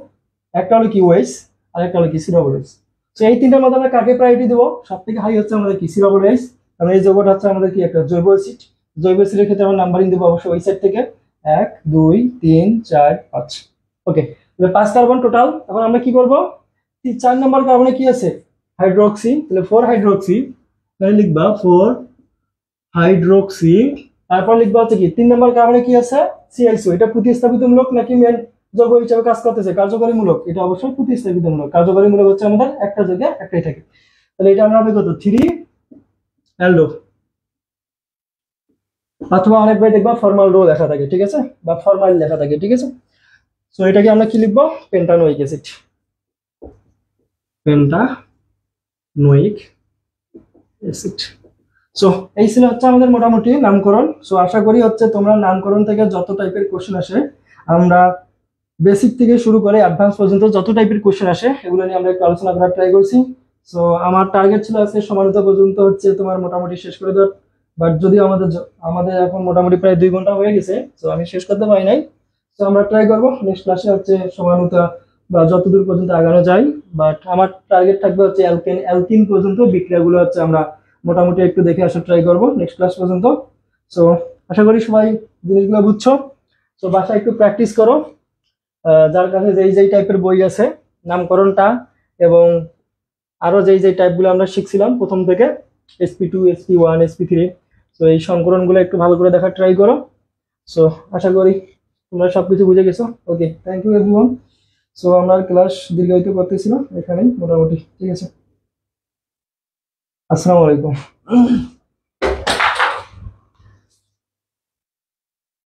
একটা হলো কি OH, আর একটা হলো কি COOH। তো এই তিনটার মধ্যে আমরা কাকে প্রায়োরিটি দেবো, সবথেকে হাই হচ্ছে আমাদের কি COOH। আমরা এই যৌগটা হচ্ছে আমাদের কি একটা জৈব অ্যাসিড। জৈব অ্যাসিডের ক্ষেত্রে আমরা নাম্বারিং দেবো অবশ্যই ওই সাইড থেকে 1 2 3 4 5। ওকে, তাহলে 5 কার্বন টোটাল। এখন আমরা কি করব, 4 নম্বর কার্বনে কি আছে, হাইড্রোক্সি, তাহলে 4 হাইড্রোক্সি, তাহলে লিখবা 4 হাইড্রোক্সি। তারপর লিখবা হচ্ছে কি 3 নম্বর কার্বনে কি আছে, CHO। এটা প্রতিস্থাপিতমূলক নাকি মেন যৌগ হিসেবে কাজ করতেছে, কার্যকরীমূলক? এটা অবশ্যই প্রতিস্থাপিতমূলক। কার্যকরীমূলক হচ্ছে আমাদের একটা জায়গায় একটাই থাকে। তাহলে এটা আমরা হবে কত, 3 অ্যালডো। অথবা অনেক ভাই দেখবা ফর্মাল রো লেখা থাকে, ঠিক আছে, বা ফর্মাইল লেখা থাকে, ঠিক আছে। সো এটাকে আমরা কি লিখবো, পেন্টানোয়িক অ্যাসিড। সো এই ছিল হচ্ছে আমাদের মোটামুটি নামকরণ। সো আশা করি হচ্ছে তোমরা নামকরণ থেকে যত টাইপের কোশ্চেন আসে, আমরা বেসিক থেকে শুরু করে অ্যাডভান্স পর্যন্ত যত টাইপের কোশ্চেন আসে এগুলো নিয়ে আমরা একটু আলোচনা করার ট্রাই করছি। সো আমার টার্গেট ছিল আজকে সমানতা পর্যন্ত হচ্ছে তোমার মোটামুটি শেষ করে দেওয়ার, বাট যদিও আমাদের এখন মোটামুটি প্রায় 2 ঘন্টা হয়ে গেছে, তো আমি শেষ করতে পারি নাই। তো আমরা ট্রাই করবো নেক্সট ক্লাসে হচ্ছে সমানতা বা যতদূর পর্যন্ত আগানো যায়। বাট আমার টার্গেট থাকবে হচ্ছে অ্যালকিন পর্যন্ত বিক্রিয়াগুলো হচ্ছে আমরা মোটামুটি একটু দেখে আসার ট্রাই করবো নেক্সট ক্লাস পর্যন্ত। সো আশা করি সবাই জিনিসগুলো বুঝছো। তো বাসায় একটু প্র্যাকটিস করো, যার কাছে যেই টাইপের বই আছে নামকরণটা এবং আরো যেই টাইপগুলো আমরা শিখছিলাম প্রথম থেকে, SP2 SP1 SP3, তো এই সংকরণগুলো একটু ভালো করে দেখার ট্রাই করো। সো আশা করি তোমরা সবকিছু বুঝে গেছো। ওকে, থ্যাংক ইউ এভরিওয়ান। সো আমরা ক্লাস দীর্ঘায়িত করতেছিলাম এখানেই মোটামুটি, ঠিক আছে। আসসালামু আলাইকুম।